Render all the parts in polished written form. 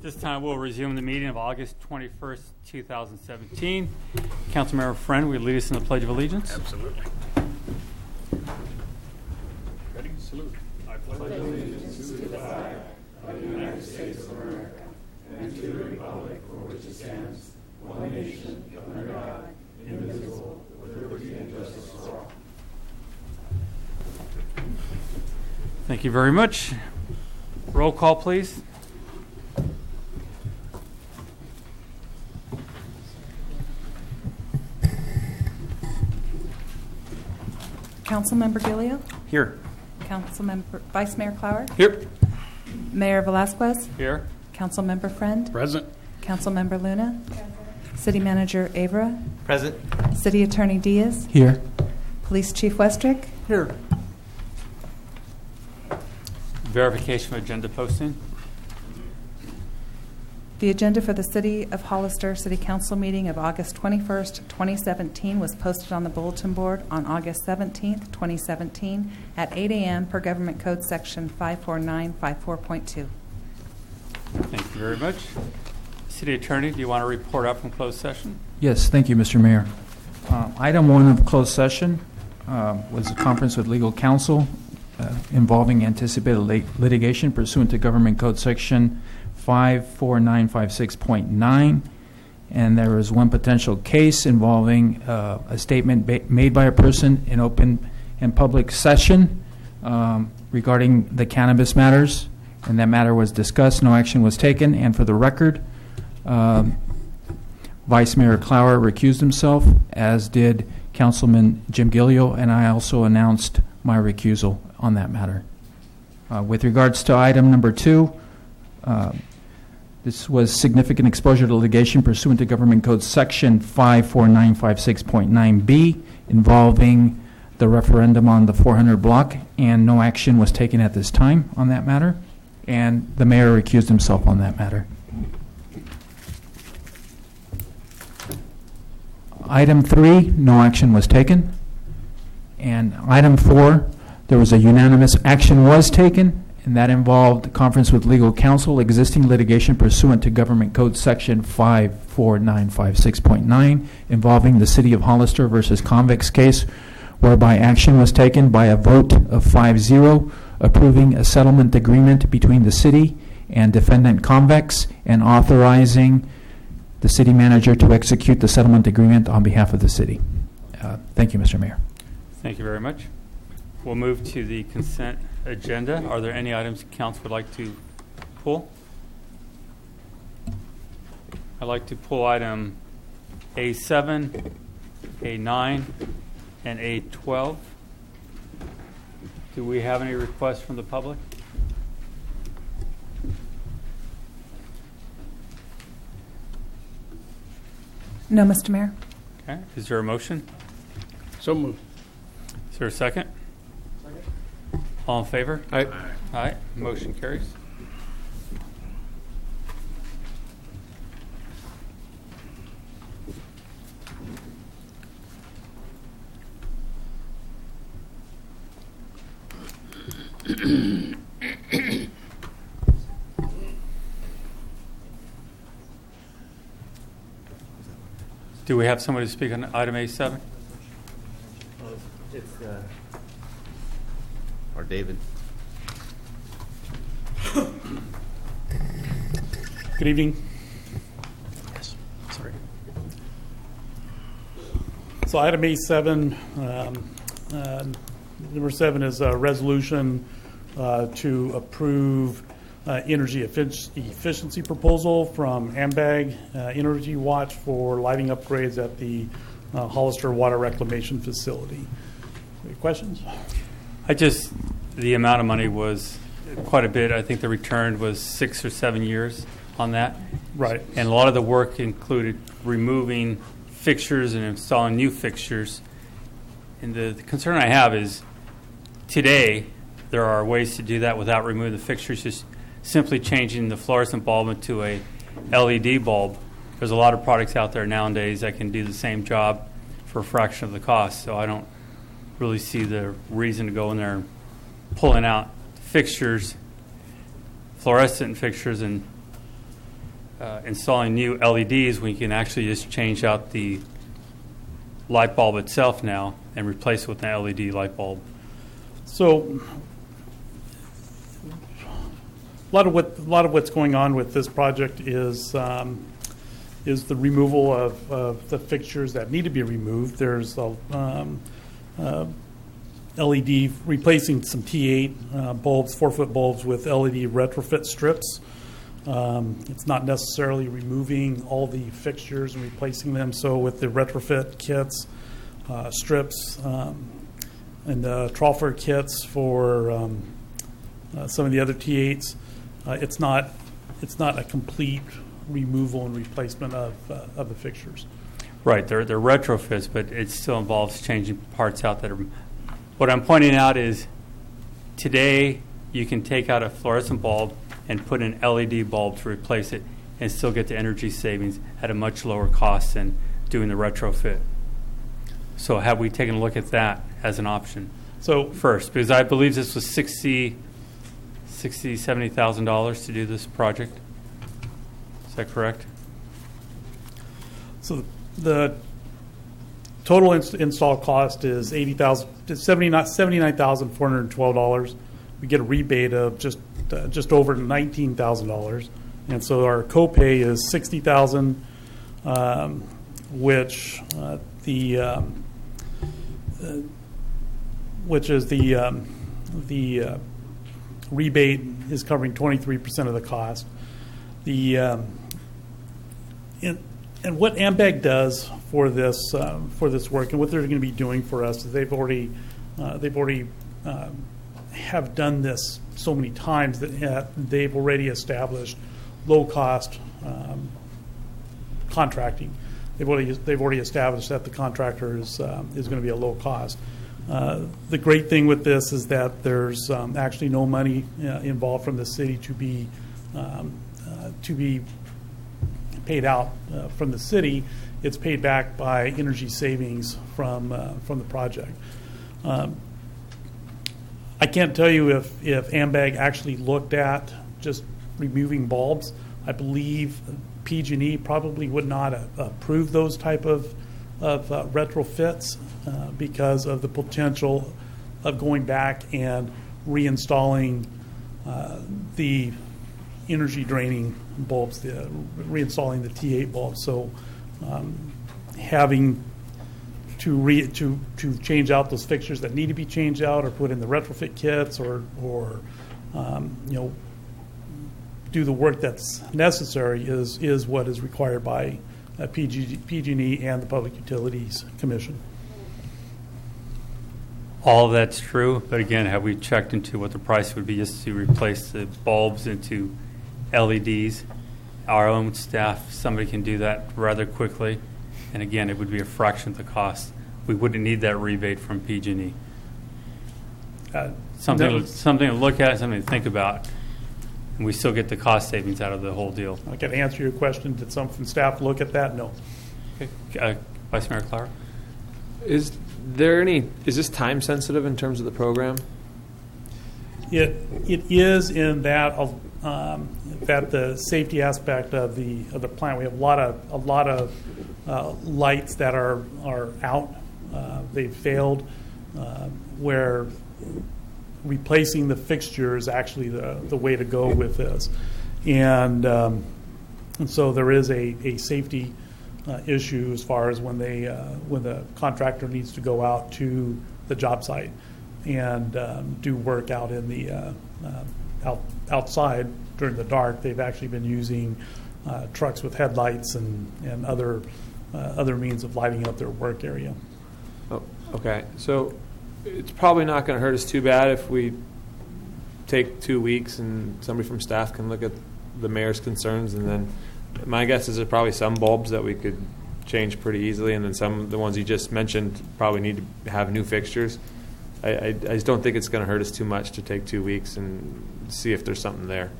This time we'll resume the meeting of August 21st, 2017. Councilmember Friend, will you lead us in the Pledge of Allegiance? Absolutely. Ready? Salute. I pledge allegiance to the flag of the United States of America and to the republic for which it stands, one nation, under God, indivisible, with liberty and justice for all. Thank you very much. Roll call, please. Councilmember Gillio? Here. Councilmember Vice Mayor Clower? Here. Mayor Velasquez? Here. Councilmember Friend? Present. Councilmember Luna? City Manager Avera? Present. City Attorney Diaz? Here. Police Chief Westrick? Here. Verification of agenda posting. The agenda for the City of Hollister City Council meeting of August 21st, 2017 was posted on the bulletin board on August 17th, 2017 at 8 a.m. per Government Code Section 54954.2. Thank you very much. City Attorney, do you want to report out from closed session? Yes, thank you, Mr. Mayor. Item 1 of closed session was a conference with legal counsel involving anticipated litigation pursuant to Government Code Section 54956.9, and there is one potential case involving a statement made by a person in open and public session regarding the cannabis matters, and that matter was discussed. No action was taken, and for the record, Vice Mayor Clower recused himself, as did Councilman Jim Gillio, and I also announced my recusal on that matter. With regards to item number 2, this was significant exposure to litigation pursuant to Government Code Section 54956.9b involving the referendum on the 400 block, and no action was taken at this time on that matter, and the mayor recused himself on that matter. Item 3, no action was taken. And item 4, there was a unanimous action was taken, and that involved conference with legal counsel, existing litigation pursuant to Government Code Section 54956.9 involving the City of Hollister versus Convex case, whereby action was taken by a vote of 5-0, approving a settlement agreement between the city and defendant Convex and authorizing the city manager to execute the settlement agreement on behalf of the city. Thank you, Mr. Mayor. Thank you very much. We'll move to the consent agenda. Are there any items council would like to pull? I'd like to pull item A7, A9, and A12. Do we have any requests from the public? No, Mr. Mayor. Okay. Is there a motion? So moved. Is there a second? Second. All in favor? Aye. Aye. Motion carries. Do we have somebody to speak on item A7? It's or David. Good evening. Yes. Sorry. So item A7, number 7 is a resolution to approve energy efficiency proposal from AMBAG Energy Watch for lighting upgrades at the Hollister Water Reclamation Facility. Any questions? The amount of money was quite a bit. I think the return was 6 or 7 years on that. Right. And a lot of the work included removing fixtures and installing new fixtures. And the concern I have is today there are ways to do that without removing the fixtures, just simply changing the fluorescent bulb into a LED bulb. There's a lot of products out there nowadays that can do the same job for a fraction of the cost. So I don't really see the reason to go in there and pulling out fixtures, fluorescent fixtures, and installing new LEDs when you can actually just change out the light bulb itself now and replace it with an LED light bulb? So a lot of what's going on with this project is the removal of the fixtures that need to be removed. There's LED, replacing some T8 bulbs, 4-foot bulbs with LED retrofit strips. It's not necessarily removing all the fixtures and replacing them. So with the retrofit kits, strips, and the troffer kits for some of the other T8s, it's not a complete removal and replacement of the fixtures. Right, they're retrofits, but it still involves changing parts out that are. What I'm pointing out is today you can take out a fluorescent bulb and put an LED bulb to replace it and still get the energy savings at a much lower cost than doing the retrofit. So have we taken a look at that as an option So first? Because I believe this was $70,000 to do this project. Is that correct? So the total install cost is $79,412. We get a rebate of just over $19,000, and so our copay is $60,000, which is the rebate is covering 23% of the cost. And what AMBAG does for this work, and what they're going to be doing for us, is they've already have done this so many times that they've already established low cost contracting. They've already established that the contractor is going to be a low cost. The great thing with this is that there's actually no money involved from the city to be paid out from the city. It's paid back by energy savings from the project. I can't tell you if AMBAG actually looked at just removing bulbs. I believe PG&E probably would not approve those type of retrofits because of the potential of going back and reinstalling the energy draining bulbs, reinstalling the T8 bulbs. So having to change out those fixtures that need to be changed out, or put in the retrofit kits, or do the work that's necessary is what is required by PG&E and the Public Utilities Commission. All of that's true, but again, have we checked into what the price would be just to replace the bulbs into LEDs? Our own staff, somebody can do that rather quickly, and again, it would be a fraction of the cost. We wouldn't need that rebate from PG&E. Something to look at, something to think about, and we still get the cost savings out of the whole deal. I can answer your question. Did some from staff look at that? No. Okay. Vice Mayor Clara? Is this time sensitive in terms of the program? It is in that that the safety aspect of the plant. We have a lot of lights that are out. They've failed. Where replacing the fixture is actually the way to go with this, and so there is a safety issue as far as when the contractor needs to go out to the job site and do work out in the outside during the dark. They've actually been using trucks with headlights and other means of lighting up their work area. Oh, okay. So it's probably not going to hurt us too bad if we take 2 weeks and somebody from staff can look at the mayor's concerns, and then my guess is there's probably some bulbs that we could change pretty easily, and then some of the ones you just mentioned probably need to have new fixtures. I just don't think it's going to hurt us too much to take 2 weeks and see if there's something there.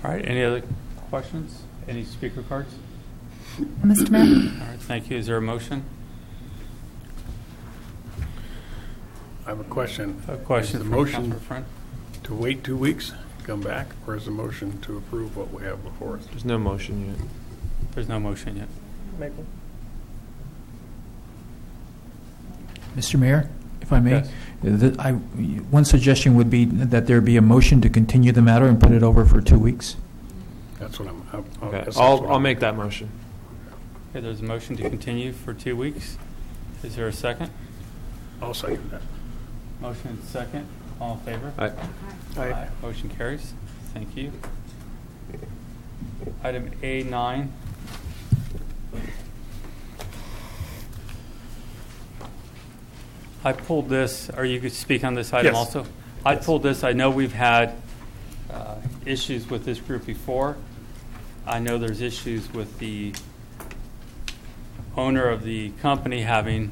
All right, any other questions? Any speaker cards? Mr. Mayor? All right, thank you. Is there a motion? I have a question. A question Is the from motion Councilor Friend? to wait 2 weeks? come back, or is the motion to approve what we have before us? There's no motion yet. There's no motion yet. Mr. Mayor, if I may, Yes. one suggestion would be that there be a motion to continue the matter and put it over for 2 weeks. That's what I'm. Okay. guess that's what I'll make that motion. Okay, there's a motion to continue for 2 weeks. Is there a second? I'll second that. Motion and second. All in favor? Aye. Motion carries. Thank you. Item A9. I pulled this, or you could speak on this item Yes. also? I pulled this, I know we've had issues with this group before. I know there's issues with the owner of the company having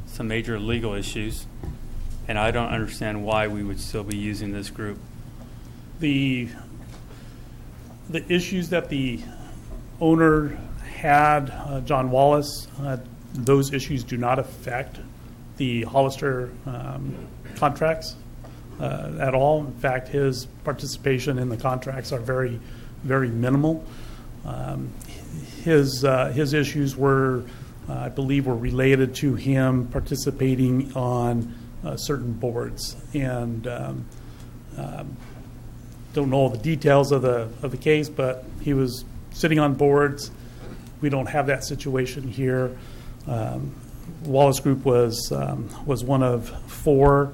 some major legal issues, and I don't understand why we would still be using this group. The issues that the owner had, John Wallace, those issues do not affect the Hollister contracts at all. In fact, his participation in the contracts are very, very minimal. His issues were, I believe, were related to him participating on certain boards, and don't know all the details of the case, but he was sitting on boards. We don't have that situation here. Wallace Group was one of 4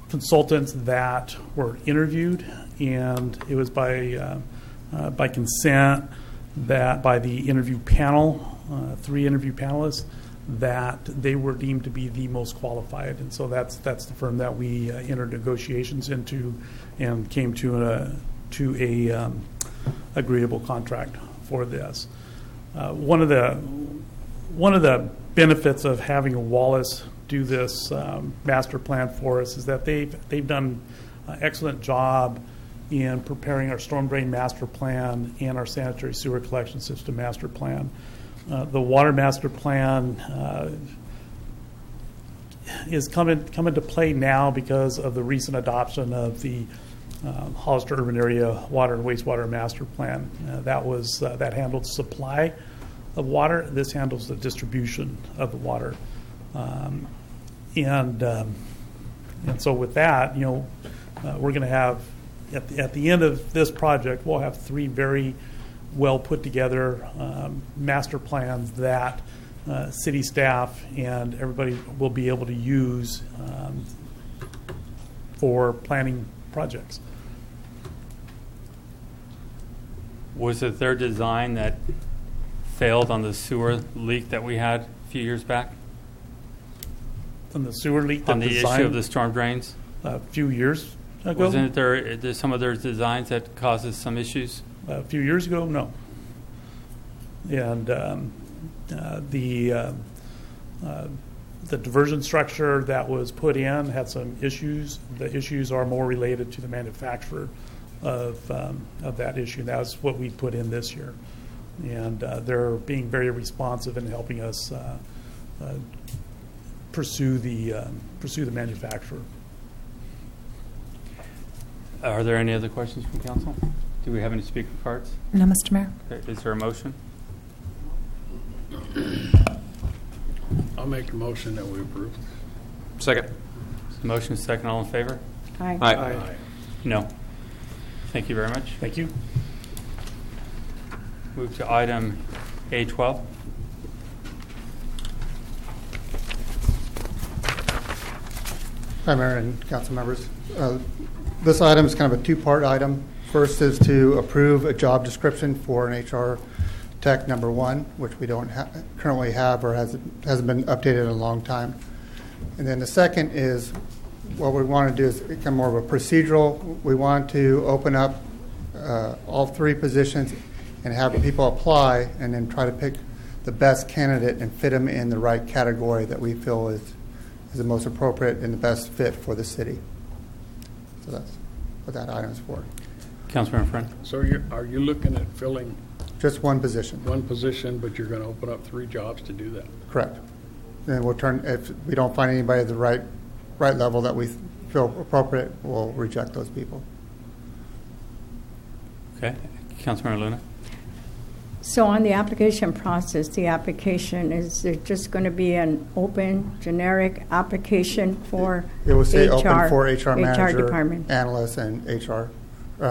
consultants that were interviewed, and it was by consent that by the interview panel, 3 interview panelists, that they were deemed to be the most qualified, and so that's the firm that we entered negotiations into and came to a agreeable contract for this. One of the benefits of having a Wallace do this master plan for us is that they've done an excellent job in preparing our storm drain master plan and our sanitary sewer collection system master plan. The water master plan is coming to play now because of the recent adoption of the Hollister Urban Area Water and Wastewater Master Plan. That handled supply of water. This handles the distribution of the water, and so with that, we're going to have at the end of this project, we'll have 3 very well put together master plans that city staff and everybody will be able to use for planning projects. Was it their design that failed on the sewer leak that we had a few years back? On the sewer leak, On the issue of the storm drains? a few years ago. Wasn't there some of their designs that causes some issues? A few years ago, no. And the diversion structure that was put in had some issues. The issues are more related to the manufacturer of that issue. That's what we put in this year, and they're being very responsive in helping us pursue the manufacturer. Are there any other questions from council? Do we have any speaker cards? No, Mr. Mayor. Okay, is there a motion? I'll make a motion that we approve. Second. Motion second, all in favor? Aye. No. Thank you very much. Thank you. Move to item A12. Hi, Mayor and council members. This item is kind of a 2-part item. First is to approve a job description for an HR tech number 1, which we don't currently have or hasn't been updated in a long time. And then the second is what we want to do is become more of a procedural. We want to open up all 3 positions and have people apply and then try to pick the best candidate and fit them in the right category that we feel is the most appropriate and the best fit for the city. So that's what that item is for. Councilman Friend. So are you looking at filling Just one position. one position, but you're going to open up 3 jobs to do that? Correct. Then we'll turn, if we don't find anybody at the right level that we feel appropriate, we'll reject those people. Okay. Councilmember Luna? So on the application process, the application, is there just going to be an open, generic application for It will say HR, open for HR manager, department? analyst, and HR.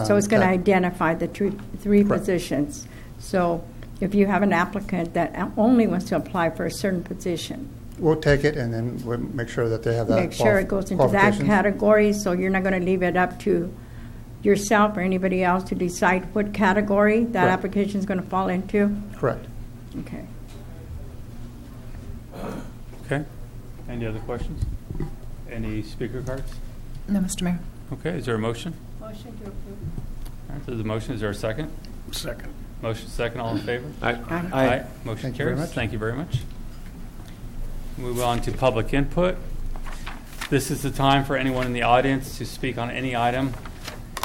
So it's going to tech. identify the three Correct. positions. So if you have an applicant that only wants to apply for a certain position, We'll take it and then we'll make sure that they have that. make sure it goes into that qualifications. category, so you're not going to leave it up to yourself or anybody else to decide what category that Correct. application is going to fall into? Correct. Okay. Okay. Any other questions? Any speaker cards? No, Mr. Mayor. Okay. Is there a motion? Motion to approve. All right. There's a motion. Is there a second? Second. Motion second. All in favor? Aye. Motion Thank you very carries. much. Thank you very much. Move on to public input. This is the time for anyone in the audience to speak on any item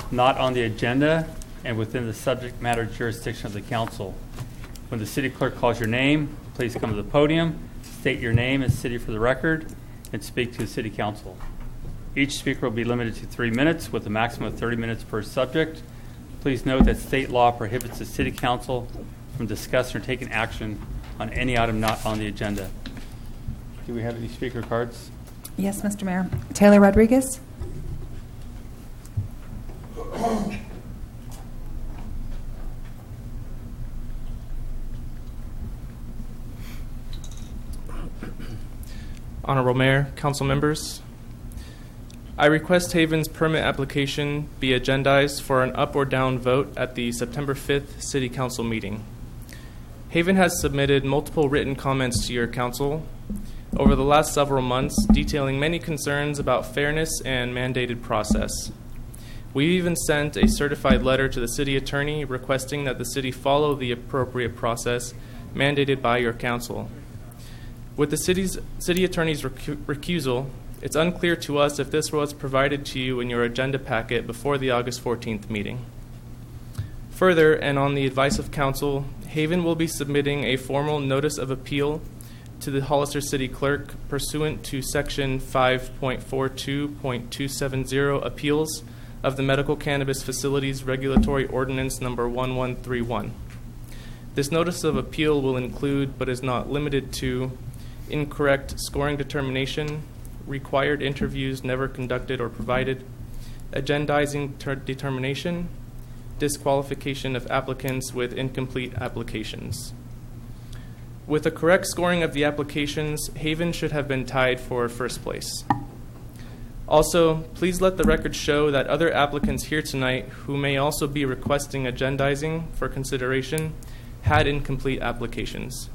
not on the agenda and within the subject matter jurisdiction of the council. When the city clerk calls your name, please come to the podium, state your name and city for the record, and speak to the city council. Each speaker will be limited to 3 minutes with a maximum of 30 minutes per subject. Please note that state law prohibits the city council from discussing or taking action on any item not on the agenda. Do we have any speaker cards? Yes, Mr. Mayor. Taylor Rodriguez? Honorable Mayor, council members, I request Haven's permit application be agendized for an up or down vote at the September 5th City Council meeting. Haven has submitted multiple written comments to your council over the last several months detailing many concerns about fairness and mandated process. We even sent a certified letter to the city attorney requesting that the city follow the appropriate process mandated by your council. With the city attorney's recusal, it's unclear to us if this was provided to you in your agenda packet before the August 14th meeting. Further, and on the advice of council, Haven will be submitting a formal notice of appeal to the Hollister City Clerk pursuant to Section 5.42.270 Appeals of the Medical Cannabis Facilities Regulatory Ordinance Number 1131. This notice of appeal will include, but is not limited to, incorrect scoring determination, required interviews never conducted or provided, agendizing determination, disqualification of applicants with incomplete applications. With a correct scoring of the applications, Haven should have been tied for first place. Also, please let the record show that other applicants here tonight who may also be requesting agendizing for consideration had incomplete applications.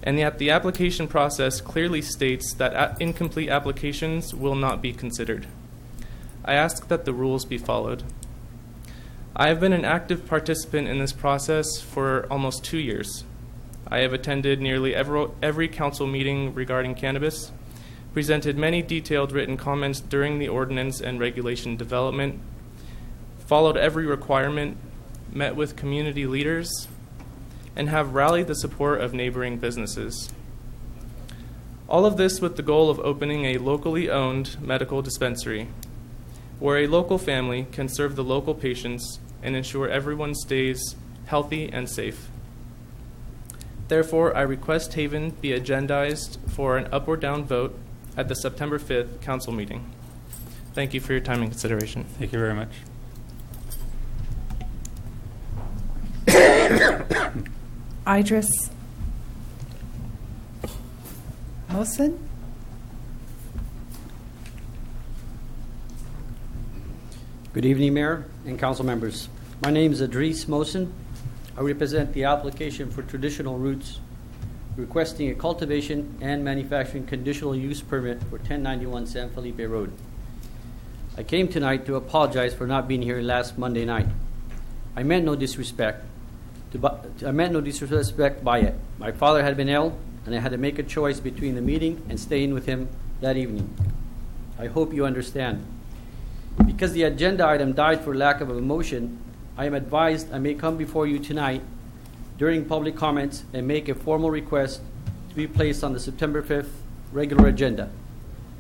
And yet the application process clearly states that incomplete applications will not be considered. I ask that the rules be followed. I have been an active participant in this process for almost 2 years. I have attended nearly every council meeting regarding cannabis, presented many detailed written comments during the ordinance and regulation development, followed every requirement, met with community leaders, and have rallied the support of neighboring businesses. All of this with the goal of opening a locally owned medical dispensary, where a local family can serve the local patients and ensure everyone stays healthy and safe. Therefore, I request Haven be agendized for an up or down vote at the September 5th council meeting. Thank you for your time and consideration. Thank you very much. Idris Mohsen? Good evening, Mayor and council members. My name is Idris Mohsen. I represent the application for Traditional Roots, requesting a cultivation and manufacturing conditional use permit for 1091 San Felipe Road. I came tonight to apologize for not being here last Monday night. I meant no disrespect by it. My father had been ill, and I had to make a choice between the meeting and staying with him that evening. I hope you understand. Because the agenda item died for lack of a motion, I am advised I may come before you tonight during public comments and make a formal request to be placed on the September 5th regular agenda.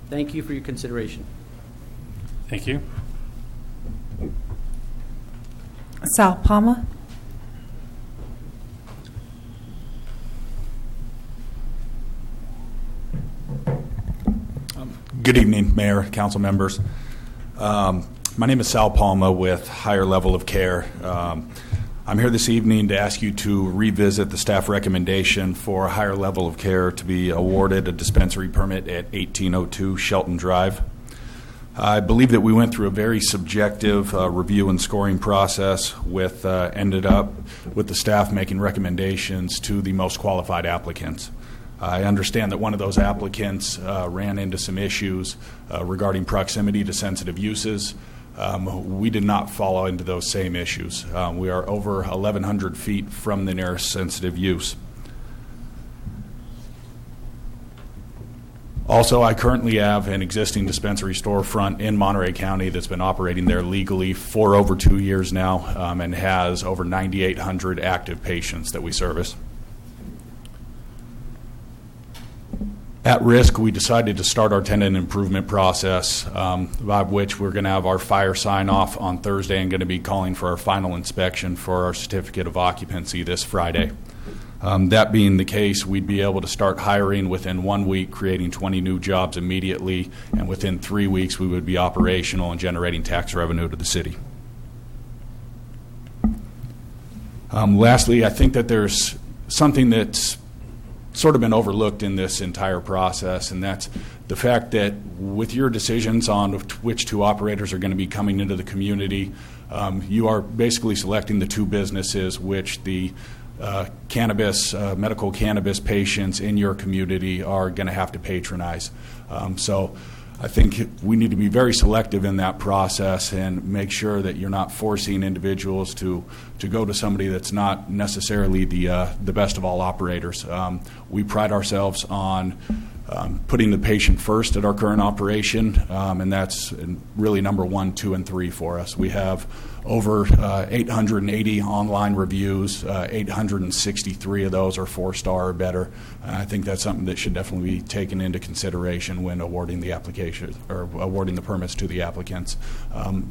Thank you for your consideration. Thank you. Sal Palma. Good evening, Mayor, Council members. My name is Sal Palma with Higher Level of Care. I'm here this evening to ask you to revisit the staff recommendation for Higher Level of Care to be awarded a dispensary permit at 1802 Shelton Drive. I believe that we went through a very subjective review and scoring process with ended up with the staff making recommendations to the most qualified applicants. I understand that one of those applicants ran into some issues regarding proximity to sensitive uses. We did not fall into those same issues. We are over 1,100 feet from the nearest sensitive use. Also, I currently have an existing dispensary storefront in Monterey County that's been operating there legally for over 2 years now and has over 9,800 active patients that we service. At risk, we decided to start our tenant improvement process, by which we're going to have our fire sign off on Thursday and going to be calling for our final inspection for our certificate of occupancy this Friday. That being the case, we'd be able to start hiring within 1 week, creating 20 new jobs immediately, and within 3 weeks we would be operational and generating tax revenue to the city. Lastly, I think that there's something that's sort of been overlooked in this entire process, and that's the fact that with your decisions on which two operators are going to be coming into the community, you are basically selecting the two businesses which the medical cannabis patients in your community are going to have to patronize. So I think we need to be very selective in that process and make sure that you're not forcing individuals to go to somebody that's not necessarily the best of all operators. We pride ourselves on putting the patient first at our current operation, and that's really number 1, 2, and 3 for us. We have over 880 online reviews. 863 of those are 4-star or better. I think that's something that should definitely be taken into consideration when awarding the application or awarding the permits to the applicants.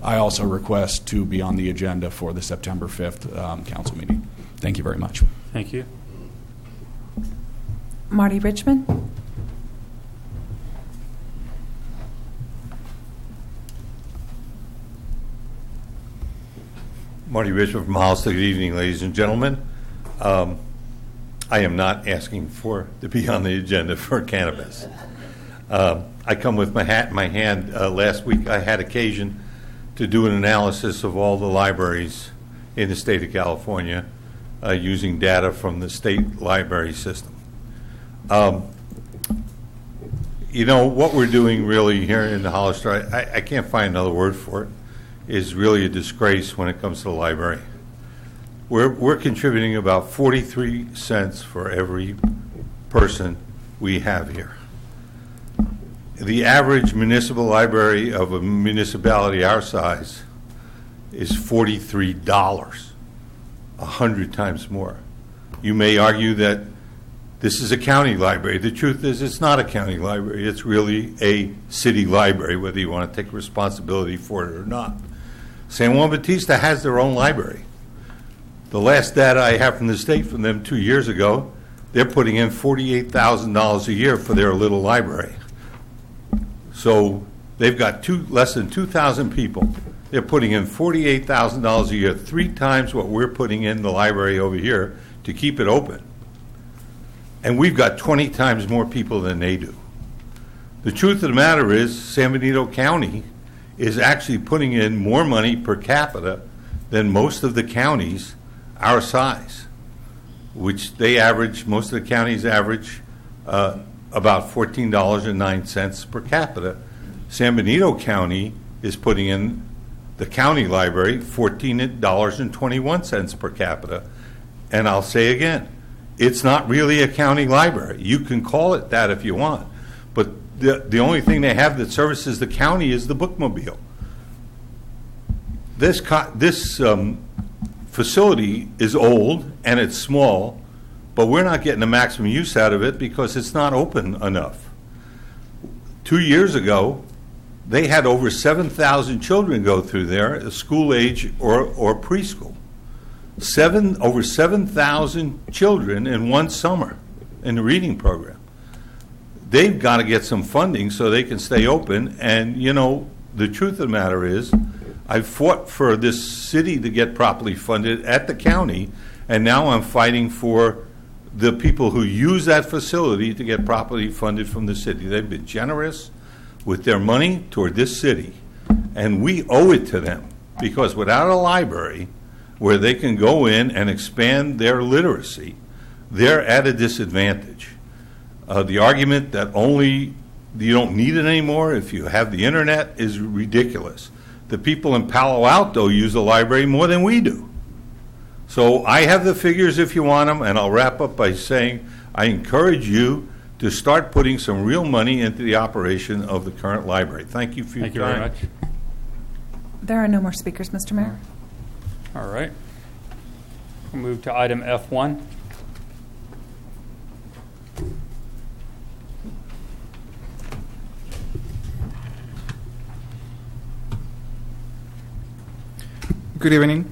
I also request to be on the agenda for the September 5th council meeting. Thank you very much. Thank you. Marty Richmond. Marty Richmond from Hollister. Good evening, ladies and gentlemen. I am not asking to be on the agenda for cannabis. I come with my hat in my hand. Last week I had occasion to do an analysis of all the libraries in the state of California using data from the state library system. You know, what we're doing really here in the Hollister, I can't find another word for it, is really a disgrace when it comes to the library. We're contributing about 43 cents for every person we have here. The average municipal library of a municipality our size is $43, 100 times more. You may argue that this is a county library. The truth is it's not a county library. It's really a city library, whether you want to take responsibility for it or not. San Juan Bautista has their own library. The last data I have from the state from them 2 years ago, they're putting in $48,000 a year for their little library. So they've got less than 2,000 people. They're putting in $48,000 a year, 3 times what we're putting in the library over here to keep it open. And we've got 20 times more people than they do. The truth of the matter is San Benito County is actually putting in more money per capita than most of the counties our size, which they average, most of the counties average about $14.09 per capita. San Benito County is putting in the county library $14.21 per capita. And I'll say again, it's not really a county library. You can call it that if you want, but the only thing they have that services the county is the bookmobile. This facility is old and it's small, but we're not getting the maximum use out of it because it's not open enough. 2 years ago, they had over 7,000 children go through there, school age or preschool. Over 7,000 children in one summer in the reading program. They've got to get some funding so they can stay open. And, you know, the truth of the matter is, I've fought for this city to get properly funded at the county, and now I'm fighting for the people who use that facility to get properly funded from the city. They've been generous with their money toward this city, and we owe it to them, because without a library where they can go in and expand their literacy, they're at a disadvantage. The argument that only you don't need it anymore if you have the internet is ridiculous. The people in Palo Alto use the library more than we do. So I have the figures if you want them, and I'll wrap up by saying I encourage you to start putting some real money into the operation of the current library. Thank you for your time. Thank you very much. There are no more speakers, Mr. Mayor. All right. We'll move to item F1. Good evening.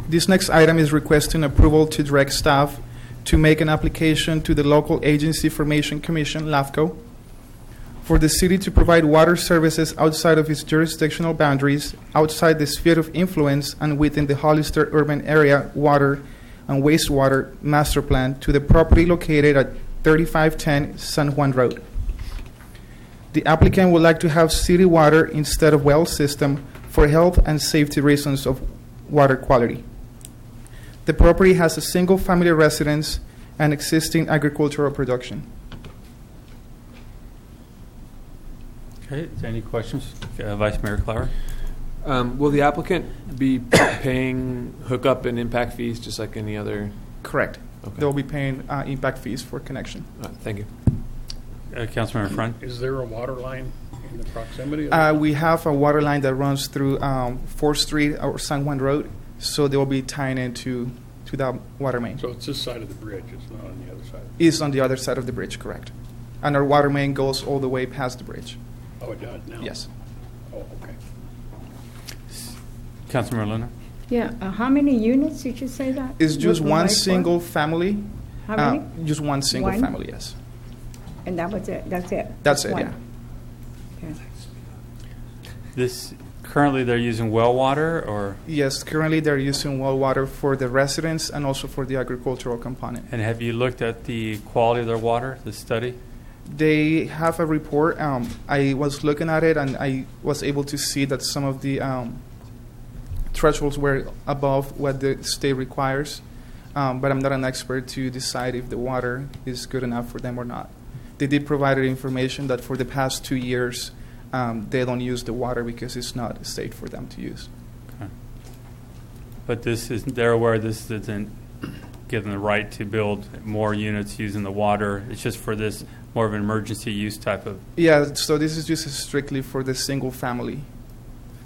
This next item is requesting approval to direct staff to make an application to the Local Agency Formation Commission, LAFCO, for the city to provide water services outside of its jurisdictional boundaries, outside the sphere of influence, and within the Hollister Urban Area Water and Wastewater Master Plan to the property located at 3510 San Juan Road. The applicant would like to have city water instead of well system for health and safety reasons of water quality. The property has a single-family residence and existing agricultural production. Okay, is there any questions? Vice Mayor Clower? Will the applicant be paying hookup and impact fees just like any other? Correct. Okay. They'll be paying impact fees for connection. Thank you. Councilmember Friend? Is there a water line in the proximity of We have a water line that runs through 4th Street or San Juan Road, so they'll be tying into that water main. So it's this side of the bridge, it's not on the other side? Is on the other side of the bridge, correct. And our water main goes all the way past the bridge. Oh, it does now? Yes. Oh, okay. Councilmember Luna? Yeah, how many units did you say that? It's just would one provide for? single family. How many? Just one single One? family, yes. And that was it, that's it? That's it, One. yeah. Okay. Currently they're using well water, or? Yes, currently they're using well water for the residents and also for the agricultural component. And have you looked at the quality of their water, the study? They have a report. I was looking at it, and I was able to see that some of the thresholds were above what the state requires, but I'm not an expert to decide if the water is good enough for them or not. They did provide information that for the past 2 years, they don't use the water because it's not safe for them to use. Okay. But they're aware this doesn't give them the right to build more units using the water. It's just for this more of an emergency use type of. Yeah, so this is just strictly for the single family.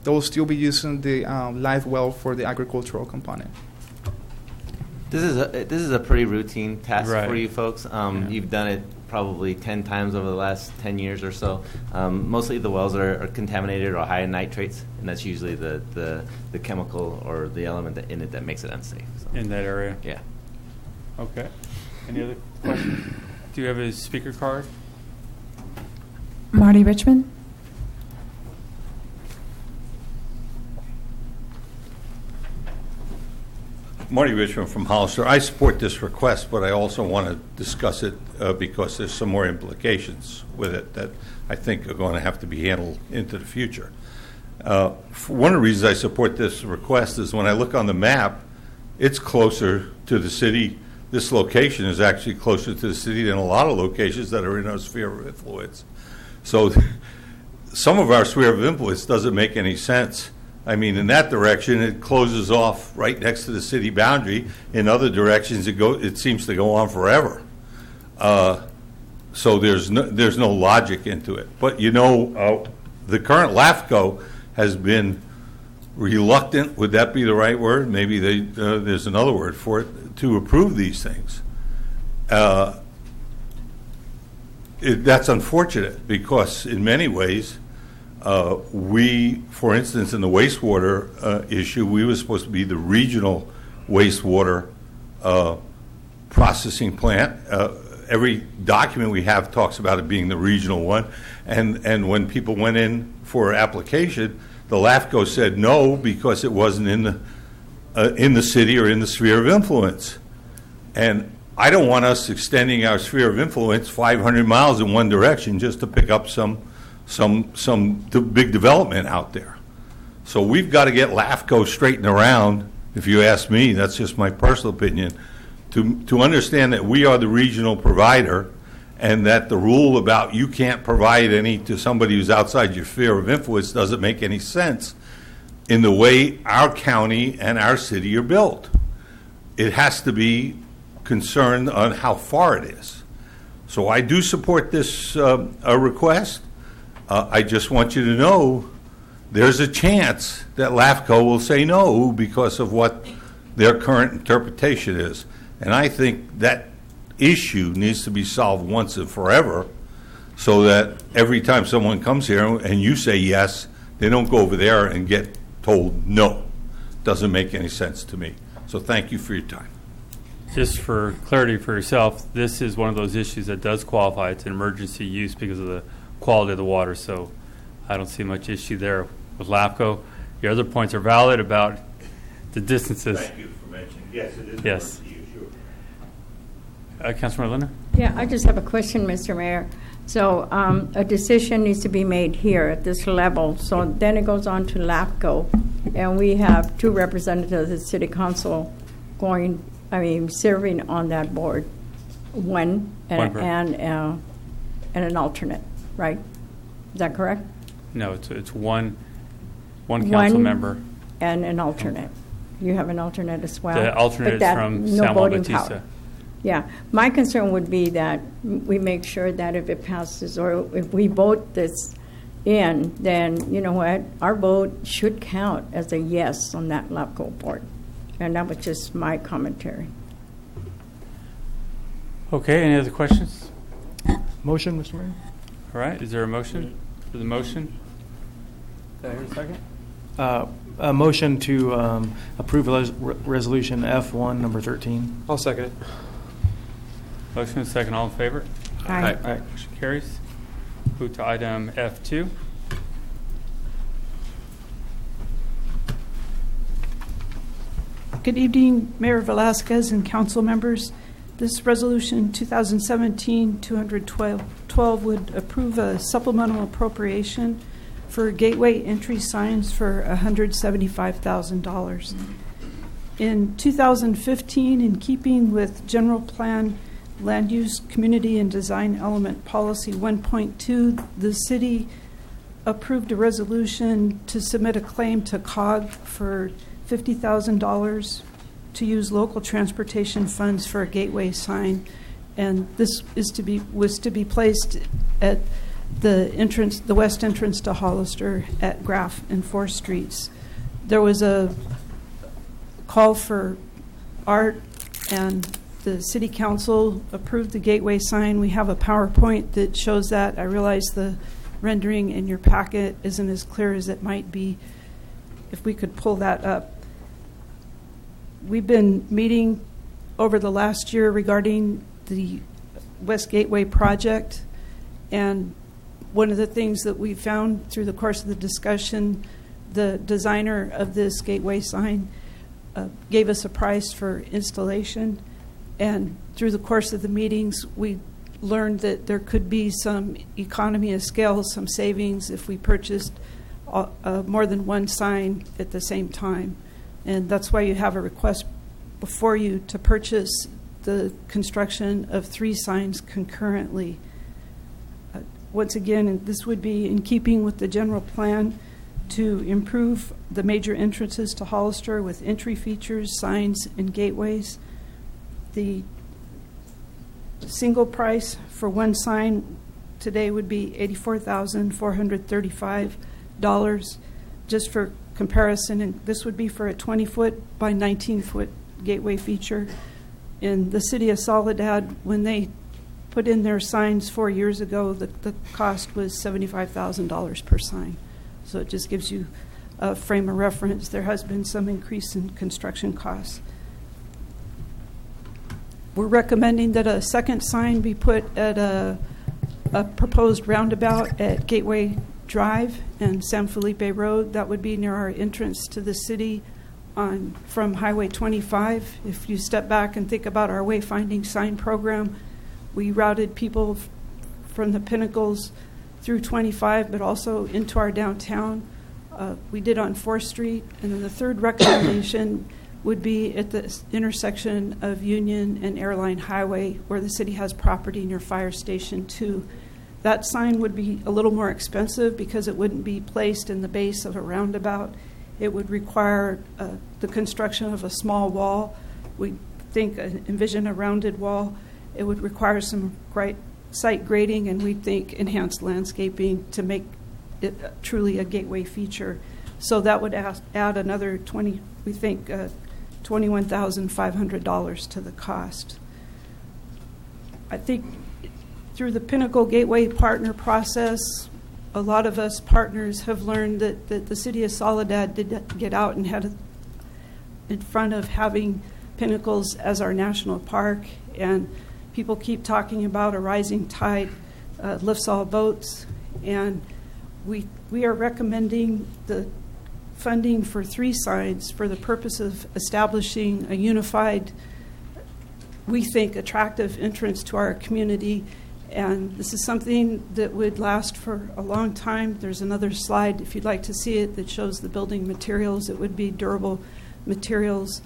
They will still be using the live well for the agricultural component. This is a pretty routine task Right. for you folks. You've done it probably 10 times over the last 10 years or so. Mostly the wells are contaminated or high in nitrates, and that's usually the chemical or the element in it that makes it unsafe. So. In that area? Yeah. Okay. Any other questions? Do you have a speaker card? Marty Richmond? Marty Richmond from Hollister. I support this request, but I also want to discuss it because there's some more implications with it that I think are going to have to be handled into the future. One of the reasons I support this request is when I look on the map, it's closer to the city. This location is actually closer to the city than a lot of locations that are in our sphere of influence. So some of our sphere of influence doesn't make any sense. I mean, in that direction, it closes off right next to the city boundary. In other directions, it seems to go on forever. So there's no logic into it. But you know, the current LAFCO has been reluctant. Would that be the right word? Maybe there's another word for it, to approve these things. That's unfortunate because in many ways, We, for instance, in the wastewater issue, we were supposed to be the regional wastewater processing plant. Every document we have talks about it being the regional one. And when people went in for application, the LAFCO said no because it wasn't in the city or in the sphere of influence. And I don't want us extending our sphere of influence 500 miles in one direction just to pick up some big development out there. So we've got to get LAFCO straightened around, if you ask me. That's just my personal opinion, to understand that we are the regional provider and that the rule about you can't provide any to somebody who's outside your sphere of influence doesn't make any sense in the way our county and our city are built. It has to be concerned on how far it is. So I do support this request. I just want you to know there's a chance that LAFCO will say no because of what their current interpretation is. And I think that issue needs to be solved once and forever so that every time someone comes here and you say yes, they don't go over there and get told no. Doesn't make any sense to me. So thank you for your time. Just for clarity for yourself, this is one of those issues that does qualify. It's an emergency use because of the quality of the water, so I don't see much issue there with LAFCO. Your other points are valid about the distances. Thank you for mentioning. Yes, it is. Yes. Councilmember Linder? Yeah, I just have a question, Mr. Mayor. So a decision needs to be made here at this level. So then it goes on to LAFCO, and we have two representatives of the City Council serving on that board, and an alternate, right? Is that correct? No, it's one council member. And an alternate. You have an alternate as well? The alternate is from San Juan Bautista. Yeah. My concern would be that we make sure that if it passes or if we vote this in, then, you know what, our vote should count as a yes on that LAFCO board. And that was just my commentary. Okay, any other questions? Motion, Mr. Mayor? All right, is there a motion for the motion? Did I hear a second? A motion to approve resolution F1 number 13. I'll second it. Motion and second, all in favor? Aye. Motion carries. Move to item F2. Good evening, Mayor Velasquez and council members. This resolution 2017-212 would approve a supplemental appropriation for gateway entry signs for $175,000. In 2015, in keeping with General Plan Land Use, Community, and Design Element Policy 1.2, the city approved a resolution to submit a claim to COG for $50,000 to use local transportation funds for a gateway sign, and this was to be placed at the west entrance to Hollister at Graff and 4th Streets. There was a call for art, and the city council approved the gateway sign. We have a PowerPoint that shows that. I realize the rendering in your packet isn't as clear as it might be. If we could pull that up. We've been meeting over the last year regarding the West Gateway project, and one of the things that we found through the course of the discussion, the designer of this gateway sign gave us a price for installation, and through the course of the meetings we learned that there could be some economy of scale, some savings if we purchased more than one sign at the same time. And that's why you have a request before you to purchase the construction of 3 signs concurrently. Once again, this would be in keeping with the general plan to improve the major entrances to Hollister with entry features, signs, and gateways. The single price for one sign today would be $84,435. Just for comparison, and this would be for a 20-foot by 19-foot gateway feature. In the city of Soledad, when they put in their signs 4 years ago, the cost was $75,000 per sign. So it just gives you a frame of reference. There has been some increase in construction costs. We're recommending that a second sign be put at a proposed roundabout at Gateway Drive and San Felipe Road. That would be near our entrance to the city from Highway 25. If you step back and think about our wayfinding sign program, we routed people from the Pinnacles through 25, but also into our downtown. We did on 4th Street. And then the third recommendation would be at the intersection of Union and Airline Highway, where the city has property near Fire Station 2. That sign would be a little more expensive because it wouldn't be placed in the base of a roundabout. It would require the construction of a small wall. We envision a rounded wall. It would require some site grading, and we think enhanced landscaping to make it truly a gateway feature. So that would add another $21,500 to the cost. I think through the Pinnacle Gateway Partner process, a lot of us partners have learned that the city of Soledad did get out and had in front of having Pinnacles as our national park, and people keep talking about a rising tide lifts all boats, and we are recommending the funding for 3 signs for the purpose of establishing a unified, we think, attractive entrance to our community. And this is something that would last for a long time. There's another slide, if you'd like to see it, that shows the building materials. It would be durable materials,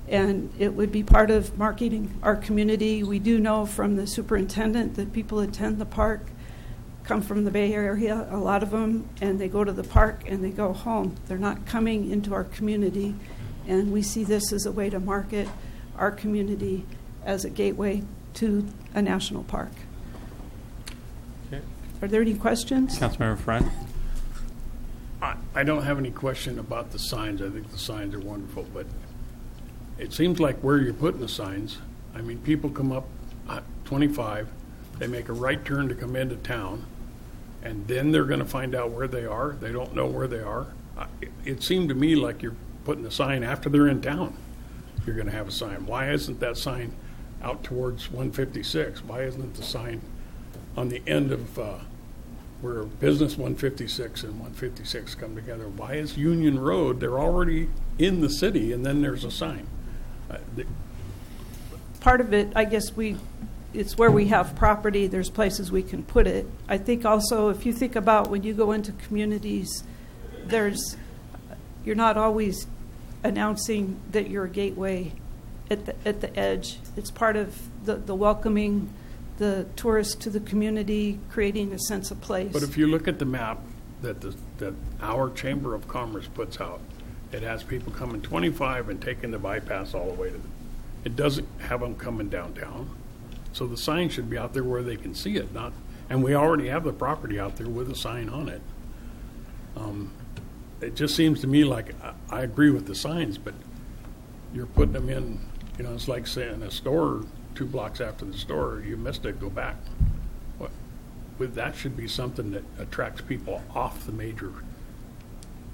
and it would be part of marketing our community. We do know from the superintendent that people attend the park come from the Bay Area, a lot of them, and they go to the park and they go home. They're not coming into our community, and we see this as a way to market our community as a gateway to a national park. Okay. Are there any questions? Councilmember Friend? I don't have any question about the signs. I think the signs are wonderful, but it seems like where you're putting the signs, I mean, people come up 25, they make a right turn to come into town, and then they're going to find out where they are. They don't know where they are. It seemed to me like you're putting a sign after they're in town. You're going to have a sign. Why isn't that sign out towards 156? Why isn't the sign on the end of where business 156 and 156 come together? Why is Union Road, they're already in the city, and then there's a sign? Part of it, I guess it's where we have property, there's places we can put it. I think also, if you think about when you go into communities, you're not always announcing that you're a gateway at the edge. It's part of the welcoming the tourists to the community, creating a sense of place. But if you look at the map that our Chamber of Commerce puts out, it has people coming 25 and taking the bypass all the way to it doesn't have them coming downtown. So the sign should be out there where they can see it, and we already have the property out there with a sign on it. It just seems to me like I agree with the signs, but you're putting them in, it's like saying a store 2 blocks after the store, you missed it, go back. That should be something that attracts people off the major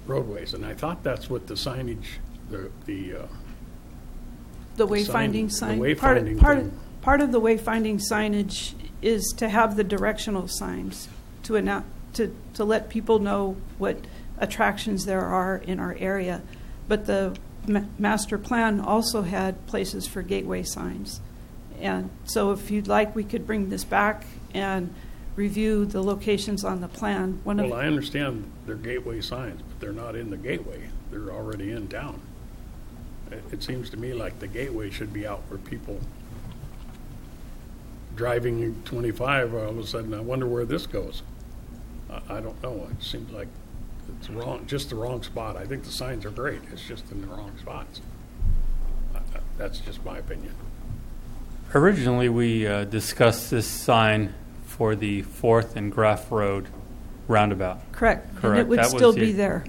roadways, and I thought that's what the signage, the wayfinding sign. Part of the wayfinding signage is to have the directional signs to let people know what attractions there are in our area. But the master plan also had places for gateway signs. And so if you'd like, we could bring this back and review the locations on the plan. I understand they're gateway signs, but they're not in the gateway. They're already in town. It seems to me like the gateway should be out where people driving 25, all of a sudden, I wonder where this goes. I don't know. It seems like it's wrong, just the wrong spot. I think the signs are great. It's just in the wrong spots. That's just my opinion. Originally, we discussed this sign for the 4th and Graff Road roundabout. Correct. And it would still be there.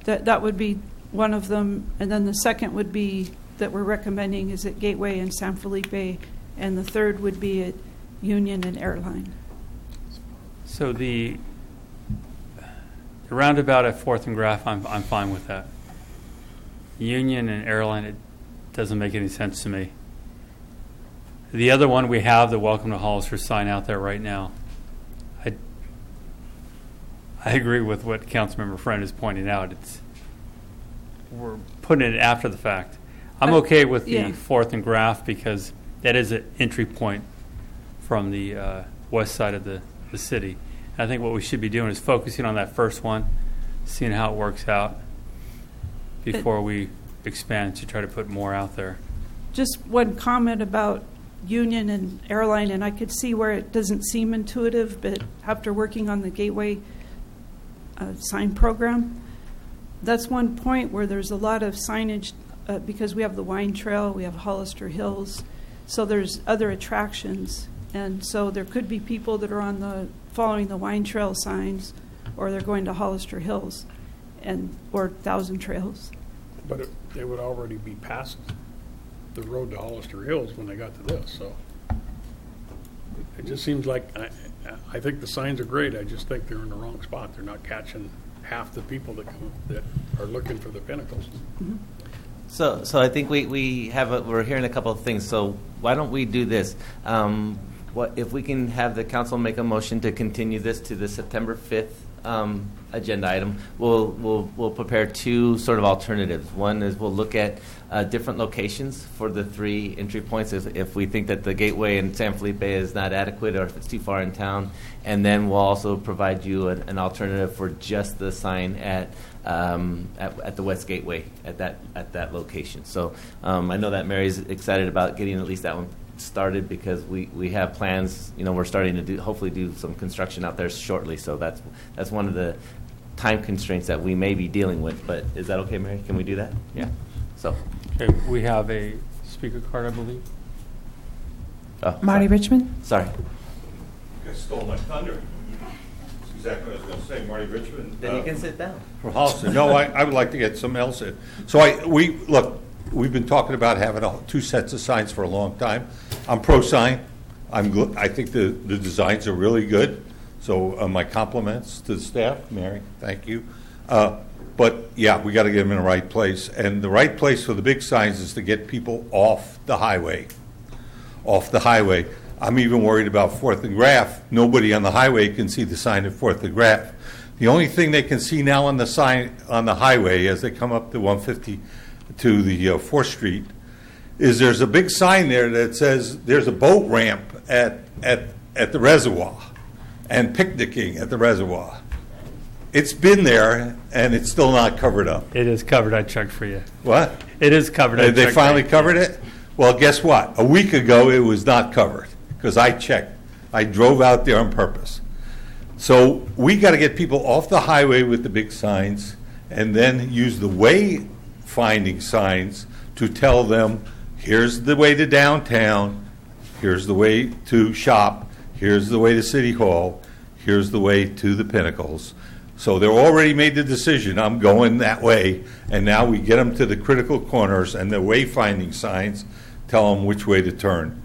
That would be one of them. And then the second would be that we're recommending is at Gateway and San Felipe, and the third would be at Union and Airline. So there The roundabout at 4th and Graph, I'm fine with that. Union and Airline, it doesn't make any sense to me. The other one, we have the Welcome to Hollister sign out there right now. I agree with what Councilmember Friend is pointing out. We're putting it after the fact. I'm okay with the 4th and Graph because that is an entry point from the west side of the city. And I think what we should be doing is focusing on that first one, seeing how it works out before we expand to try to put more out there. Just one comment about Union and Airline, and I could see where it doesn't seem intuitive, but after working on the Gateway sign program, that's one point where there's a lot of signage because we have the Wine Trail, we have Hollister Hills, so there's other attractions, and so there could be people that are following the Wine Trail signs, or they're going to Hollister Hills, or Thousand Trails. But they would already be past the road to Hollister Hills when they got to this, so it just seems like I think the signs are great. I just think they're in the wrong spot. They're not catching half the people that are looking for the pinnacles. Mm-hmm. So I think we're hearing a couple of things. So why don't we do this? What if we can have the council make a motion to continue this to the September 5th agenda item? We'll prepare two sort of alternatives. One is we'll look at different locations for the 3 entry points if we think that the Gateway in San Felipe is not adequate or if it's too far in town. And then we'll also provide you an alternative for just the sign at the West Gateway at that location. So I know that Mary's excited about getting at least that one started because we have plans. We're starting to hopefully do some construction out there shortly. So that's one of the time constraints that we may be dealing with. But is that okay, Mary? Can we do that? Yeah. So. Okay, we have a speaker card, I believe. Oh, Marty Richmond. Sorry. You guys stole my thunder. That's exactly what I was going to say, Marty Richmond. Then you can sit down. From Hollister. No, I would like to get something else in. So we've been talking about having 2 sets of signs for a long time. I'm pro-sign. I think the designs are really good. So my compliments to the staff. Mary, thank you. But yeah, we got to get them in the right place. And the right place for the big signs is to get people off the highway. Off the highway. I'm even worried about 4th and Graph. Nobody on the highway can see the sign at 4th and Graph. The only thing they can see now on the sign on the highway as they come up to 150 to the 4th Street is there's a big sign there that says there's a boat ramp at the reservoir and picnicking at the reservoir. It's been there and it's still not covered up. It is covered. I checked for you. What? It is covered. They finally covered it? Well, guess what? A week ago it was not covered because I checked. I drove out there on purpose. So we got to get people off the highway with the big signs and then use the wayfinding signs to tell them, here's the way to downtown, here's the way to shop, here's the way to City Hall, here's the way to the Pinnacles. So they're already made the decision, I'm going that way, and now we get them to the critical corners and the wayfinding signs tell them which way to turn.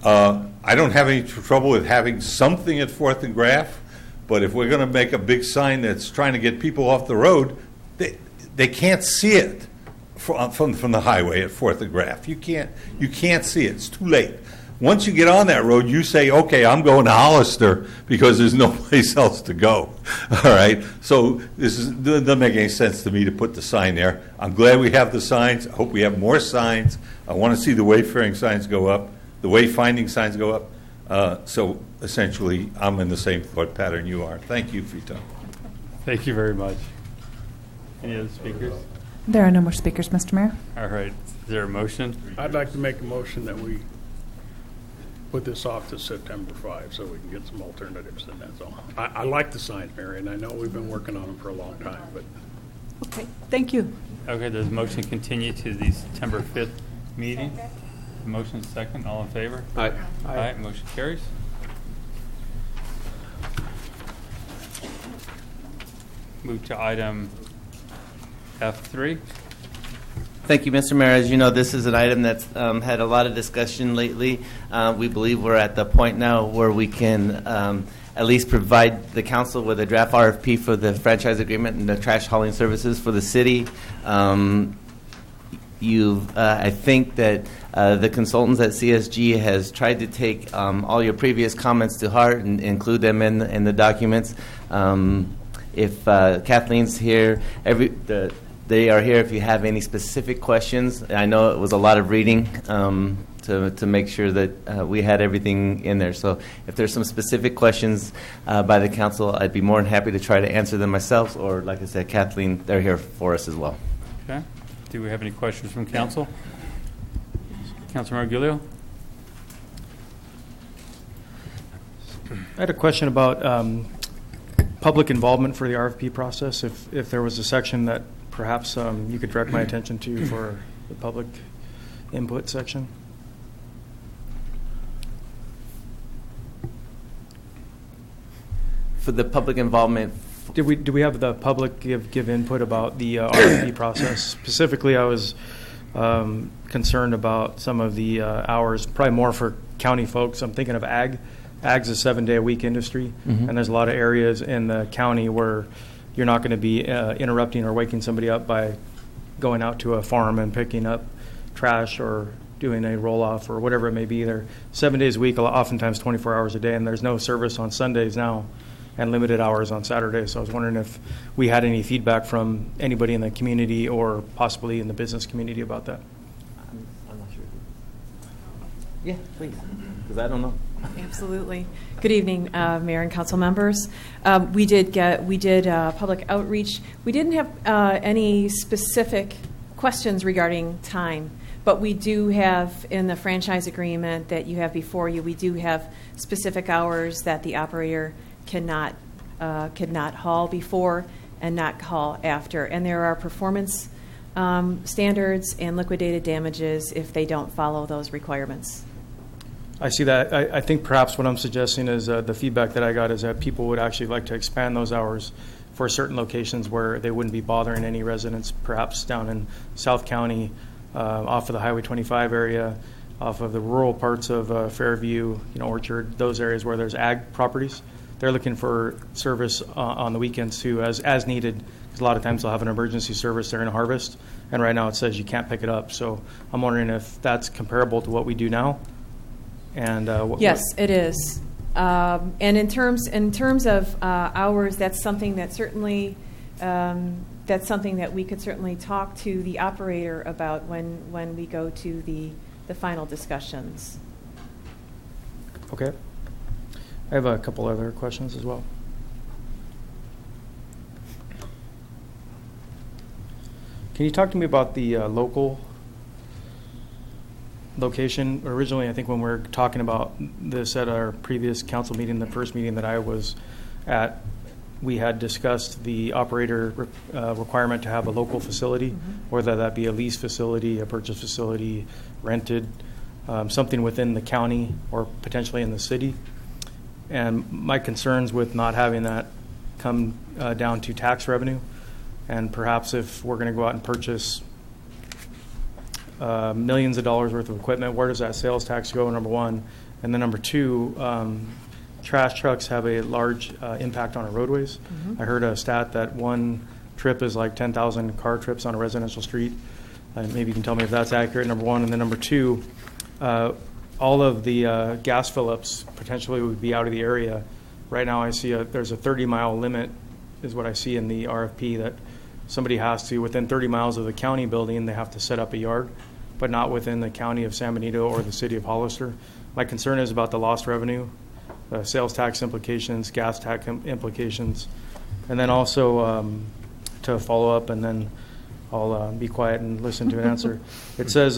I don't have any trouble with having something at 4th and Graph, but if we're going to make a big sign that's trying to get people off the road, they can't see it from the highway at 4th and Graph. You can't see it. It's too late. Once you get on that road, you say, okay, I'm going to Hollister because there's no place else to go. All right? So this doesn't make any sense to me to put the sign there. I'm glad we have the signs. I hope we have more signs. I want to see the wayfaring signs go up, the wayfinding signs go up. So essentially, I'm in the same thought pattern you are. Thank you for your time. Thank you very much. Any other speakers? There are no more speakers, Mr. Mayor. All right. Is there a motion? I'd like to make a motion that we put this off to September 5 so we can get some alternatives, and that's all. I like the signs, Mary, and I know we've been working on them for a long time, but. Okay, thank you. Okay, there's a motion to continue to the September 5th meeting. Motion is second. All in favor? Aye. Aye. Motion carries. Move to item F3. Thank you, Mr. Mayor. As you know, this is an item that's had a lot of discussion lately. We believe we're at the point now where we can at least provide the council with a draft RFP for the franchise agreement and the trash hauling services for the city. I think that the consultants at CSG has tried to take all your previous comments to heart and include them in the documents. If Kathleen's here, they are here if you have any specific questions. I know it was a lot of reading to make sure that we had everything in there. So if there's some specific questions by the council, I'd be more than happy to try to answer them myself, or like I said, Kathleen, they're here for us as well. Okay. Do we have any questions from council? Councilor Marguglio? I had a question about public involvement for the RFP process. If there was a section that perhaps you could direct my attention to for the public input section. For the public involvement, do we have the public give input about the RFP process? Specifically, I was concerned about some of the hours, probably more for county folks. I'm thinking of ag. Ag's a 7-day-a-week industry, and there's a lot of areas in the county where you're not going to be interrupting or waking somebody up by going out to a farm and picking up trash or doing a roll-off or whatever it may be. They're 7 days a week, oftentimes 24 hours a day, and there's no service on Sundays now and limited hours on Saturdays. So I was wondering if we had any feedback from anybody in the community or possibly in the business community about that. I'm not sure. Yeah, please, because I don't know. Absolutely. Good evening, Mayor and council members. We did public outreach. We didn't have any specific questions regarding time, but we do have in the franchise agreement that you have before you, we do have specific hours that the operator cannot haul before and not haul after. And there are performance standards and liquidated damages if they don't follow those requirements. I see that. I think perhaps what I'm suggesting is the feedback that I got is that people would actually like to expand those hours for certain locations where they wouldn't be bothering any residents, perhaps down in South County, off of the Highway 25 area, off of the rural parts of Fairview, Orchard, those areas where there's ag properties. They're looking for service on the weekends too, as needed, because a lot of times they'll have an emergency service during a harvest, and right now it says you can't pick it up. So I'm wondering if that's comparable to what we do now. And yes, it is. And in terms of hours, that's something that certainly we could certainly talk to the operator about when we go to the final discussions. Okay. I have a couple other questions as well. Can you talk to me about the local location? Originally, I think when we were talking about this at our previous council meeting, the first meeting that I was at, we had discussed the operator requirement to have a local facility, whether that be a lease facility, a purchase facility, rented, something within the county or potentially in the city. And my concerns with not having that come down to tax revenue, and perhaps if we're going to go out and purchase millions of dollars worth of equipment, where does that sales tax go, number one? And then number two, trash trucks have a large impact on our roadways. I heard a stat that one trip is like 10,000 car trips on a residential street. Maybe you can tell me if that's accurate, number one. And then number two, all of the gas fill-ups potentially would be out of the area. Right now I see there's a 30-mile limit is what I see in the RFP, that somebody has to, within 30 miles of the county building, they have to set up a yard, but not within the county of San Benito or the city of Hollister. My concern is about the lost revenue, sales tax implications, gas tax implications, and then also to follow up, and then I'll be quiet and listen to an answer. It says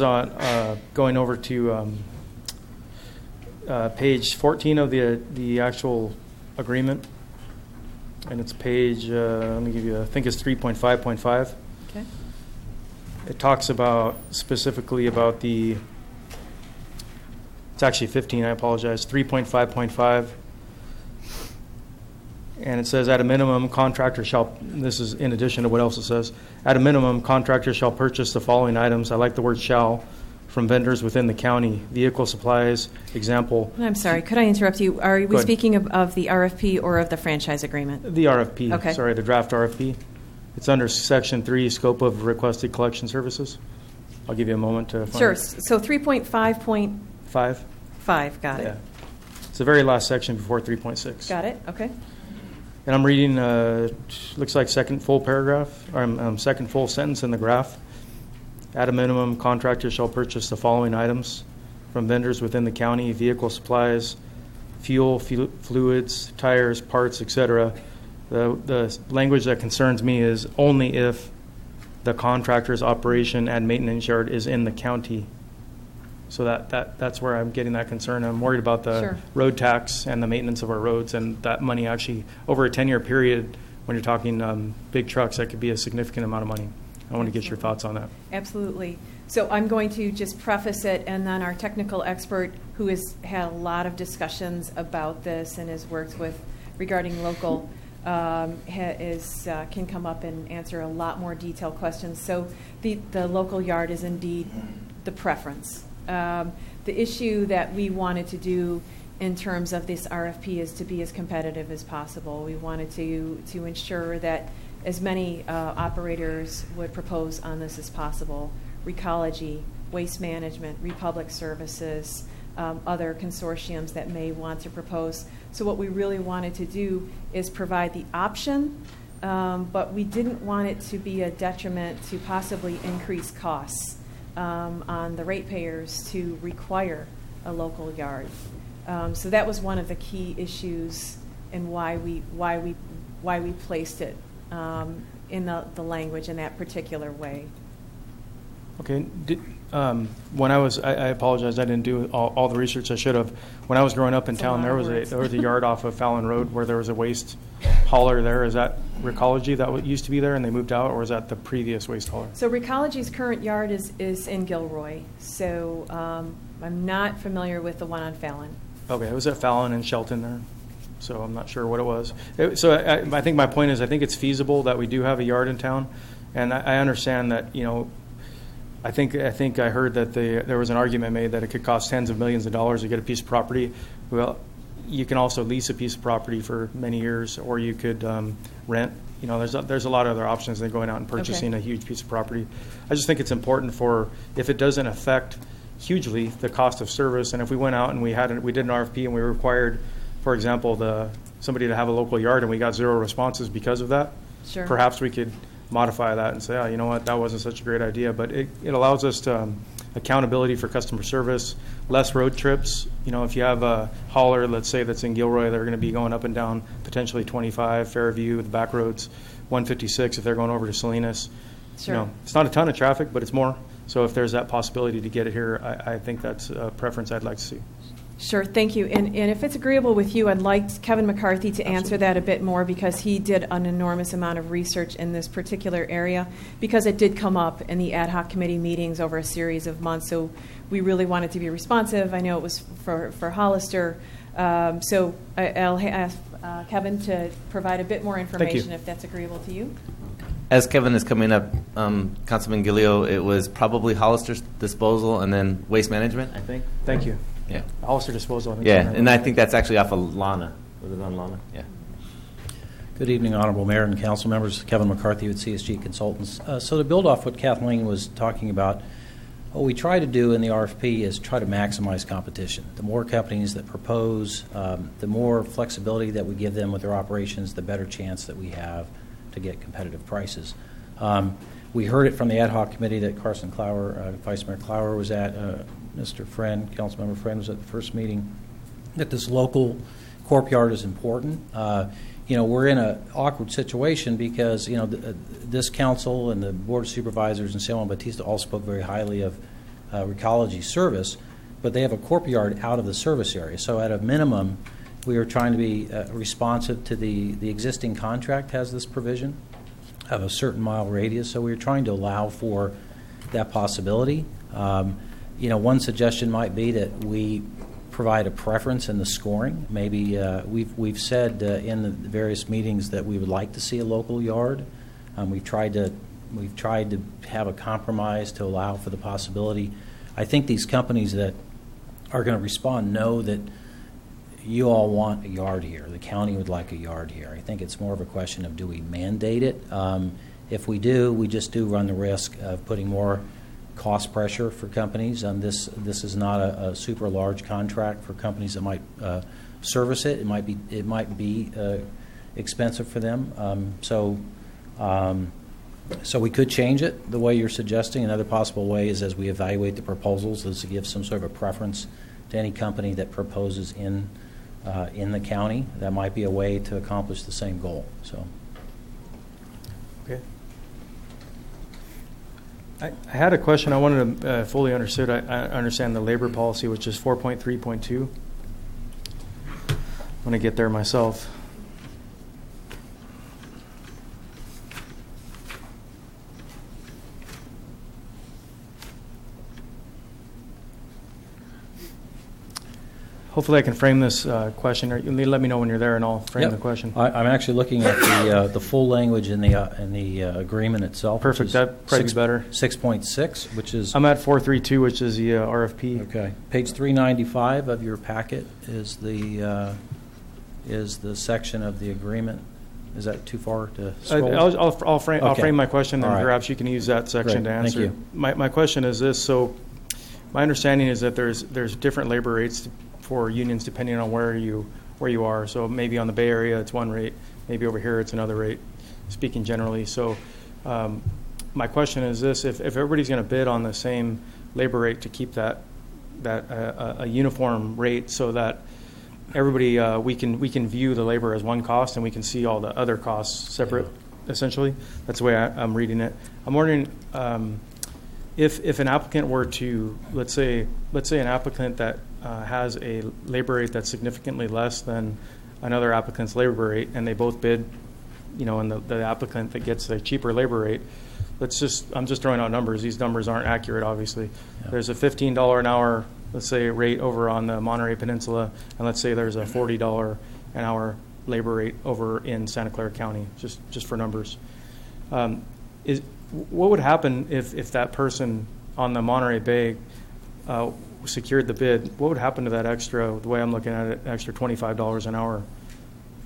going over to page 14 of the actual agreement, and it's page, let me give you, I think it's 3.5.5. Okay. It talks about specifically about it's actually 15, I apologize, 3.5.5. And it says, at a minimum, contractor shall, this is in addition to what else it says, at a minimum, contractor shall purchase the following items. I like the word shall from vendors within the county. Vehicle supplies, example. I'm sorry, could I interrupt you? Are we speaking of the RFP or of the franchise agreement? The RFP, Okay. sorry, the draft RFP. It's under Section 3, Scope of Requested Collection Services. I'll give you a moment to find Sure. it. So 3.5.5, 5? got it. Yeah. It's the very last section before 3.6. Got it, okay. And I'm reading, looks like second full paragraph, or second full sentence in the graph. At a minimum, contractors shall purchase the following items from vendors within the county: vehicle supplies, fuel, fluids, tires, parts, etc. The language that concerns me is only if the contractor's operation and maintenance yard is in the county. So that's where I'm getting that concern. I'm worried about the Sure. road tax and the maintenance of our roads, and that money actually, over a 10-year period, when you're talking big trucks, that could be a significant amount of money. I want to get your thoughts on that. Absolutely. So I'm going to just preface it, and then our technical expert, who has had a lot of discussions about this and has worked with regarding local, can come up and answer a lot more detailed questions. So the local yard is indeed the preference. The issue that we wanted to do in terms of this RFP is to be as competitive as possible. We wanted to ensure that as many operators would propose on this as possible: Recology, Waste Management, Republic Services, other consortiums that may want to propose. So what we really wanted to do is provide the option, but we didn't want it to be a detriment to possibly increase costs on the ratepayers to require a local yard. So that was one of the key issues and why we placed it in the language in that particular way. Okay. When I apologize, I didn't do all the research I should have. When I was growing up in town, there was a yard off of Fallon Road where there was a waste hauler there. Is that Recology that used to be there and they moved out, or is that the previous waste hauler? So Recology's current yard is in Gilroy. So I'm not familiar with the one on Fallon. Okay, it was at Fallon and Shelton there, so I'm not sure what it was. I think my point is I think it's feasible that we do have a yard in town, and I understand that, I think I heard that there was an argument made that it could cost tens of millions of dollars to get a piece of property. Well, you can also lease a piece of property for many years, or you could rent. There's a lot of other options than going out and purchasing a huge piece of property. I just think it's important if it doesn't affect hugely the cost of service, and if we went out and we did an RFP and we required, for example, somebody to have a local yard and we got zero responses because of that, Sure. Perhaps we could modify that and say, oh, you know what, that wasn't such a great idea. But it allows us to accountability for customer service, less road trips. If you have a hauler, let's say, that's in Gilroy, they're going to be going up and down potentially 25, Fairview, the back roads, 156 if they're going over to Salinas. Sure. It's not a ton of traffic, but it's more. So if there's that possibility to get it here, I think that's a preference I'd like to see. Sure, thank you. And if it's agreeable with you, I'd like Kevin McCarthy to answer that a bit more, because he did an enormous amount of research in this particular area, because it did come up in the ad hoc committee meetings over a series of months. So we really wanted to be responsive. I know it was for Hollister. So I'll ask Kevin to provide a bit more information if that's agreeable to you. As Kevin is coming up, Councilman Gillio, it was probably Hollister's disposal and then Waste Management, I think. Thank you. Yeah. Hollister disposal. Yeah, and I think that's actually off of Lana. Was it on Lana? Yeah. Good evening, Honorable Mayor and Council members. Kevin McCarthy with CSG Consultants. So to build off what Kathleen was talking about, what we try to do in the RFP is try to maximize competition. The more companies that propose, the more flexibility that we give them with their operations, the better chance that we have to get competitive prices. We heard it from the ad hoc committee that Carson Clower, Vice Mayor Clower was at, Mr. Friend, Councilmember Friend was at the first meeting, that this local corp yard is important. We're in an awkward situation because, this council and the Board of Supervisors and San Juan Bautista all spoke very highly of Recology service, but they have a corp yard out of the service area. So at a minimum, we are trying to be responsive to the existing contract has this provision of a certain mile radius. So we're trying to allow for that possibility. One suggestion might be that we provide a preference in the scoring. Maybe we've said in the various meetings that we would like to see a local yard. We've tried to have a compromise to allow for the possibility I think these companies that are going to respond know that you all want a yard here. The county would like a yard here. I think it's more of a question of, do we mandate it? If we do, we just do run the risk of putting more cost pressure for companies. This is not a super large contract for companies that might service it. It might be expensive for them. So we could change it the way you're suggesting. Another possible way is, as we evaluate the proposals, is to give some sort of a preference to any company that proposes in the county. That might be a way to accomplish the same goal. So. Okay. I had a question. I wanted to fully understood. I understand the labor policy, which is 4.3.2. I'm going to get there myself. Hopefully I can frame this question. Or let me know when you're there, and I'll frame the question. I'm actually looking at the full language in the agreement itself. Perfect. That probably be better. 6.6, which is... I'm at 432, which is the RFP. Okay. Page 395 of your packet is the section of the agreement. Is that too far to scroll? I'll frame my question, and perhaps you can use that section to answer. Thank you. My question is this. So my understanding is that there's different labor rates for unions depending on where you are. So maybe on the Bay Area it's one rate, maybe over here it's another rate, speaking generally. So my question is this: if everybody's going to bid on the same labor rate to keep that a uniform rate, so that everybody we can view the labor as one cost and we can see all the other costs separate, essentially. That's the way I'm reading it. I'm wondering if an applicant were to, let's say an applicant that has a labor rate that's significantly less than another applicant's labor rate, and they both bid, and the applicant that gets a cheaper labor rate, I'm just throwing out numbers. These numbers aren't accurate, obviously. Yeah. There's a $15 an hour, let's say, rate over on the Monterey Peninsula, and let's say there's a $40 an hour labor rate over in Santa Clara County, just for numbers. What would happen if that person on the Monterey Bay secured the bid? What would happen to that extra, the way I'm looking at it, extra $25 an hour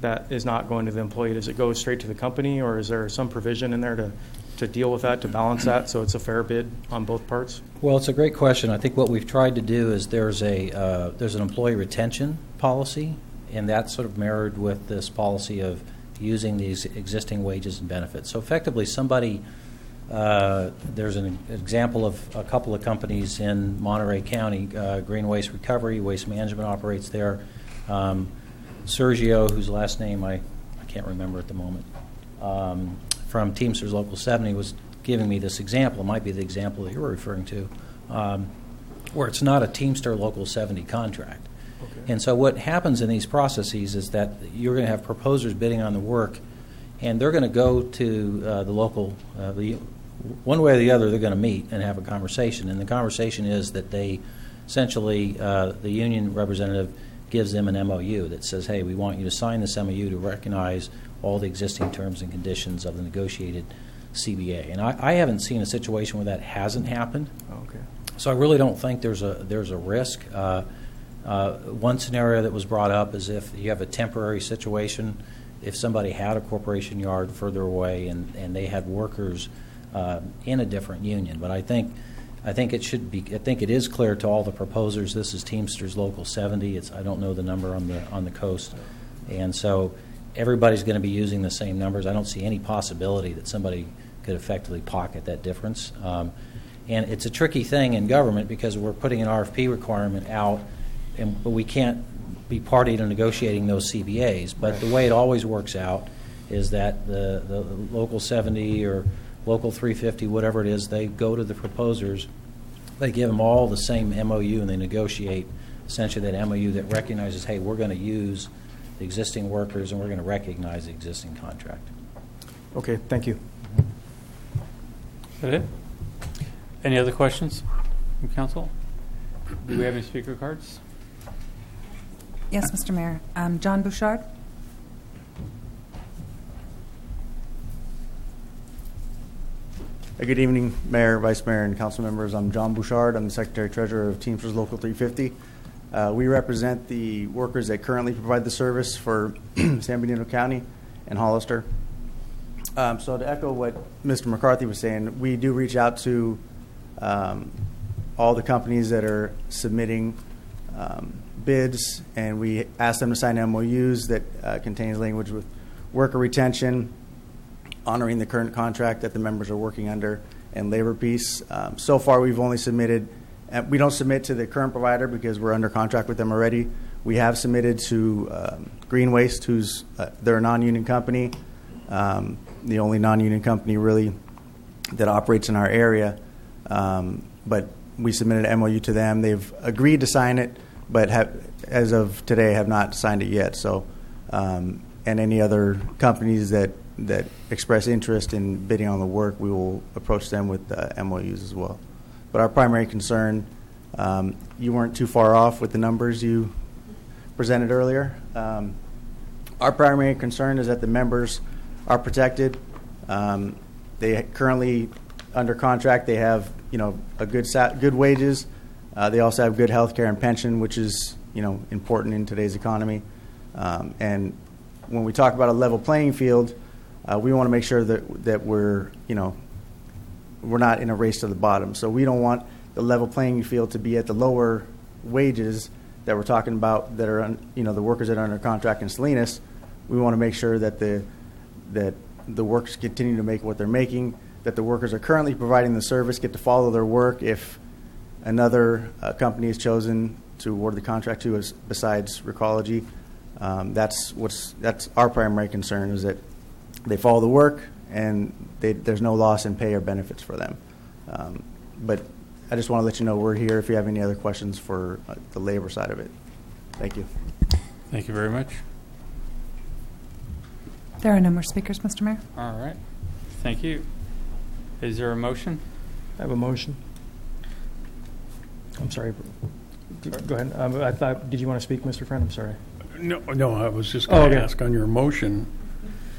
that is not going to the employee? Does it go straight to the company, or is there some provision in there to deal with that, to balance that, so it's a fair bid on both parts? Well, it's a great question. I think what we've tried to do is there's an employee retention policy, and that's sort of mirrored with this policy of using these existing wages and benefits. So effectively, somebody... there's an example of a couple of companies in Monterey County. Green Waste Recovery, Waste Management operates there. Sergio, whose last name I can't remember at the moment, from Teamsters Local 70 was giving me this example. It might be the example that you're referring to, where it's not a Teamster Local 70 contract. Okay. And so what happens in these processes is that you're going to have proposers bidding on the work, and they're going to go to the local, one way or the other, they're going to meet and have a conversation. And the conversation is that they essentially, the union representative gives them an MOU that says, hey, we want you to sign this MOU to recognize all the existing terms and conditions of the negotiated CBA. And I haven't seen a situation where that hasn't happened. Okay. So I really don't think there's a risk. One scenario that was brought up is if you have a temporary situation, if somebody had a corporation yard further away and they had workers in a different union. But I think it should be. I think it is clear to all the proposers. This is Teamsters Local 70. I don't know the number on the coast, and so everybody's going to be using the same numbers. I don't see any possibility that somebody could effectively pocket that difference. And it's a tricky thing in government because we're putting an RFP requirement out, but we can't be party to negotiating those CBAs. But the way it always works out is that the Local 70 or Local 350, whatever it is, they go to the proposers, they give them all the same MOU, and they negotiate essentially that MOU that recognizes, hey, we're going to use the existing workers and we're going to recognize the existing contract. Okay, thank you. Is that it? Any other questions from council? Do we have any speaker cards? Yes, Mr. Mayor. John Bouchard. Good evening, Mayor, Vice Mayor, and council members. I'm John Bouchard. I'm the Secretary Treasurer of Teamsters Local 350. We represent the workers that currently provide the service for San Bernardino County and Hollister. So to echo what Mr. McCarthy was saying, we do reach out to all the companies that are submitting bids, and we ask them to sign MOUs that contains language with worker retention, honoring the current contract that the members are working under, and labor peace. So far, we've only submitted, we don't submit to the current provider because we're under contract with them already. We have submitted to Green Waste, who's they're a non-union company, the only non-union company really that operates in our area. But we submitted an MOU to them. They've agreed to sign it, but as of today have not signed it yet. So, and any other companies that express interest in bidding on the work, we will approach them with MOUs as well. But our primary concern, you weren't too far off with the numbers you presented earlier. Our primary concern is that the members are protected. They currently under contract. They have a good wages. They also have good health care and pension, which is important in today's economy. And when we talk about a level playing field, we want to make sure that we're not in a race to the bottom. So we don't want the level playing field to be at the lower wages that we're talking about that are the workers that are under contract in Salinas. We want to make sure that the workers continue to make what they're making, that the workers are currently providing the service get to follow their work if another company is chosen to award the contract to us besides Recology. That's our primary concern, is that they follow the work and there's no loss in pay or benefits for them. But I just want to let you know we're here if you have any other questions for the labor side of it. Thank you. Thank you very much. There are no more speakers, Mr. Mayor. All right. Thank you. Is there a motion? I have a motion. I'm sorry. Go ahead. I thought, did you want to speak, Mr. Friend? I'm sorry. No, I was just going to ask on your motion,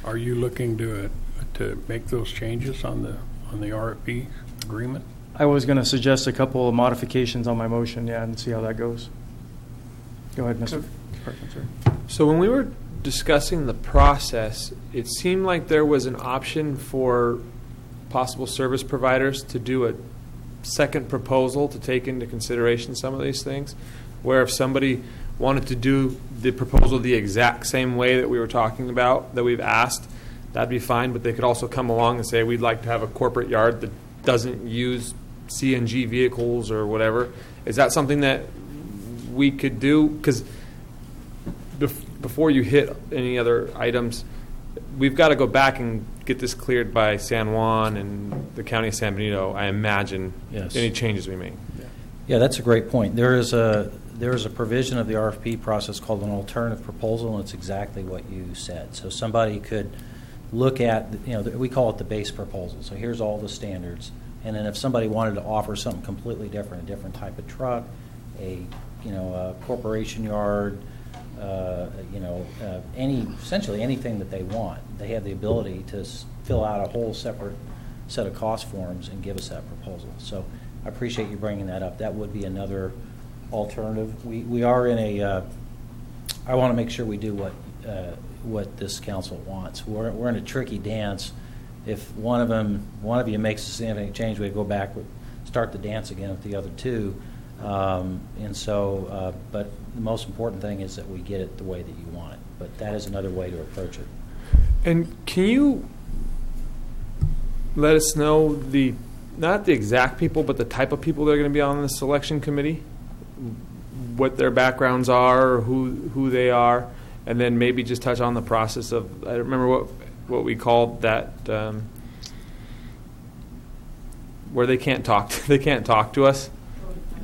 are you looking to make those changes on the RFP agreement? I was going to suggest a couple of modifications on my motion, and see how that goes. Go ahead, Mr. Department, sir. So when we were discussing the process, it seemed like there was an option for possible service providers to do a second proposal to take into consideration some of these things, where if somebody wanted to do the proposal the exact same way that we were talking about, that we've asked, that'd be fine, but they could also come along and say, we'd like to have a corporate yard that doesn't use CNG vehicles or whatever. Is that something that we could do? Because before you hit any other items, we've got to go back and get this cleared by San Juan and the County of San Benito, I imagine, any changes we make. Yeah, that's a great point. There is a provision of the RFP process called an alternative proposal, and it's exactly what you said. So somebody could look at, we call it the base proposal. So here's all the standards. And then if somebody wanted to offer something completely different, a different type of truck, a corporation yard, essentially anything that they want, they have the ability to fill out a whole separate set of cost forms and give us that proposal. So I appreciate you bringing that up. That would be another alternative. We are in a. I want to make sure we do what this council wants. We're in a tricky dance. If one of you makes a significant change, we go back, start the dance again with the other two. But the most important thing is that we get it the way that you want it. But that is another way to approach it. And can you let us know not the exact people, but the type of people that are going to be on the selection committee? What their backgrounds are, who they are, and then maybe just touch on the process of. I remember what we called that, where they can't talk. They can't talk to us.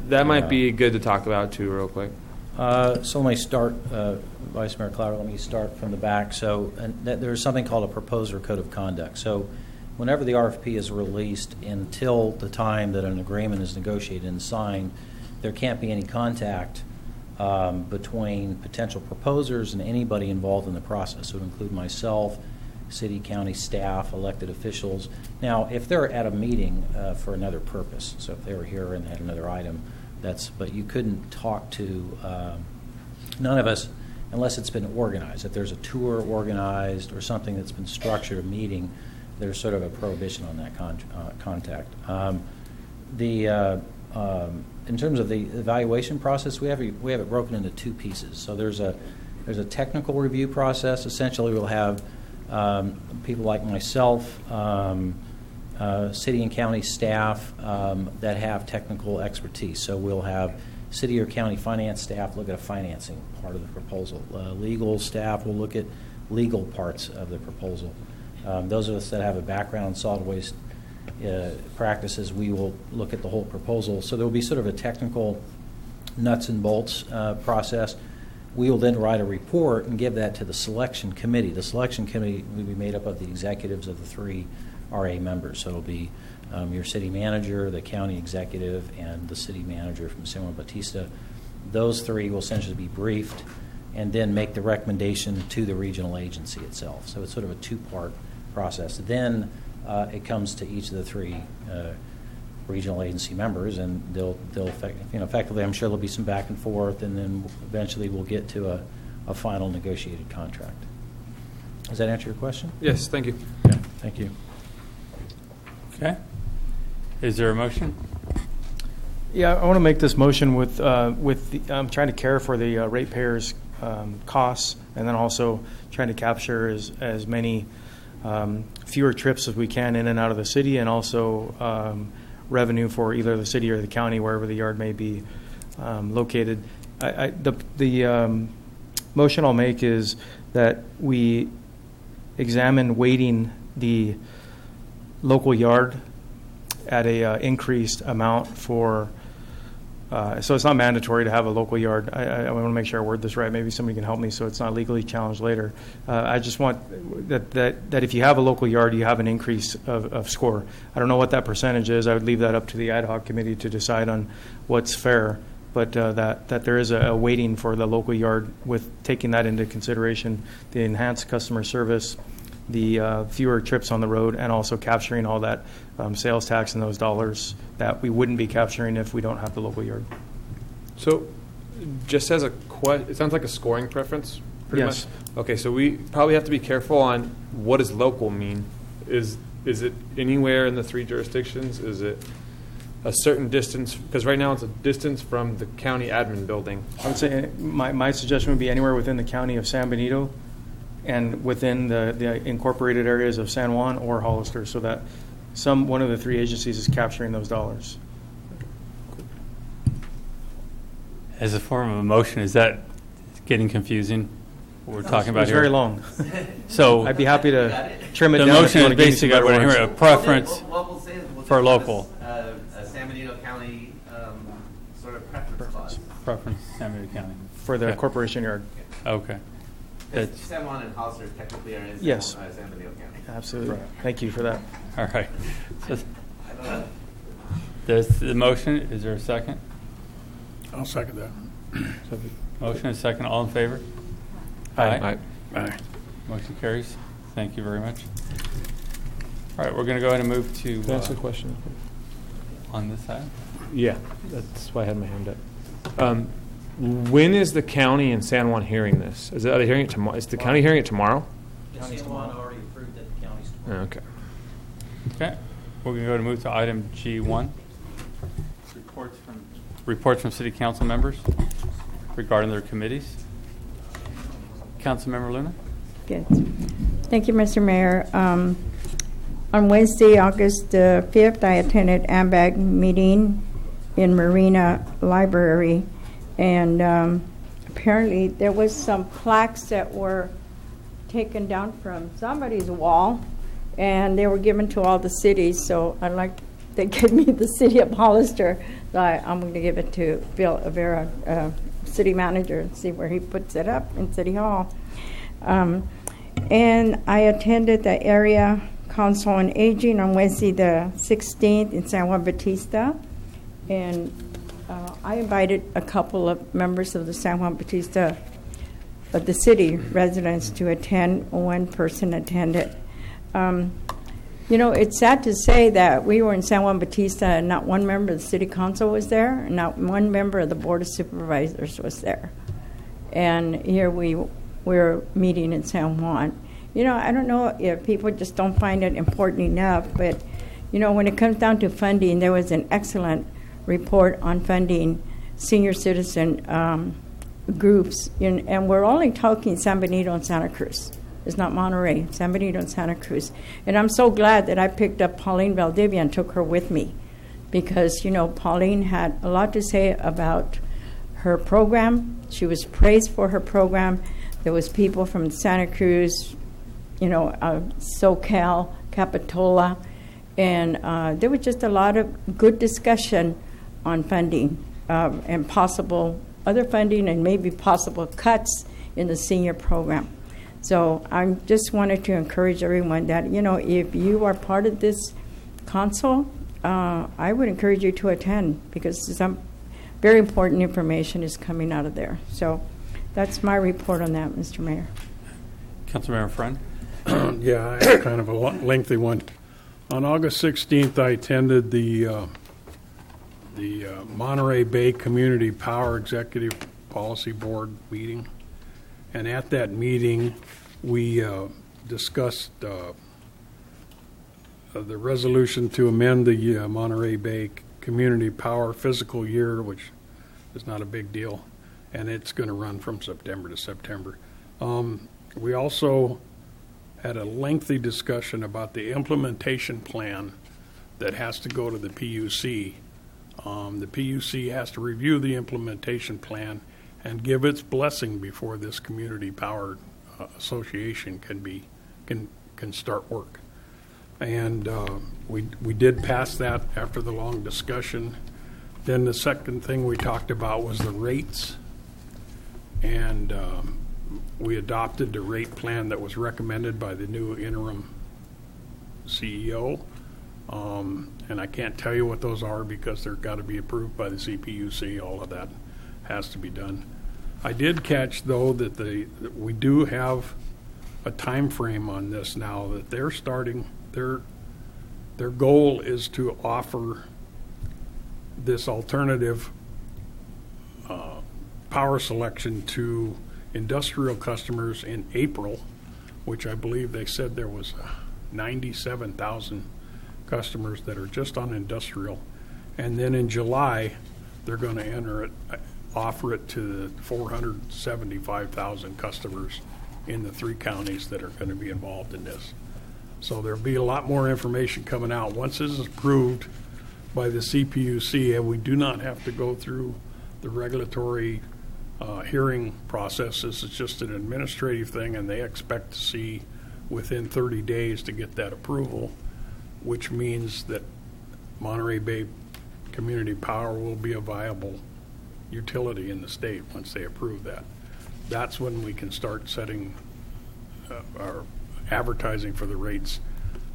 That might be good to talk about too, real quick. So let me start, Vice Mayor Clowder. Let me start from the back. So there's something called a proposer code of conduct. So whenever the RFP is released, until the time that an agreement is negotiated and signed, there can't be any contact between potential proposers and anybody involved in the process. So it would include myself, city, county staff, elected officials. Now, if they're at a meeting for another purpose, so if they were here and had another item, but you couldn't talk to none of us unless it's been organized. If there's a tour organized or something that's been structured, a meeting, there's sort of a prohibition on that contact. In terms of the evaluation process, we have it broken into two pieces. So there's a technical review process. Essentially, we'll have people like myself, city and county staff that have technical expertise. So we'll have city or county finance staff look at a financing part of the proposal. Legal staff will look at legal parts of the proposal. Those of us that have a background in solid waste practices, we will look at the whole proposal. So there will be sort of a technical nuts and bolts process. We will then write a report and give that to the selection committee. The selection committee will be made up of the executives of the 3 RA members. So it will be your city manager, the county executive, and the city manager from San Juan Bautista. Those 3 will essentially be briefed and then make the recommendation to the regional agency itself. So it's sort of a 2-part process. Then it comes to each of the 3 regional agency members, and they'll effectively, I'm sure there'll be some back and forth, and then eventually we'll get to a final negotiated contract. Does that answer your question? Yes, thank you. Yeah, thank you. Okay. Is there a motion? Yeah, I want to make this motion with I'm trying to care for the ratepayers' costs, and then also trying to capture as many fewer trips as we can in and out of the city, and also revenue for either the city or the county, wherever the yard may be located. The motion I'll make is that we examine weighting the local yard at a increased amount for. So it's not mandatory to have a local yard. I want to make sure I word this right. Maybe somebody can help me so it's not legally challenged later. I just want that if you have a local yard, you have an increase of score. I don't know what that percentage is. I would leave that up to the ad hoc committee to decide on what's fair. But that there is a weighting for the local yard with taking that into consideration, the enhanced customer service, the fewer trips on the road, and also capturing all that sales tax and those dollars that we wouldn't be capturing if we don't have the local yard. So just as it sounds like a scoring preference, pretty Yes. much. Okay, so we probably have to be careful on what does local mean. Is it anywhere in the 3 jurisdictions? Is it a certain distance? Because right now it's a distance from the county admin building. I would say my suggestion would be anywhere within the county of San Benito and within the incorporated areas of San Juan or Hollister, so that one of the 3 agencies is capturing those dollars. As a form of a motion, is that getting confusing? What we're talking about It's here? very long. So I'd be happy to trim it the down. motion is basically a preference What we'll say is we'll for just local. have a San Benito County sort of preference clause. Preference, San Benito County. For the Okay. corporation yard. Okay. Because San Juan and Hollister technically are in Yes. San Benito County. Absolutely. Thank you for that. All right. So, there's the motion. Is there a second? I'll second that. So motion is second. All in favor? Aye. Aye. Motion carries. Thank you very much. All right, we're going to go ahead and move to Can I ask a question? on this side. Yeah, that's why I had my hand up. When is the county in San Juan hearing this? Are they hearing it tomorrow? Is the county hearing it tomorrow? San Juan already approved that the county's tomorrow. Okay. Okay. We're going to go to move to item G1. Reports from city council members regarding their committees. Councilmember Luna. Good. Thank you, Mr. Mayor. On Wednesday, August 5th, I attended AMBAG meeting in Marina Library, and apparently there was some plaques that were taken down from somebody's wall, and they were given to all the cities. So they gave me the city of Hollister. So I'm going to give it to Bill Avera, city manager, and see where he puts it up in City Hall. And I attended the area council on aging on Wednesday the 16th in San Juan Bautista, and I invited a couple of members of the San Juan Bautista, of the city residents, to attend. One person attended. You know, it's sad to say that we were in San Juan Bautista and not one member of the city council was there, and not one member of the board of supervisors was there. And here we're meeting in San Juan. You know, I don't know if people just don't find it important enough, but, you know, when it comes down to funding, there was an excellent report on funding senior citizen groups, and we're only talking San Benito and Santa Cruz. It's not Monterey, San Benito and Santa Cruz. And I'm so glad that I picked up Pauline Valdivia and took her with me, because, you know, Pauline had a lot to say about her program. She was praised for her program. There was people from Santa Cruz, you know, SoCal, Capitola, and there was just a lot of good discussion on funding and possible other funding and maybe possible cuts in the senior program. So I just wanted to encourage everyone that, you know, if you are part of this council, I would encourage you to attend, because some very important information is coming out of there. So that's my report on that, Mr. Mayor. Councilmember Friend? Yeah, it's kind of a lengthy one. On August 16th, I attended the Monterey Bay Community Power Executive Policy Board meeting. And at that meeting, we discussed the resolution to amend the Monterey Bay Community Power fiscal year, which is not a big deal, and it's going to run from September to September. We also had a lengthy discussion about the implementation plan that has to go to the PUC. The PUC has to review the implementation plan and give its blessing before this community power association can start work. And we did pass that after the long discussion. Then the second thing we talked about was the rates, and we adopted the rate plan that was recommended by the new interim CEO. And I can't tell you what those are because they're got to be approved by the CPUC. All of that has to be done. I did catch, though, that we do have a time frame on this now, that they're starting, their goal is to offer this alternative power selection to industrial customers in April, which I believe they said there was 97,000 customers that are just on industrial. And then in July, they're going to offer it to the 475,000 customers in the 3 counties that are going to be involved in this. So there'll be a lot more information coming out. Once this is approved by the CPUC, and we do not have to go through the regulatory hearing process. This is just an administrative thing, and they expect to see within 30 days to get that approval, which means that Monterey Bay Community Power will be a viable utility in the state once they approve that. That's when we can start setting our advertising for the rates.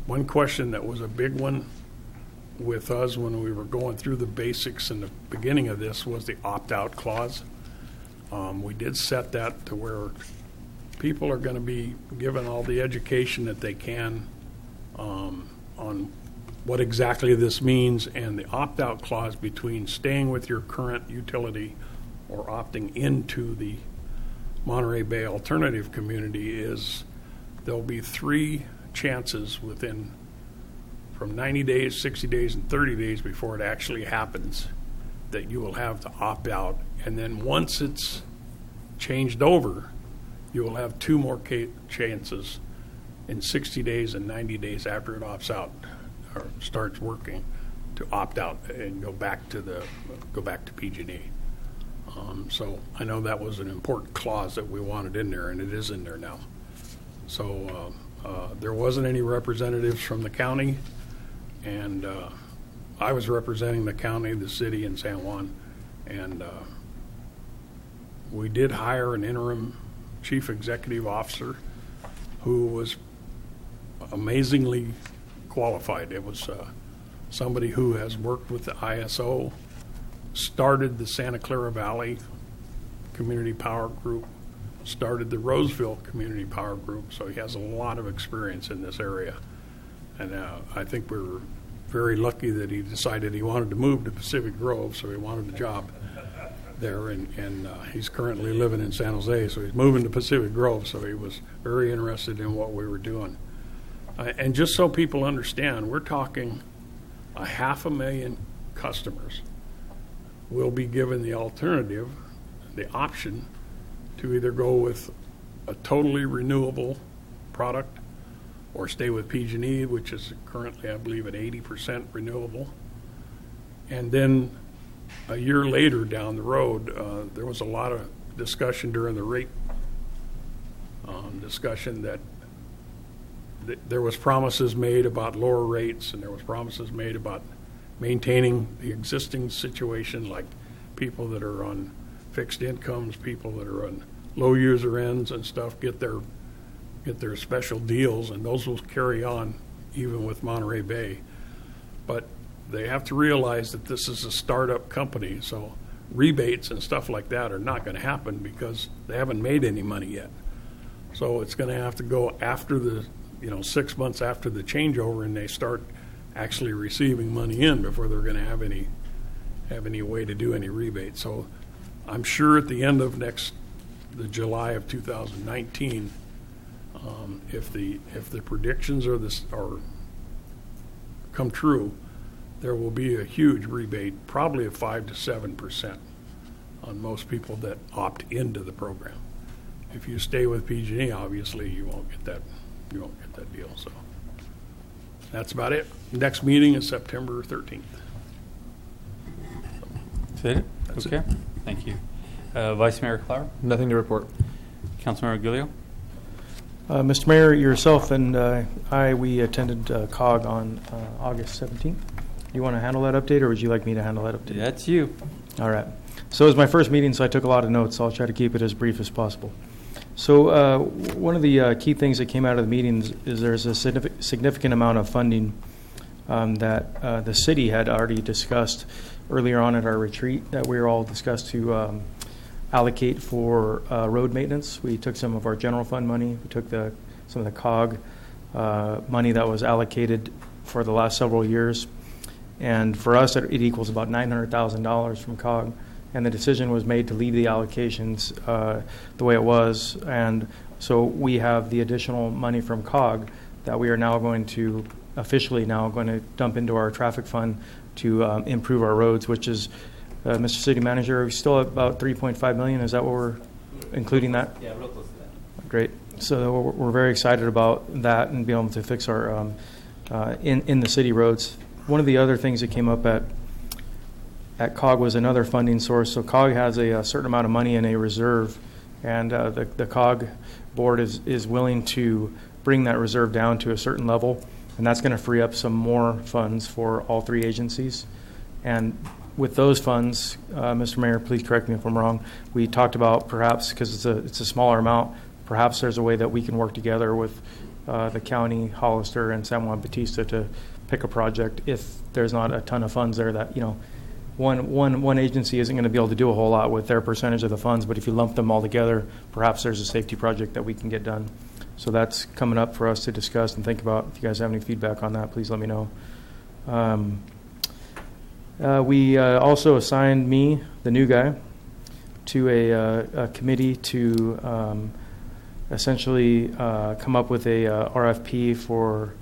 One question that was a big one with us when we were going through the basics in the beginning of this was the opt-out clause. We did set that to where people are going to be given all the education that they can on what exactly this means, and the opt-out clause between staying with your current utility or opting into the Monterey Bay Alternative Community is there'll be 3 chances from 90 days, 60 days, and 30 days before it actually happens that you will have to opt out. And then once it's changed over, you will have 2 more chances in 60 days and 90 days after it opts out or starts working to opt out and go back to PG&E. So I know that was an important clause that we wanted in there, and it is in there now. So there wasn't any representatives from the county, and I was representing the county, the city, and San Juan, and we did hire an interim chief executive officer who was amazingly qualified. It was somebody who has worked with the ISO, started the Santa Clara Valley Community Power Group, started the Roseville Community Power Group, so he has a lot of experience in this area. And I think we were very lucky that he decided he wanted to move to Pacific Grove, so he wanted a job there, and he's currently living in San Jose, so he's moving to Pacific Grove, so he was very interested in what we were doing. And just so people understand, we're talking 500,000 customers will be given the alternative, the option, to either go with a totally renewable product or stay with PG&E, which is currently, I believe, at 80% renewable. And then a year later down the road, there was a lot of discussion during the rate discussion that there was promises made about lower rates, and there was promises made about maintaining the existing situation, like people that are on fixed incomes, people that are on low user ends and stuff get their special deals, and those will carry on even with Monterey Bay. But they have to realize that this is a startup company, so rebates and stuff like that are not going to happen because they haven't made any money yet. So it's going to have to go after the 6 months after the changeover, and they start actually receiving money in before they're going to have any way to do any rebates. So I'm sure at the end of the July of 2019, if the predictions are come true, there will be a huge rebate, probably of 5 to 7% on most people that opt into the program. If you stay with PG&E, obviously you won't get that deal. So that's about it. Next meeting is September 13th. That's it? That's okay. it. Thank you. Vice Mayor Clower? Nothing to report. Councilmember Gilio? Mr. Mayor, yourself and we attended COG on August 17th. You want to handle that update, or would you like me to handle that update? That's you. All right. So it was my first meeting, so I took a lot of notes. So I'll try to keep it as brief as possible. So one of the key things that came out of the meetings is there's a significant amount of funding that the city had already discussed earlier on at our retreat that we were all discussed to allocate for road maintenance. We took some of our general fund money. We took some of the COG money that was allocated for the last several years. And for us, it equals about $900,000 from COG. And the decision was made to leave the allocations the way it was. And so we have the additional money from COG that we are now going to officially dump into our traffic fund to improve our roads, which is, Mr. City Manager, are we still at about $3.5 million? Is that what we're including that? Yeah, real close to that. Great. So we're very excited about that and being able to fix our in the city roads. One of the other things that came up at COG was another funding source. So COG has a certain amount of money in a reserve, and the COG board is willing to bring that reserve down to a certain level, and that's going to free up some more funds for all three agencies. And with those funds, Mr. Mayor, please correct me if I'm wrong, we talked about perhaps, because it's a smaller amount, perhaps there's a way that we can work together with the county, Hollister, and San Juan Bautista to pick a project if there's not a ton of funds there that, one agency isn't going to be able to do a whole lot with their percentage of the funds, but if you lump them all together, perhaps there's a safety project that we can get done. So that's coming up for us to discuss and think about. If you guys have any feedback on that, please let me know. We also assigned me, the new guy, to a committee to essentially come up with a RFP for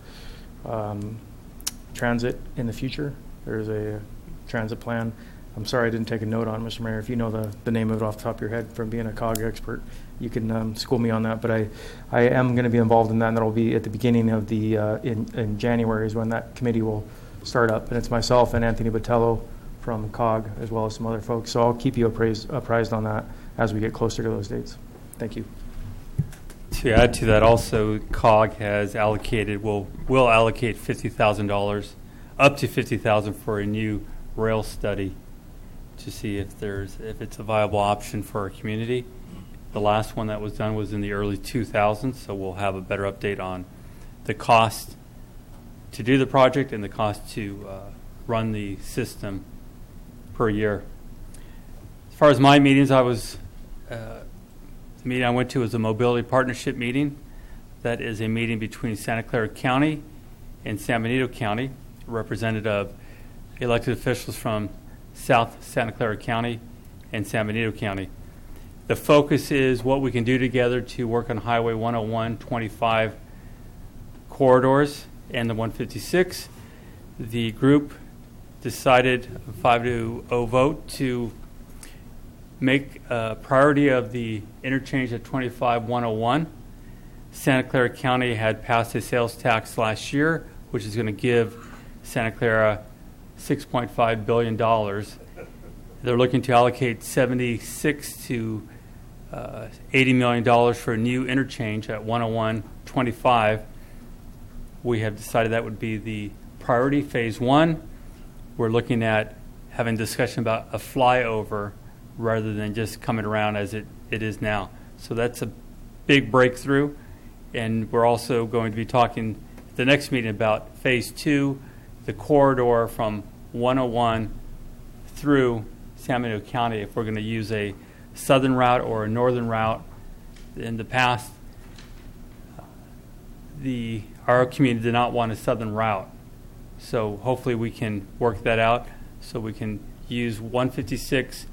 transit in the future. There's a transit plan. I'm sorry I didn't take a note on it, Mr. Mayor. If you know the name of it off the top of your head from being a COG expert, you can school me on that. But I am going to be involved in that, and that'll be at the beginning of the in January is when that committee will start up. And it's myself and Anthony Botello from COG, as well as some other folks. So I'll keep you apprised on that as we get closer to those dates. Thank you. To add to that, also, COG has allocated, will allocate $50,000, up to $50,000 for a new rail study to see if it's a viable option for our community. The last one that was done was in the early 2000s, so we'll have a better update on the cost to do the project and the cost to run the system per year. As far as my meetings, the meeting I went to was a mobility partnership meeting. That is a meeting between Santa Clara County in San Benito County, representative elected officials from South Santa Clara County and San Benito County. The focus is what we can do together to work on Highway 101, 25 corridors and the 156. The group decided 5-0 vote to make a priority of the interchange at 25-101. Santa Clara County had passed a sales tax last year, which is going to give Santa Clara $6.5 billion. They're looking to allocate $76 to $80 million for a new interchange at 101-25. We have decided that would be the priority, phase one. We're looking at having discussion about a flyover rather than just coming around as it is now. So that's a big breakthrough. And we're also going to be talking at the next meeting about phase two, the corridor from 101 through San Benito County, if we're going to use a southern route or a northern route. In the past, our community did not want a southern route. So hopefully we can work that out so we can use 156,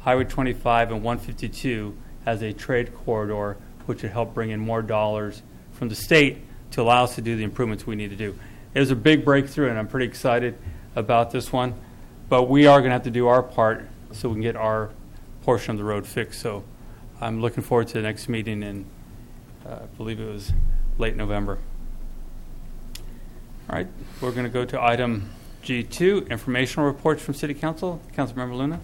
Highway 25, and 152 as a trade corridor, which would help bring in more dollars from the state to allow us to do the improvements we need to do. It was a big breakthrough, and I'm pretty excited about this one. But we are going to have to do our part so we can get our portion of the road fixed. So I'm looking forward to the next meeting in, I believe it was late November. All right, we're going to go to item G2, informational reports from City Council. Councilmember Luna.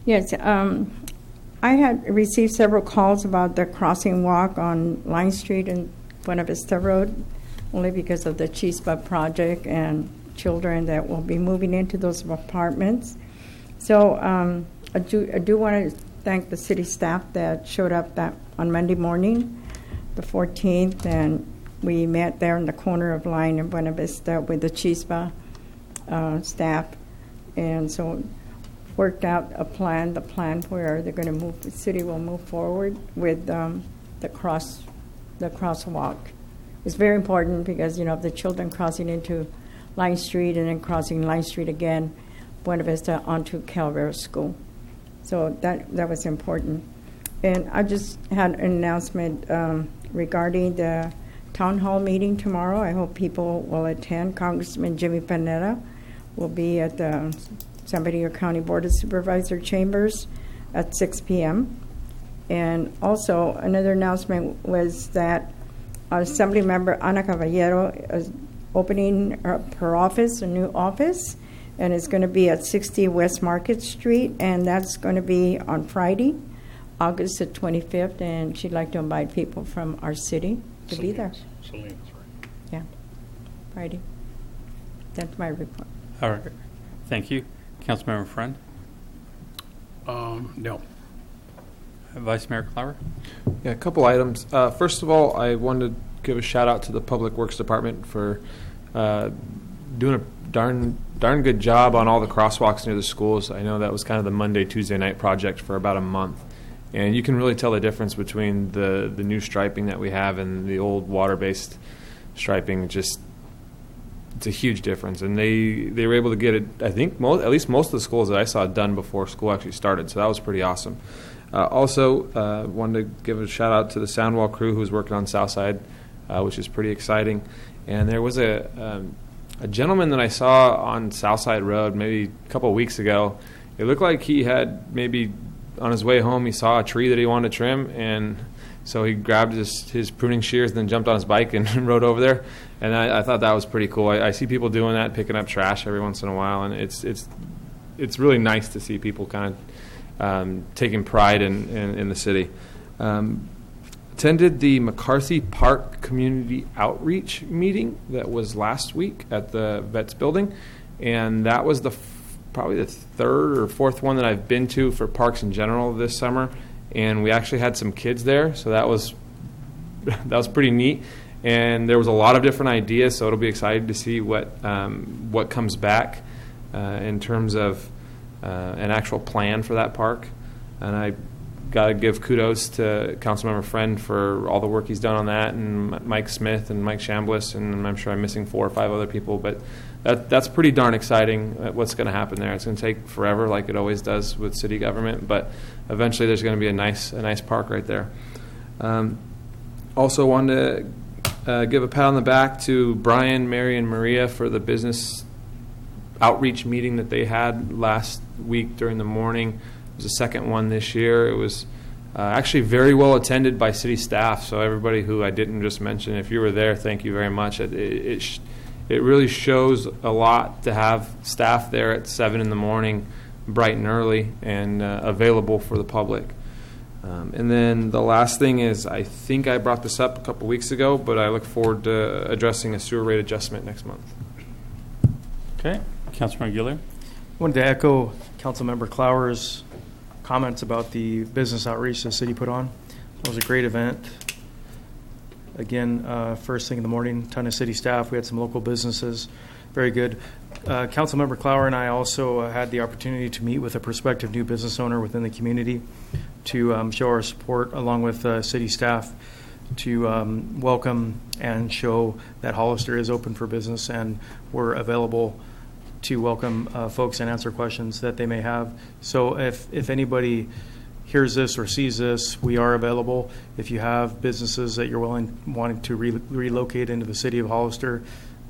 Yes, I had received several calls about the crossing walk on Line Street and Buena Vista Road, only because of the Chispa project and children that will be moving into those apartments. So I do want to thank the city staff that showed up on Monday morning, the 14th, and we met there in the corner of Line and Buena Vista with the Chispa staff, and so worked out the plan where they're going to move. The city will move forward with the crosswalk. It's very important because the children crossing into Line Street and then crossing Line Street again, Buena Vista onto Calvary School. So that was important. And I just had an announcement regarding the town hall meeting tomorrow. I hope people will attend. Congressman Jimmy Panetta will be at the San Benito County Board of Supervisor Chambers at 6 p.m. And also another announcement was that Assembly Member Ana Caballero is opening her office, a new office, and it's going to be at 60 West Market Street, and that's going to be on Friday, August the 25th, and she'd like to invite people from our city to be there. Salinas, right? Yeah, Friday. That's my report. All right. Thank you. Councilmember Friend. No. Vice Mayor Clower. Yeah, a couple items. First of all, I wanted to give a shout out to the Public Works Department for doing a darn good job on all the crosswalks near the schools. I know that was kind of the Monday, Tuesday night project for about a month. And you can really tell the difference between the new striping that we have and the old water-based striping. It's a huge difference. And they were able to get it, I think, at least most of the schools that I saw done before school actually started. So that was pretty awesome. Also, wanted to give a shout-out to the Soundwall crew who was working on Southside, which is pretty exciting. And there was a gentleman that I saw on Southside Road maybe a couple of weeks ago. It looked like he had maybe on his way home he saw a tree that he wanted to trim, and so he grabbed his pruning shears, then jumped on his bike and rode over there. And I thought that was pretty cool. I see people doing that, picking up trash every once in a while, and it's really nice to see people kind of taking pride in the city. Attended the McCarthy Park Community Outreach meeting that was last week at the Vets Building, and that was probably the third or fourth one that I've been to for parks in general this summer. And we actually had some kids there, so that was pretty neat. And there was a lot of different ideas, so it'll be exciting to see what comes back in terms of an actual plan for that park. And I got to give kudos to Councilmember Friend for all the work he's done on that, and Mike Smith and Mike Chambliss, and I'm sure I'm missing 4 or 5 other people, but that's pretty darn exciting what's going to happen there. It's going to take forever, like it always does with city government, but eventually there's going to be a nice park right there. Also wanted to give a pat on the back to Brian, Mary, and Maria for the business outreach meeting that they had last week during the morning. It was the second one this year. It was actually very well attended by city staff, so everybody who I didn't just mention, if you were there, thank you very much. It really shows a lot to have staff there at 7 in the morning, bright and early, and available for the public. And then the last thing is, I think I brought this up a couple weeks ago, but I look forward to addressing a sewer rate adjustment next month. Okay. Councilmember Giller. I wanted to echo Councilmember Clower's comments about the business outreach the city put on. It was a great event. Again, first thing in the morning, ton of city staff. We had some local businesses. Very good. Councilmember Clower and I also had the opportunity to meet with a prospective new business owner within the community to show our support along with city staff to welcome and show that Hollister is open for business and we're available to welcome folks and answer questions that they may have. So if anybody hears this or sees this, we are available. If you have businesses that you're wanting to relocate into the city of Hollister,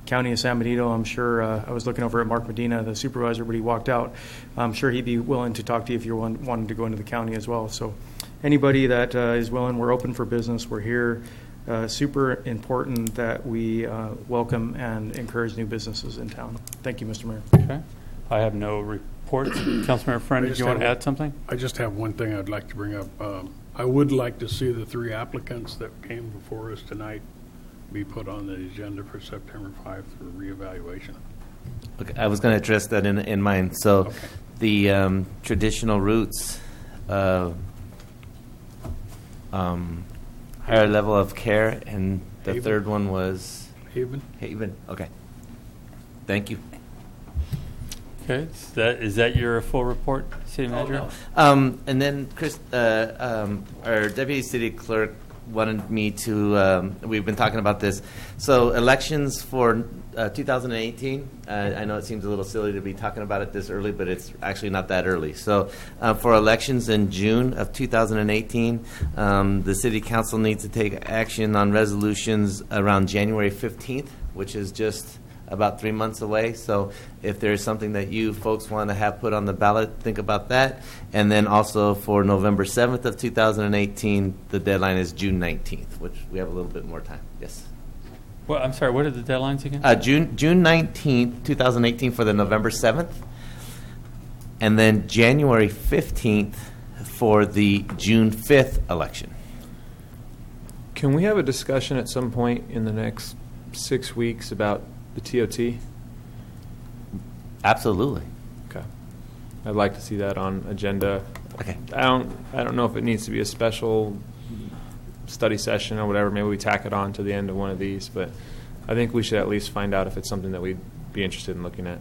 County of San Benito, I'm sure, I was looking over at Mark Medina, the supervisor, but he walked out. I'm sure he'd be willing to talk to you if you're wanting to go into the county as well. So anybody that is willing, we're open for business. We're here. Super important that we welcome and encourage new businesses in town. Thank you, Mr. Mayor. Okay. I have no reports. Councilmember Friend, did you want to add something? I just have one thing I'd like to bring up. I would like to see the 3 applicants that came before us tonight be put on the agenda for September 5th for reevaluation. Okay, I was going to address that in mind. So Okay. the traditional roots, higher level of care, and the Haven. third one was Haven? Haven. Okay. Thank you. Okay. Is that your full report, City Manager? And then Chris, our Deputy City Clerk wanted me to, we've been talking about this. So elections for 2018, I know it seems a little silly to be talking about it this early, but it's actually not that early. So for elections in June of 2018, the City Council needs to take action on resolutions around January 15th, which is just about 3 months away. So if there's something that you folks want to have put on the ballot, think about that. And then also for November 7th of 2018, the deadline is June 19th, which we have a little bit more time. Yes. Well, I'm sorry, what are the deadlines again? June 19th, 2018 for the November 7th. And then January 15th for the June 5th election. Can we have a discussion at some point in the next 6 weeks about the TOT? Absolutely. Okay. I'd like to see that on agenda. Okay. I don't know if it needs to be a special study session or whatever. Maybe we tack it on to the end of one of these, but I think we should at least find out if it's something that we'd be interested in looking at.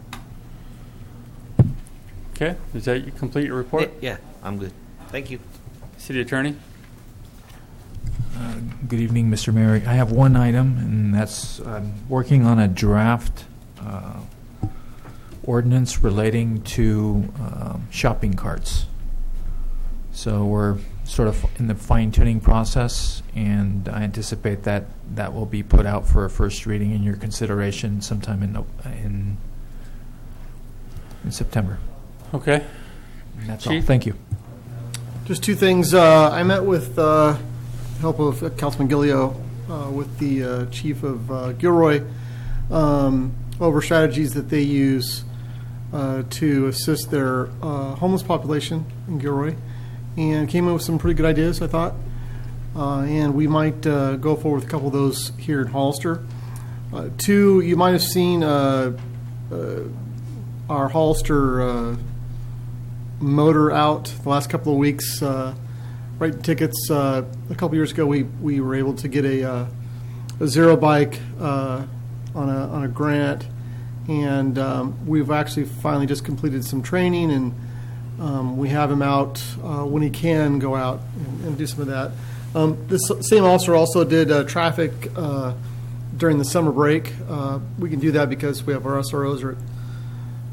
Okay. Does that complete your report? Yeah, I'm good. Thank you. City Attorney? Good evening, Mr. Mayor. I have one item, and that's working on a draft ordinance relating to shopping carts. So we're sort of in the fine-tuning process, and I anticipate that that will be put out for a first reading in your consideration sometime in September. Okay. And that's Chief? all. Thank you. Just 2 things. I met with help of Councilman Gillio with the chief of Gilroy over strategies that they use to assist their homeless population in Gilroy, and came up with some pretty good ideas, I thought. And we might go forward with a couple of those here in Hollister. 2, you might have seen our Hollister motor out the last couple of weeks. Writing tickets. A couple years ago, we were able to get a zero bike on a grant, and we've actually finally just completed some training, and We have him out when he can go out and do some of that. This same officer also did traffic during the summer break. We can do that because we have our SROs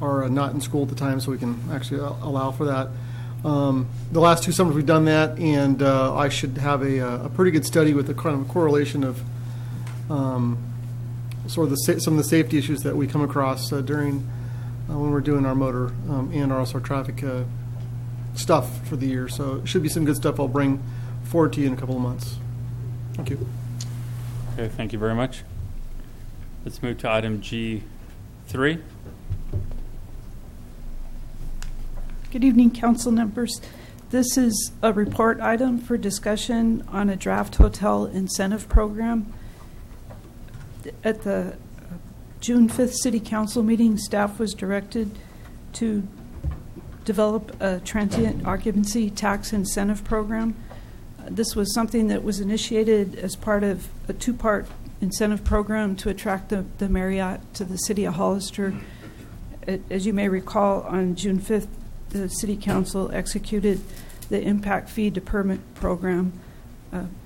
are not in school at the time, so we can actually allow for that. The last 2 summers we've done that, and I should have a pretty good study with a kind of correlation of sort of some of the safety issues that we come across during when we're doing our motor and also our traffic stuff for the year. So it should be some good stuff I'll bring forward to you in a couple of months. Thank you. Okay, thank you very much. Let's move to item G3. Good evening, council members. This is a report item for discussion on a draft hotel incentive program. At the June 5th City Council meeting, staff was directed to develop a transient occupancy tax incentive program. This was something that was initiated as part of a 2-part incentive program to attract the Marriott to the city of Hollister. As you may recall, on June 5th, the City Council executed the impact fee deferment program.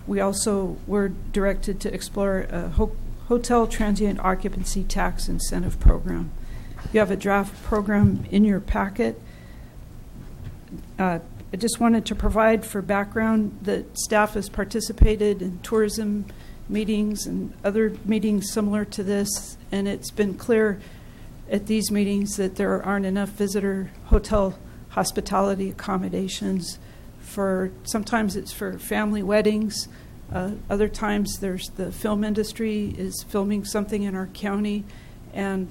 We also were directed to explore a hotel transient occupancy tax incentive program. You have a draft program in your packet. I just wanted to provide for background that staff has participated in tourism meetings and other meetings similar to this, and it's been clear at these meetings that there aren't enough visitor hotel hospitality accommodations for, sometimes it's for family weddings, other times there's the film industry is filming something in our county, and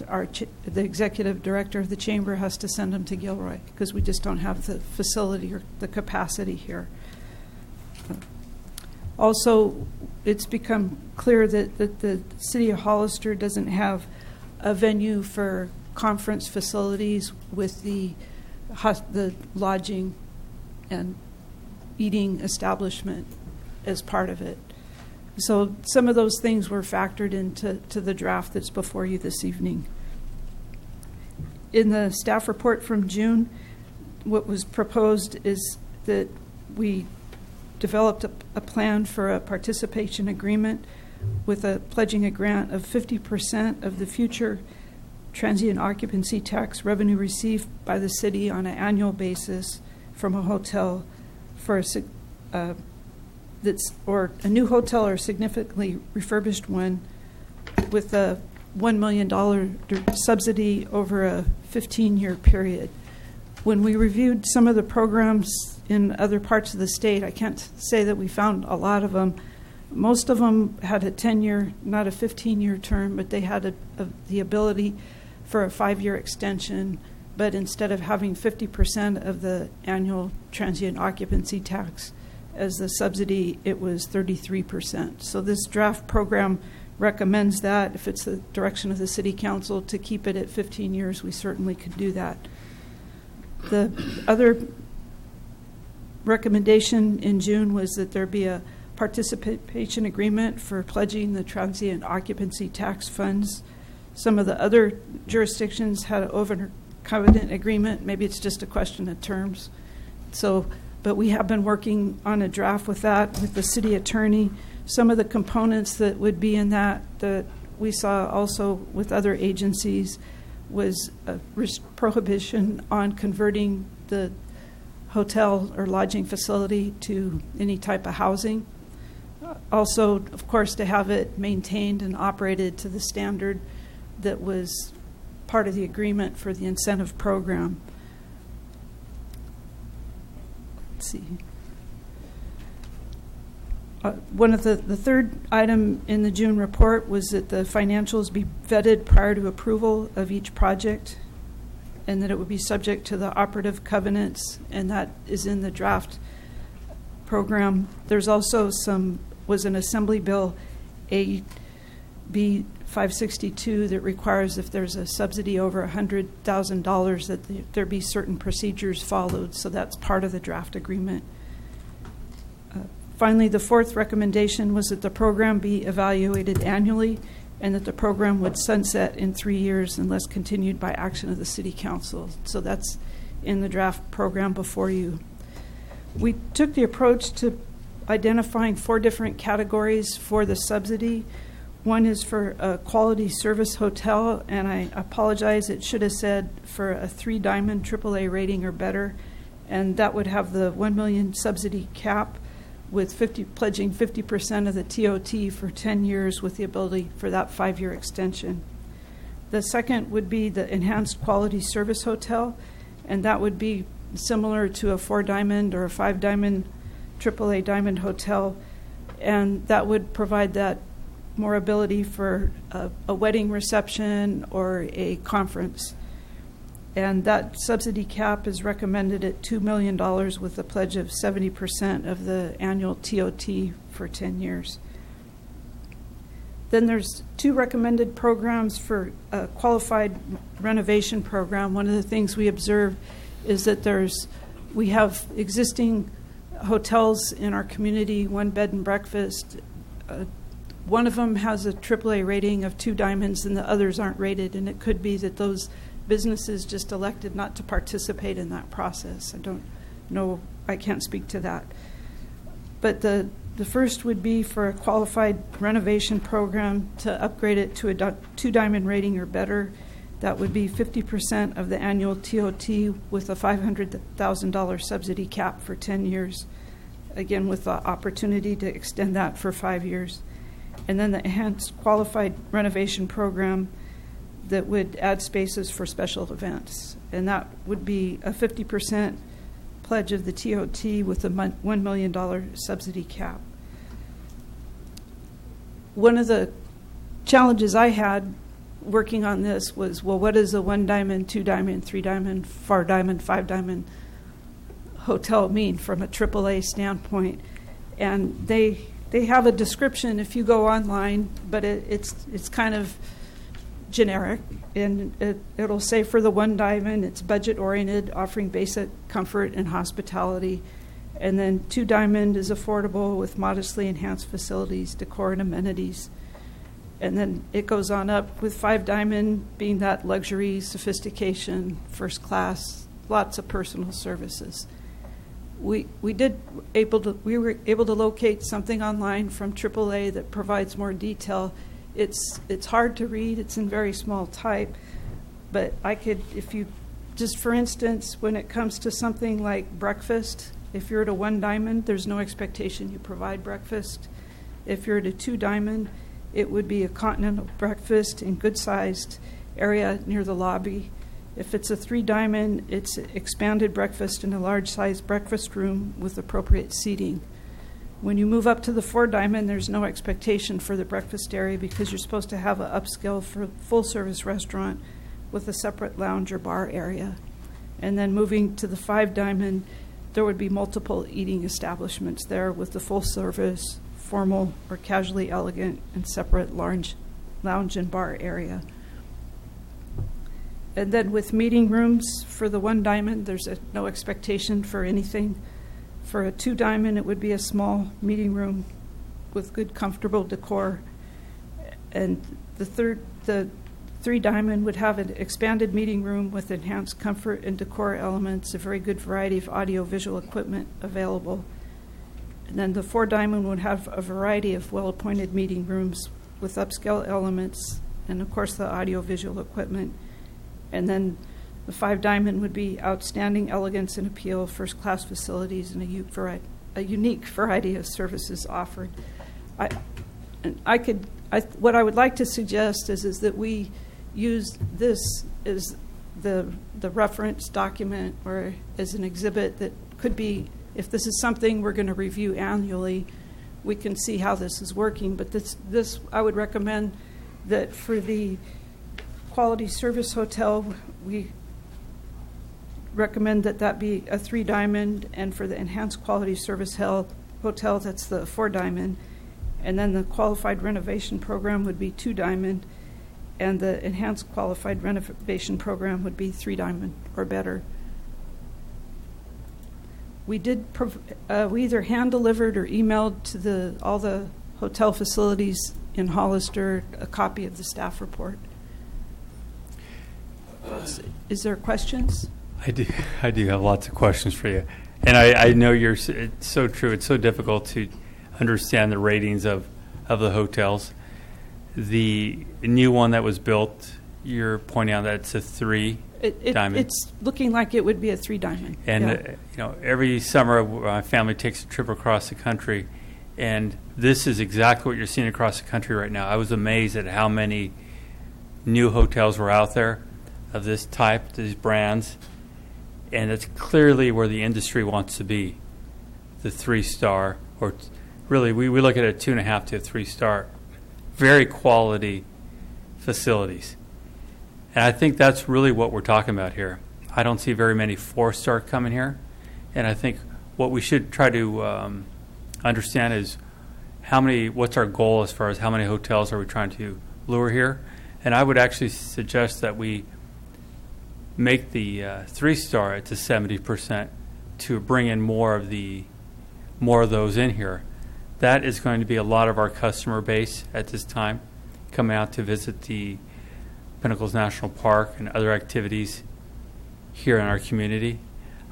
the executive director of the chamber has to send them to Gilroy because we just don't have the facility or the capacity here. Also, it's become clear that the city of Hollister doesn't have a venue for conference facilities with the lodging and eating establishment as part of it. So some of those things were factored into the draft that's before you this evening. In the staff report from June, what was proposed is that we developed a plan for a participation agreement with pledging a grant of 50% of the future transient occupancy tax revenue received by the city on an annual basis from a hotel for a new hotel or significantly refurbished one with a $1 million subsidy over a 15-year period. When we reviewed some of the programs in other parts of the state, I can't say that we found a lot of them. Most of them had a 10-year, not a 15-year term, but they had the ability for a 5-year extension. But instead of having 50% of the annual transient occupancy tax as the subsidy, it was 33%. So this draft program recommends that. If it's the direction of the City Council to keep it at 15 years, we certainly could do that. The other recommendation in June was that there be a participation agreement for pledging the transient occupancy tax funds. Some of the other jurisdictions had an over-covenant agreement. Maybe it's just a question of terms. But we have been working on a draft with that with the city attorney. Some of the components that would be in that we saw also with other agencies was a prohibition on converting the hotel or lodging facility to any type of housing. Also, of course, to have it maintained and operated to the standard that was part of the agreement for the incentive program. Let's see. One of the third item in the June report was that the financials be vetted prior to approval of each project, and that it would be subject to the operative covenants, and that is in the draft program. There's also was an Assembly Bill AB 562 that requires if there's a subsidy over $100,000 that there be certain procedures followed, so that's part of the draft agreement. Finally, the fourth recommendation was that the program be evaluated annually and that the program would sunset in 3 years unless continued by action of the City Council. So that's in the draft program before you. We took the approach to identifying 4 different categories for the subsidy. One is for a quality service hotel, and I apologize, it should have said for a 3-diamond AAA rating or better, and that would have the $1 million subsidy cap with pledging 50% of the TOT for 10 years with the ability for that 5-year extension. The second would be the enhanced quality service hotel, and that would be similar to a 4-diamond or a 5-diamond AAA diamond hotel, and that would provide that more ability for a wedding reception or a conference. And that subsidy cap is recommended at $2 million with a pledge of 70% of the annual TOT for 10 years. Then there's 2 recommended programs for a qualified renovation program. One of the things we observe is that we have existing hotels in our community, 1 bed and breakfast. One of them has a AAA rating of 2 diamonds and the others aren't rated, and it could be that those businesses just elected not to participate in that process. I don't know, I can't speak to that. But the first would be for a qualified renovation program to upgrade it to a 2-diamond rating or better. That would be 50% of the annual TOT with a $500,000 subsidy cap for 10 years, again with the opportunity to extend that for 5 years. And then the enhanced qualified renovation program that would add spaces for special events. And that would be a 50% pledge of the TOT with a $1 million subsidy cap. One of the challenges I had working on this was, well, what does a 1-diamond, 2-diamond, 3-diamond, 4-diamond, 5-diamond hotel mean from a AAA standpoint? And they have a description if you go online, but it's kind of generic, and it'll say for the 1-diamond, it's budget-oriented, offering basic comfort and hospitality. And then 2-diamond is affordable with modestly enhanced facilities, decor, and amenities. And then it goes on up with 5-diamond being that luxury, sophistication, first class, lots of personal services. We were able to locate something online from AAA that provides more detail. It's hard to read. It's in very small type, but just for instance, when it comes to something like breakfast, if you're at a 1-diamond, there's no expectation you provide breakfast. If you're at a 2-diamond, it would be a continental breakfast in good-sized area near the lobby. If it's a 3-diamond, it's expanded breakfast in a large-sized breakfast room with appropriate seating. When you move up to the 4-diamond, there's no expectation for the breakfast area because you're supposed to have an upscale full-service restaurant with a separate lounge or bar area. And then moving to the 5-diamond, there would be multiple eating establishments there with the full-service, formal, or casually elegant and separate lounge and bar area. And then with meeting rooms for the 1-diamond, there's no expectation for anything. For a 2-diamond, it would be a small meeting room with good, comfortable decor. And the 3-diamond would have an expanded meeting room with enhanced comfort and decor elements, a very good variety of audio-visual equipment available. And then the 4-diamond would have a variety of well-appointed meeting rooms with upscale elements and, of course, the audio-visual equipment. And then the 5-diamond would be outstanding elegance and appeal, first-class facilities, and a unique variety of services offered. What I would like to suggest is that we use this as the reference document or as an exhibit that could be, if this is something we're going to review annually, we can see how this is working. But this I would recommend that for the quality service hotel, we recommend that be a 3-diamond, and for the enhanced quality service hotel, that's the 4-diamond. And then the qualified renovation program would be 2-diamond, and the enhanced qualified renovation program would be 3-diamond or better. We either hand delivered or emailed to all the hotel facilities in Hollister a copy of the staff report. Is there questions? I do have lots of questions for you. And I know it's so true. It's so difficult to understand the ratings of the hotels. The new one that was built, you're pointing out that it's a 3 diamond. It's looking like it would be a 3 diamond. And every summer my family takes a trip across the country, and this is exactly what you're seeing across the country right now. I was amazed at how many new hotels were out there of this type, these brands, and it's clearly where the industry wants to be, the 3-star, or really we look at a 2.5 to a 3-star, very quality facilities. And I think that's really what we're talking about here. I don't see very many 4-star coming here, and I think what we should try to understand is what's our goal as far as how many hotels are we trying to lure here. And I would actually suggest that we make the 3-star at to 70% to bring in more of those in here. That is going to be a lot of our customer base at this time coming out to visit the Pinnacles National Park and other activities here in our community.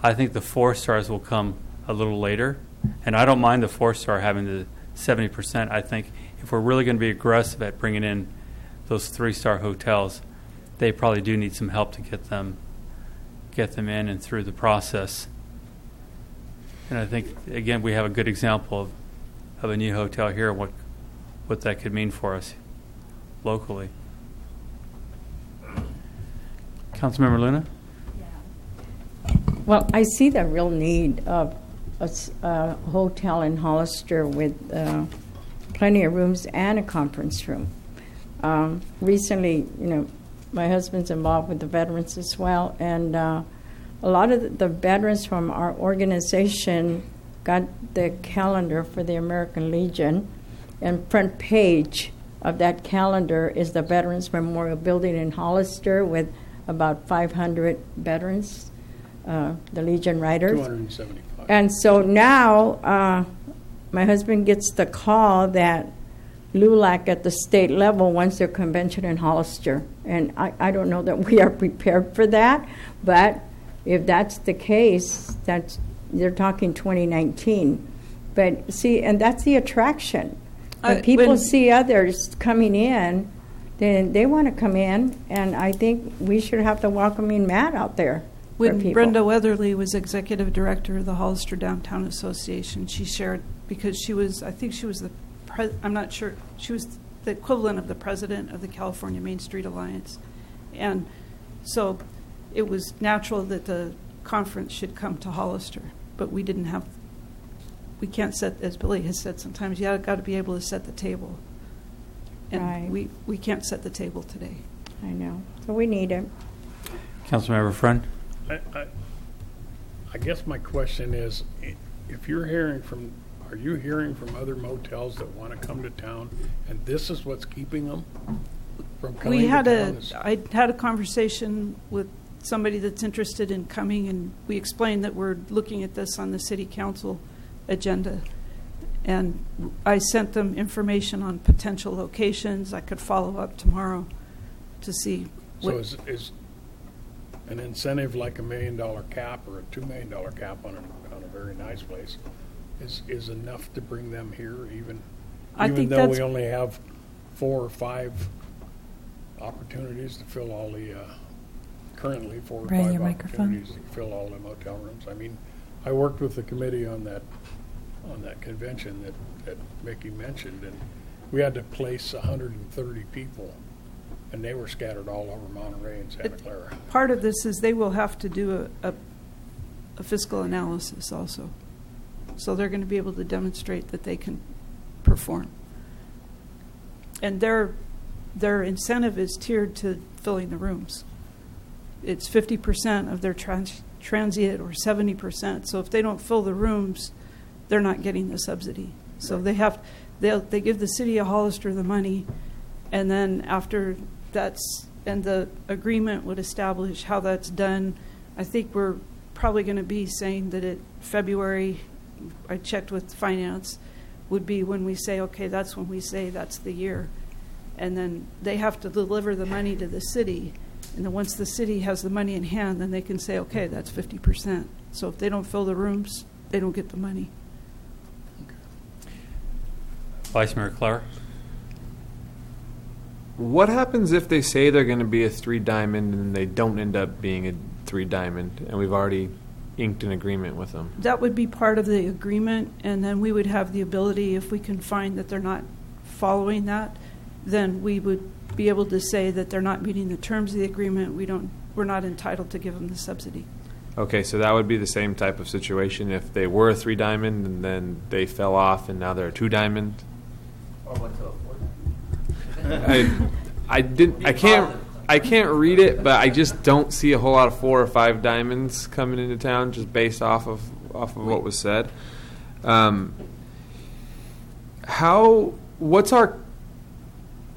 I think the 4-stars will come a little later, and I don't mind the 4-star having the 70%. I think if we're really going to be aggressive at bringing in those 3-star hotels, they probably do need some help to get them in and through the process. And I think, again, we have a good example of a new hotel here, what that could mean for us locally. Councilmember Luna? Well, I see the real need of a hotel in Hollister with plenty of rooms and a conference room. Recently, my husband's involved with the veterans as well, and a lot of the veterans from our organization got the calendar for the American Legion, and front page of that calendar is the Veterans Memorial Building in Hollister with about 500 veterans, the Legion Riders. 275. And so now my husband gets the call that LULAC at the state level wants their convention in Hollister. And I don't know that we are prepared for that, but if that's the case, they're talking 2019. But see, and that's the attraction. When people see others coming in, then they want to come in, and I think we should have the welcoming mat out there. When Brenda Weatherly was executive director of the Hollister Downtown Association, she shared, because she was I'm not sure, she was the equivalent of the president of the California Main Street Alliance. And so it was natural that the conference should come to Hollister, but we can't set, as Billy has said sometimes, you got to be able to set the table. And right. we can't set the table today. I know. So we need it. Councilmember Friend? I guess my question is, if you're are you hearing from other motels that want to come to town, and this is what's keeping them from coming to town? I had a conversation with somebody that's interested in coming, and we explained that we're looking at this on the city council agenda. And I sent them information on potential locations. I could follow up tomorrow to see. So is an incentive like $1 million cap or a $2 million cap on a very nice place is enough to bring them here, even though we only have 4 or 5 opportunities to fill all the currently 4 or 5 opportunities to fill all the motel rooms. I mean, I worked with the committee on that convention that Mickey mentioned, and we had to place 130 people, and they were scattered all over Monterey and Santa Clara. Part of this is they will have to do a fiscal analysis also. So they're going to be able to demonstrate that they can perform. And their incentive is tiered to filling the rooms. It's 50% of their transient or 70%. So if they don't fill the rooms, they're not getting the subsidy. So they give the city of Hollister the money, and then after and the agreement would establish how that's done. I think we're probably going to be saying that February, I checked with finance, would be when we say, okay, that's when we say that's the year. And then they have to deliver the money to the city, And then once the city has the money in hand, then they can say, okay, that's 50%. So if they don't fill the rooms, they don't get the money. Vice Mayor Clare? What happens if they say they're going to be a 3-diamond and they don't end up being a 3-diamond, and we've already inked an agreement with them? That would be part of the agreement, and then we would have the ability, if we can find that they're not following that, then we would be able to say that they're not meeting the terms of the agreement. We're not entitled to give them the subsidy. Okay, so that would be the same type of situation if they were a 3-diamond and then they fell off and now they're a 2-diamond? Or went to a 4. I can't read it, but I just don't see a whole lot of 4 or 5 diamonds coming into town just based off of what was said.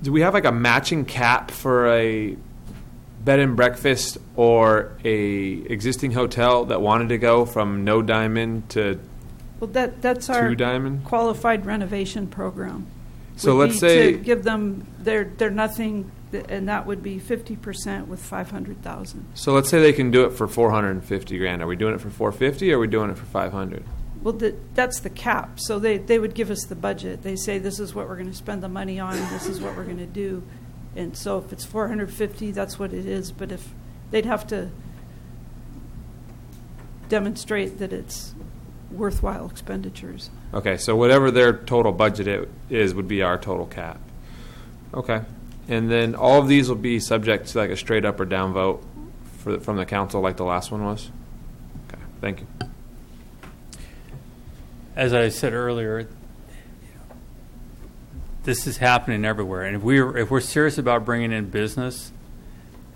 Do we have like a matching cap for a bed and breakfast or a existing hotel that wanted to go from no diamond to Well, that's our 2-diamond? qualified renovation program. So Would let's be say to give them they're nothing, and that would be 50% with 500,000. So let's say they can do it for $450,000. Are we doing it for $450,000 or are we doing it for $500,000? Well, that's the cap. So they would give us the budget. They say this is what we're going to spend the money on, and this is what we're going to do. And so if it's 450, that's what it is. But if they'd have to demonstrate that it's worthwhile expenditures. Okay, so whatever their total budget is would be our total cap. Okay, and then all of these will be subject to like a straight up or down vote from the council, like the last one was. Okay, thank you. As I said earlier, this is happening everywhere, and if we're serious about bringing in business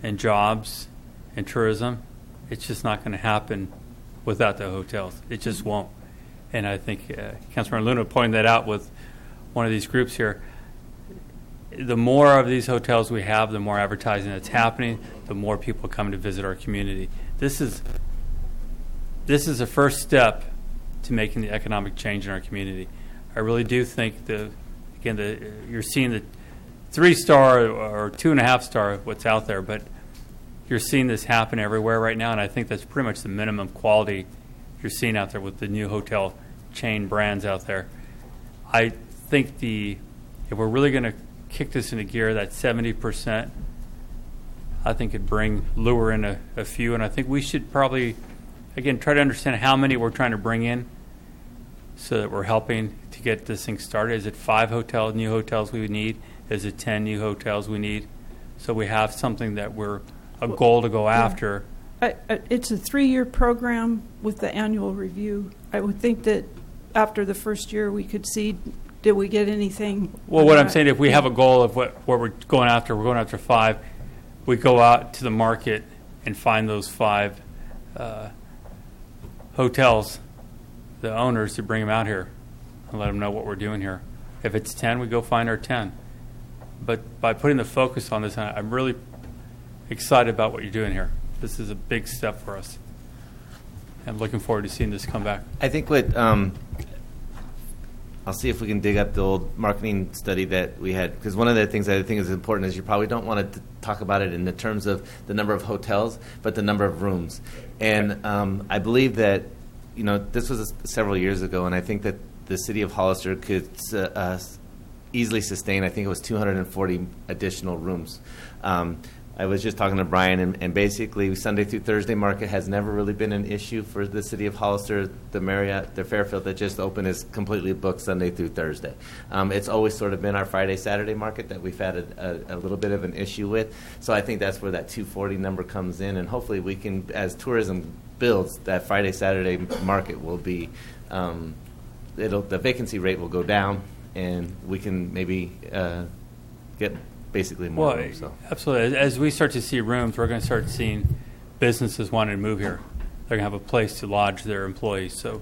and jobs and tourism, it's just not going to happen without the hotels. It just won't. And I think Councilmember Luna pointed that out with one of these groups here. The more of these hotels we have, the more advertising that's happening, the more people come to visit our community. This is a first step to making the economic change in our community. I really do think you're seeing the 3-star or 2.5-star what's out there, but you're seeing this happen everywhere right now, and I think that's pretty much the minimum quality you're seeing out there with the new hotel chain brands out there. I think if we're really going to kick this into gear, that 70%, I think it'd lure in a few, and I think we should probably, again, try to understand how many we're trying to bring in so that we're helping to get this thing started. Is it 5 new hotels we would need? Is it 10 new hotels we need? So we have something that we're a goal to go after. It's a 3-year program with the annual review. I would think that after the first year we could see, did we get anything? Well, what I'm saying, if we have a goal of what we're going after 5, we go out to the market and find those 5 hotels, the owners, to bring them out here and let them know what we're doing here. If it's 10, we go find our 10. But by putting the focus on this, I'm really excited about what you're doing here. This is a big step for us. I'm looking forward to seeing this come back. I think I'll see if we can dig up the old marketing study that we had, because one of the things that I think is important is you probably don't want to talk about it in the terms of the number of hotels, but the number of rooms. And I believe that, this was several years ago, and I think that the city of Hollister could easily sustain, I think it was 240 additional rooms. I was just talking to Brian, and basically Sunday through Thursday market has never really been an issue for the city of Hollister. The Marriott, the Fairfield that just opened is completely booked Sunday through Thursday. It's always sort of been our Friday, Saturday market that we've had a little bit of an issue with. So I think that's where that 240 number comes in, and hopefully we can, as tourism builds, that Friday, Saturday market will be, the vacancy rate will go down, and we can maybe get basically more rooms. So. Absolutely. As we start to see rooms, we're going to start seeing businesses wanting to move here. They're going to have a place to lodge their employees. So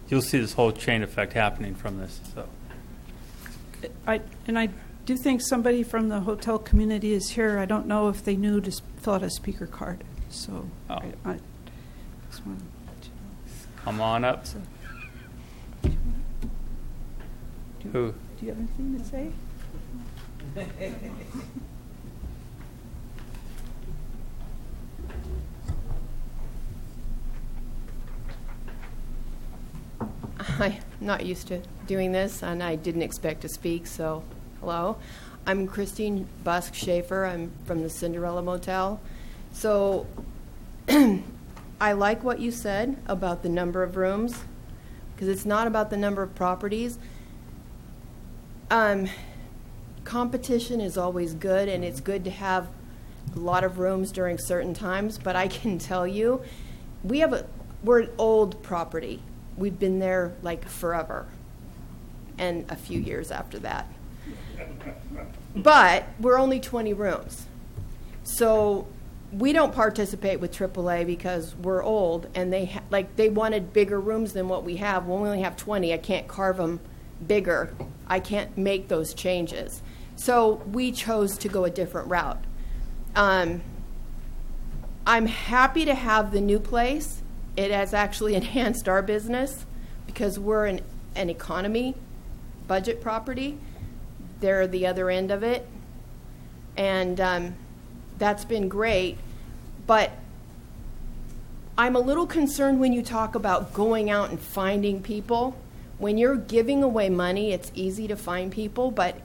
you'll see this whole chain effect happening from this. So, I do think somebody from the hotel community is here. I don't know if they knew to fill out a speaker card. So I just want to let you know. Come on up. So, Who? Do you have anything to say? I'm not used to doing this, and I didn't expect to speak, so hello. I'm Christine Busk Schaefer. I'm from the Cinderella Motel. So I like what you said about the number of rooms, because it's not about the number of properties. Competition is always good, and it's good to have a lot of rooms during certain times, but I can tell you, we're an old property. We've been there like forever, and a few years after that. But we're only 20 rooms. So we don't participate with AAA because we're old, and they wanted bigger rooms than what we have. Well, we only have 20. I can't carve them bigger. I can't make those changes. So we chose to go a different route. I'm happy to have the new place. It has actually enhanced our business because we're an economy budget property. They're the other end of it. And that's been great. But I'm a little concerned when you talk about going out and finding people. When you're giving away money, it's easy to find people, but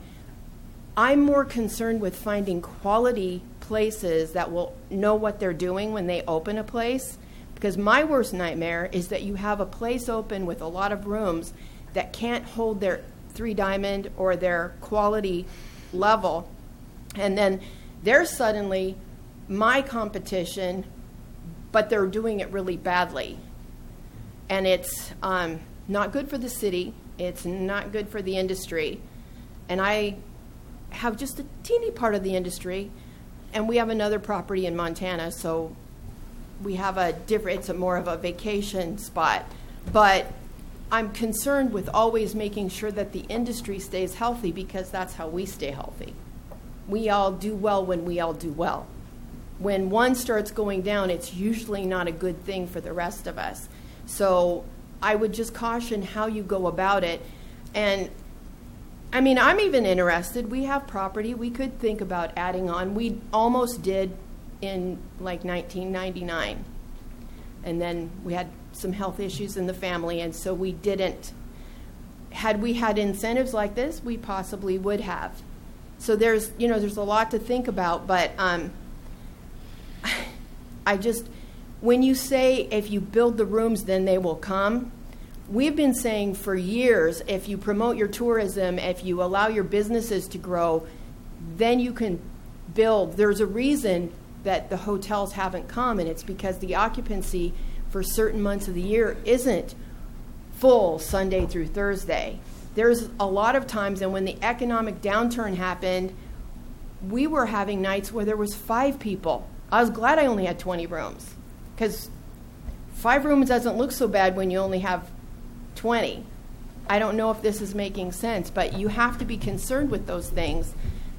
I'm more concerned with finding quality places that will know what they're doing when they open a place. Because my worst nightmare is that you have a place open with a lot of rooms that can't hold their 3 Diamond or their quality level. And then they're suddenly my competition, but they're doing it really badly. And it's not good for the city. It's not good for the industry. And I have just a teeny part of the industry, and we have another property in Montana, so we have it's more of a vacation spot. But I'm concerned with always making sure that the industry stays healthy, because that's how we stay healthy. We all do well when we all do well. When one starts going down, it's usually not a good thing for the rest of us. So I would just caution how you go about it. And I mean, I'm even interested. We have property. We could think about adding on. We almost did in like 1999. And then we had some health issues in the family, and so we didn't. Had we had incentives like this, we possibly would have. So there's a lot to think about, but when you say if you build the rooms, then they will come, we've been saying for years, if you promote your tourism, if you allow your businesses to grow, then you can build. There's a reason that the hotels haven't come, and it's because the occupancy for certain months of the year isn't full Sunday through Thursday. There's a lot of times, and when the economic downturn happened, we were having nights where there was 5 people. I was glad I only had 20 rooms, because 5 rooms doesn't look so bad when you only have 20. I don't know if this is making sense, but you have to be concerned with those things,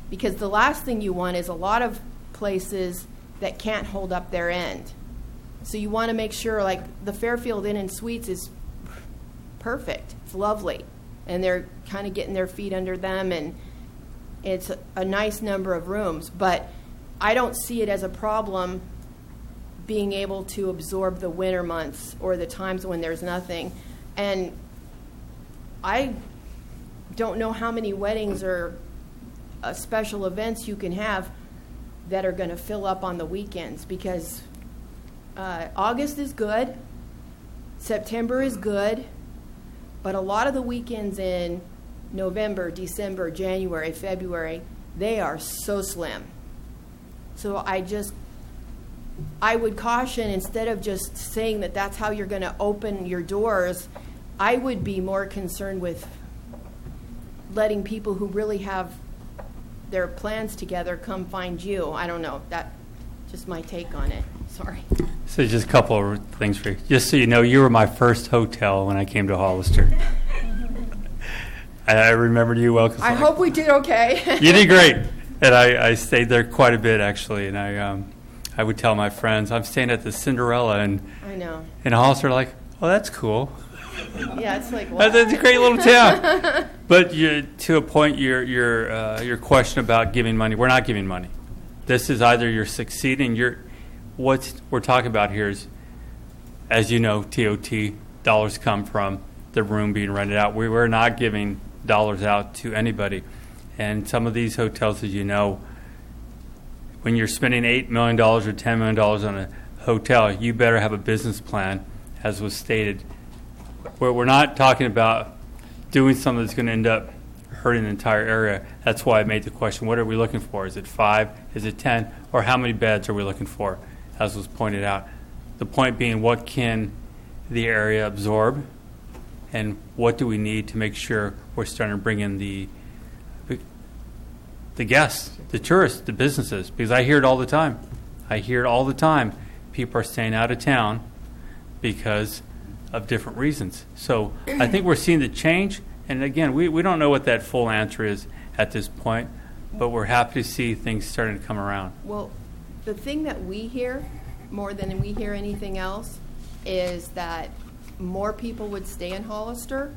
because the last thing you want is a lot of places that can't hold up their end. So you want to make sure, like the Fairfield Inn and Suites is perfect. It's lovely. And they're kind of getting their feet under them, and it's a nice number of rooms. But I don't see it as a problem being able to absorb the winter months or the times when there's nothing. And I don't know how many weddings or special events you can have that are going to fill up on the weekends, because August is good, September is good, but a lot of the weekends in November, December, January, February, they are so slim. So I would caution, instead of just saying that that's how you're going to open your doors, I would be more concerned with letting people who really have their plans together come find you. I don't know. That's just my take on it. Sorry. So just a couple of things for you. Just so you know, you were my first hotel when I came to Hollister. I remembered you well. I hope we did okay. You did great. And I stayed there quite a bit, actually. And I would tell my friends, I'm staying at the Cinderella. And I know. And Hollister like, oh, that's cool. Yeah, it's like, what? That's a great little town. But to a point, your question about giving money, we're not giving money. This is either you're succeeding, what we're talking about here is, as you know, TOT, dollars come from the room being rented out. We were not giving dollars out to anybody. And some of these hotels, as you know, when you're spending $8 million or $10 million on a hotel, you better have a business plan, as was stated. We're not talking about doing something that's going to end up hurting the entire area. That's why I made the question, what are we looking for? Is it 5? Is it 10? Or how many beds are we looking for, as was pointed out? The point being, what can the area absorb, and what do we need to make sure we're starting to bring in the guests, the tourists, the businesses? Because I hear it all the time. People are staying out of town because of different reasons. So I think we're seeing the change. And again, we don't know what that full answer is at this point, but we're happy to see things starting to come around. Well, the thing that we hear more than we hear anything else is that more people would stay in Hollister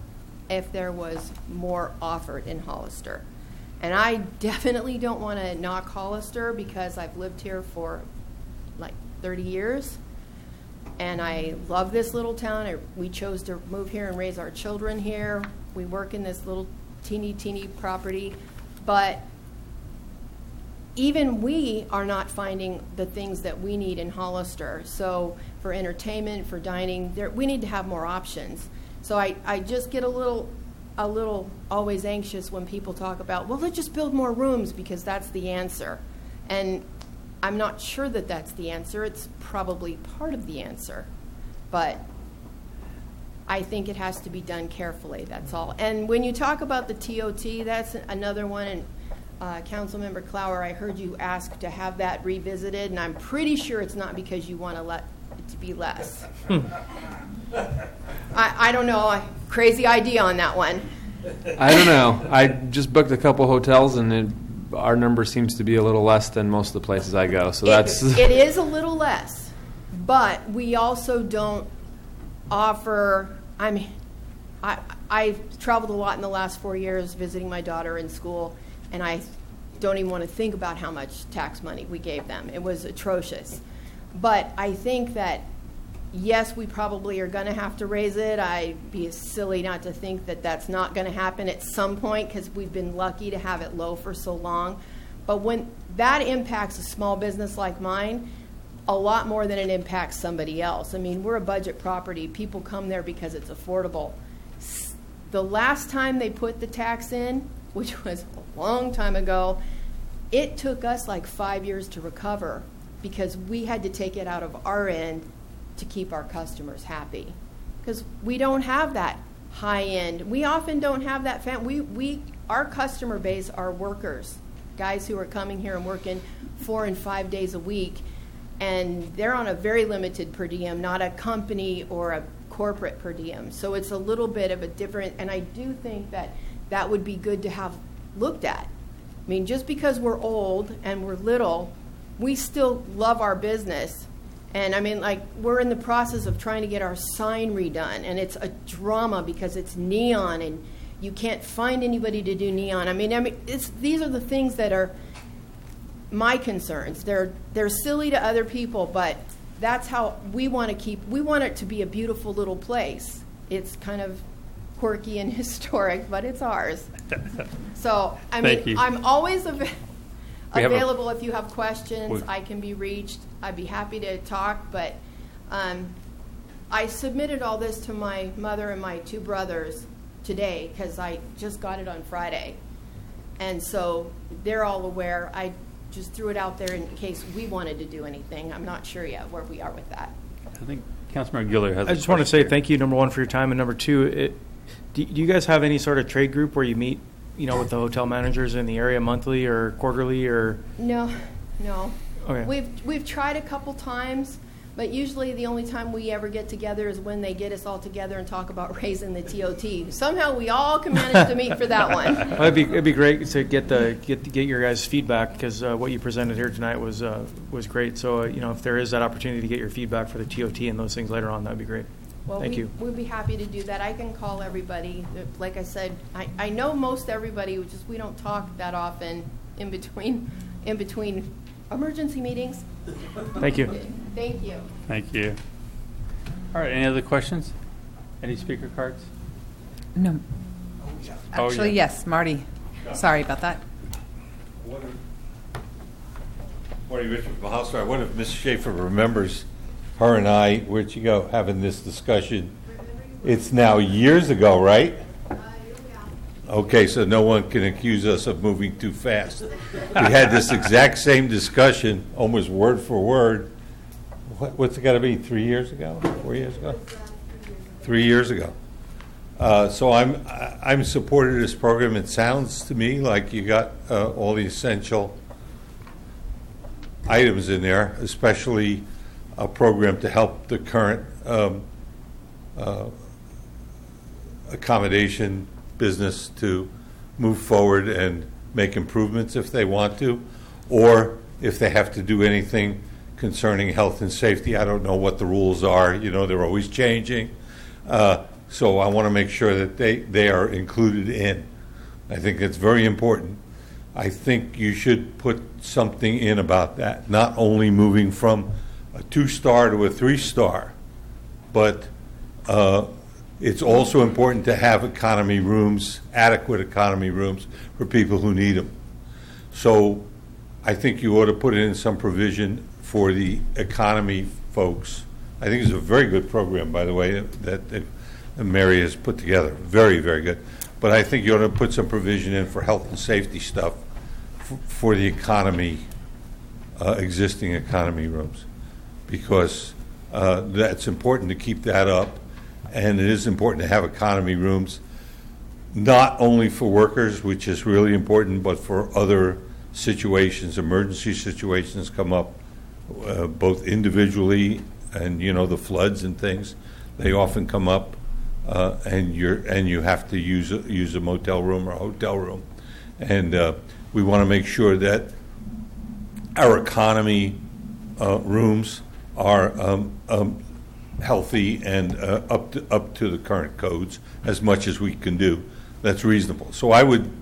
if there was more offered in Hollister. And I definitely don't want to knock Hollister because I've lived here for like 30 years. And I love this little town. We chose to move here and raise our children here. We work in this little teeny property. But even we are not finding the things that we need in Hollister. So for entertainment, for dining, we need to have more options. So I just get a little always anxious when people talk about, well, let's just build more rooms because that's the answer. And I'm not sure that that's the answer. It's probably part of the answer. But I think it has to be done carefully, that's all. And when you talk about the TOT, that's another one. And Councilmember Clower, I heard you ask to have that revisited, and I'm pretty sure it's not because you want to let it to be less. I don't know, crazy idea on that one. I don't know. I just booked a couple hotels, and our number seems to be a little less than most of the places I go. So it is a little less, but we also don't offer. I mean, I've traveled a lot in the last 4 years visiting my daughter in school, and I don't even want to think about how much tax money we gave them. It was atrocious. But I think that, yes, we probably are going to have to raise it. I'd be silly not to think that that's not going to happen at some point because we've been lucky to have it low for so long. But when that impacts a small business like mine, a lot more than it impacts somebody else. I mean, we're a budget property. People come there because it's affordable. The last time they put the tax in, which was a long time ago, it took us like 5 years to recover because we had to take it out of our end to keep our customers happy. Because we don't have that high end. We often don't have that our customer base are workers, guys who are coming here and working 4 and 5 days a week, and they're on a very limited per diem, not a company or a corporate per diem. So it's a little bit of a different, and I do think that would be good to have looked at. I mean, just because we're old and we're little, we still love our business. And I mean, like, we're in the process of trying to get our sign redone, and it's a drama because it's neon, and you can't find anybody to do neon. I mean, these are the things that are my concerns. They're silly to other people, but that's how we want it to be a beautiful little place. It's kind of quirky and historic, but it's ours. So, I mean, I'm always available if you have questions. I can be reached. I'd be happy to talk, but I submitted all this to my mother and my 2 brothers today because I just got it on Friday. And so they're all aware. I just threw it out there in case we wanted to do anything. I'm not sure yet where we are with that. I think Councilmember Giller has I just want to say thank you, number one, for your time, and number two, do you guys have any sort of trade group where you meet, with the hotel managers in the area monthly or quarterly or? No. Okay. We've tried a couple times, but usually the only time we ever get together is when they get us all together and talk about raising the TOT. Somehow we all can manage to meet for that one. Well, it'd be great to get your guys' feedback because what you presented here tonight was great. So if there is that opportunity to get your feedback for the TOT and those things later on, that'd be great. Well, Thank you. We'd be happy to do that. I can call everybody. Like I said, I know most everybody. We don't talk that often in between emergency meetings. Thank you. Thank you. Thank you. All right, any other questions? Any speaker cards? No. Oh, Actually, yeah. yes, Marty. Sorry about that. Marty Richard from Hollister. I wonder if Ms. Schaefer remembers her and I, where'd she go, having this discussion. It's now years ago, right? Okay, so no one can accuse us of moving too fast. We had this exact same discussion, almost word for word. What's it got to be, 3 years ago, 4 years ago? 3 years ago. So I'm supportive of this program. It sounds to me like you got all the essential items in there, especially a program to help the current accommodation business to move forward and make improvements if they want to, or if they have to do anything concerning health and safety. I don't know what the rules are. You know, they're always changing. So I want to make sure that they are included in. I think it's very important. I think you should put something in about that, not only moving from a 2-star to a 3-star, but it's also important to have economy rooms, adequate economy rooms for people who need them. So I think you ought to put in some provision for the economy folks. I think it's a very good program, by the way, that Mary has put together. Very, very good. But I think you ought to put some provision in for health and safety stuff for the economy, existing economy rooms, because that's important to keep that up. And it is important to have economy rooms, not only for workers, which is really important, but for other situations, emergency situations come up, both individually and, you know, the floods and things. They often come up, and you have to use a motel room or a hotel room. And we want to make sure that our economy rooms are healthy and up to the current codes as much as we can do. That's reasonable. So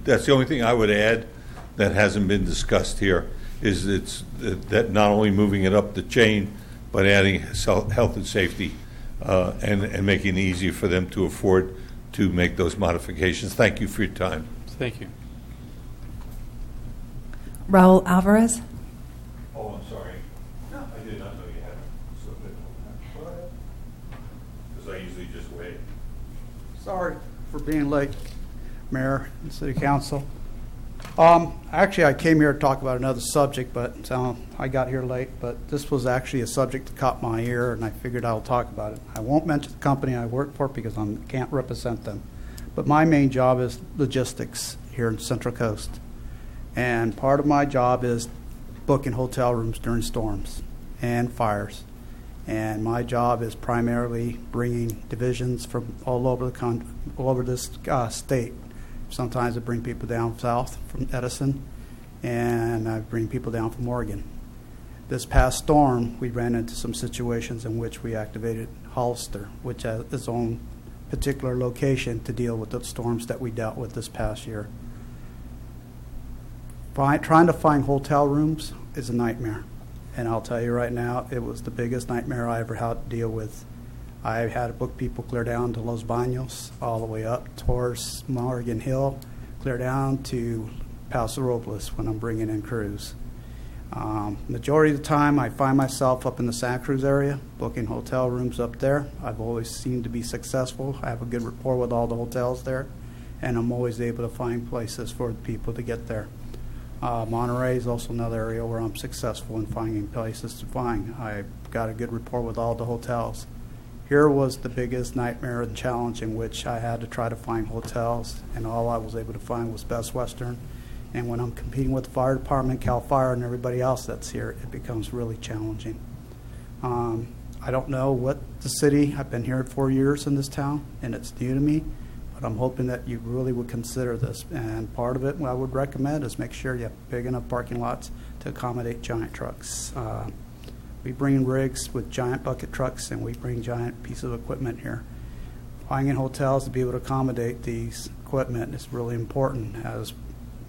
that's the only thing I would add that hasn't been discussed here, is that not only moving it up the chain, but adding health and safety and making it easier for them to afford to make those modifications. Thank you for your time. Thank you. Raul Alvarez. Oh, I'm sorry. No. I did not know you had it. Go ahead. Because I usually just wait. Sorry for being late, Mayor and City Council. Actually, I came here to talk about another subject, but I got here late. But this was actually a subject that caught my ear, and I figured I'll talk about it. I won't mention the company I work for because I can't represent them. But my main job is logistics here in Central Coast. And part of my job is booking hotel rooms during storms and fires. And my job is primarily bringing divisions from all over this state. Sometimes I bring people down south from Edison, and I bring people down from Oregon. This past storm, we ran into some situations in which we activated Hollister, which has its own particular location to deal with the storms that we dealt with this past year. Trying to find hotel rooms is a nightmare. And I'll tell you right now, it was the biggest nightmare I ever had to deal with. I had to book people clear down to Los Baños, all the way up towards Morgan Hill, clear down to Paso Robles when I'm bringing in crews. Majority of the time, I find myself up in the Santa Cruz area, booking hotel rooms up there. I've always seemed to be successful. I have a good rapport with all the hotels there, and I'm always able to find places for people to get there. Monterey is also another area where I'm successful in finding places to find. I've got a good rapport with all the hotels. Here was the biggest nightmare and challenge in which I had to try to find hotels, and all I was able to find was Best Western. And when I'm competing with the fire department, CAL FIRE, and everybody else that's here, it becomes really challenging. I don't know what the city, I've been here 4 years in this town, and it's new to me, but I'm hoping that you really would consider this. And part of it, what I would recommend is make sure you have big enough parking lots to accommodate giant trucks. We bring rigs with giant bucket trucks, and we bring giant pieces of equipment here. Finding hotels to be able to accommodate these equipment is really important, as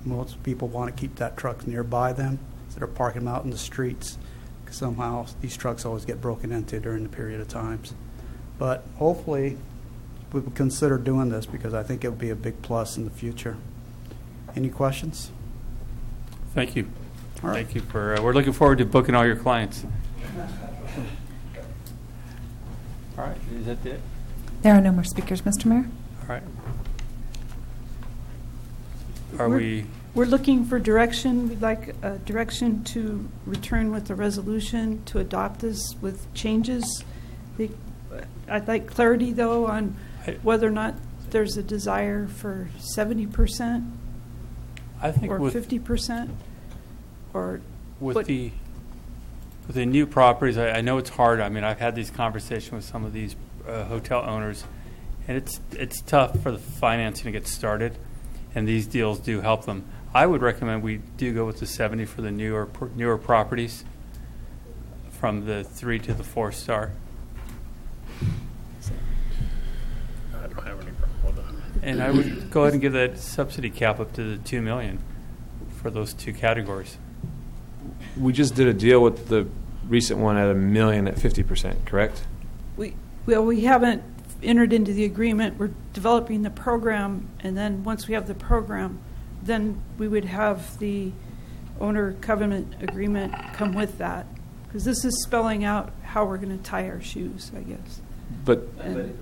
most people want to keep that truck nearby them instead of parking them out in the streets. Somehow these trucks always get broken into during the period of times. But hopefully we would consider doing this because I think it would be a big plus in the future. Any questions? Thank you. All right. Thank you for, we're looking forward to booking all your clients. All right, is that it? There are no more speakers, Mr. Mayor. All right. Are We're looking for direction. We'd like direction to return with a resolution to adopt this with changes. I'd like clarity, though, on whether or not there's a desire for 70%. I think or with 50%, or with the new properties, I know it's hard. I mean, I've had these conversations with some of these hotel owners, and it's tough for the financing to get started, and these deals do help them. I would recommend we do go with the 70 for the newer properties, from the 3 to the 4 star. I don't have any problem with that. And I would go ahead and give that subsidy cap up to the $2 million for those two categories. We just did a deal with the recent one at $1 million at 50%, correct? We haven't entered into the agreement. We're developing the program, and then once we have the program, then we would have the owner covenant agreement come with that, because this is spelling out how we're going to tie our shoes, I guess. But Councilman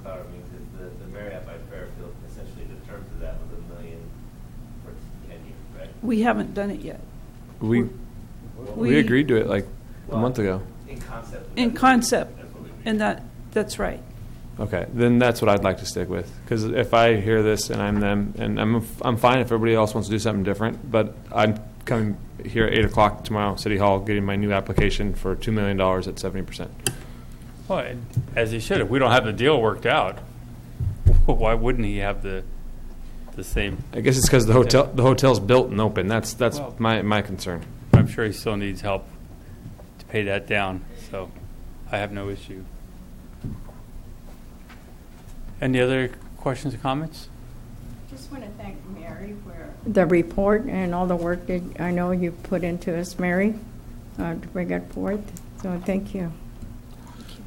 Clower means is the Marriott by Fairfield, essentially the terms of that was $1 million for 10 years, right? We haven't done it yet. we agreed to it like a month ago. In concept. In concept, and that's right. Okay, then that's what I'd like to stick with. Because if I hear this and I'm them, and I'm fine if everybody else wants to do something different, but I'm coming here at 8 o'clock tomorrow, City Hall, getting my new application for $2 million at 70%. Well, as he should. If we don't have the deal worked out, why wouldn't he have the same? I guess it's because the hotel's built and open. That's Well, my concern. I'm sure he still needs help to pay that down, so I have no issue. Any other questions or comments? Just want to thank Mary for the report and all the work that I know you put into us, Mary, to bring it forth. So thank you.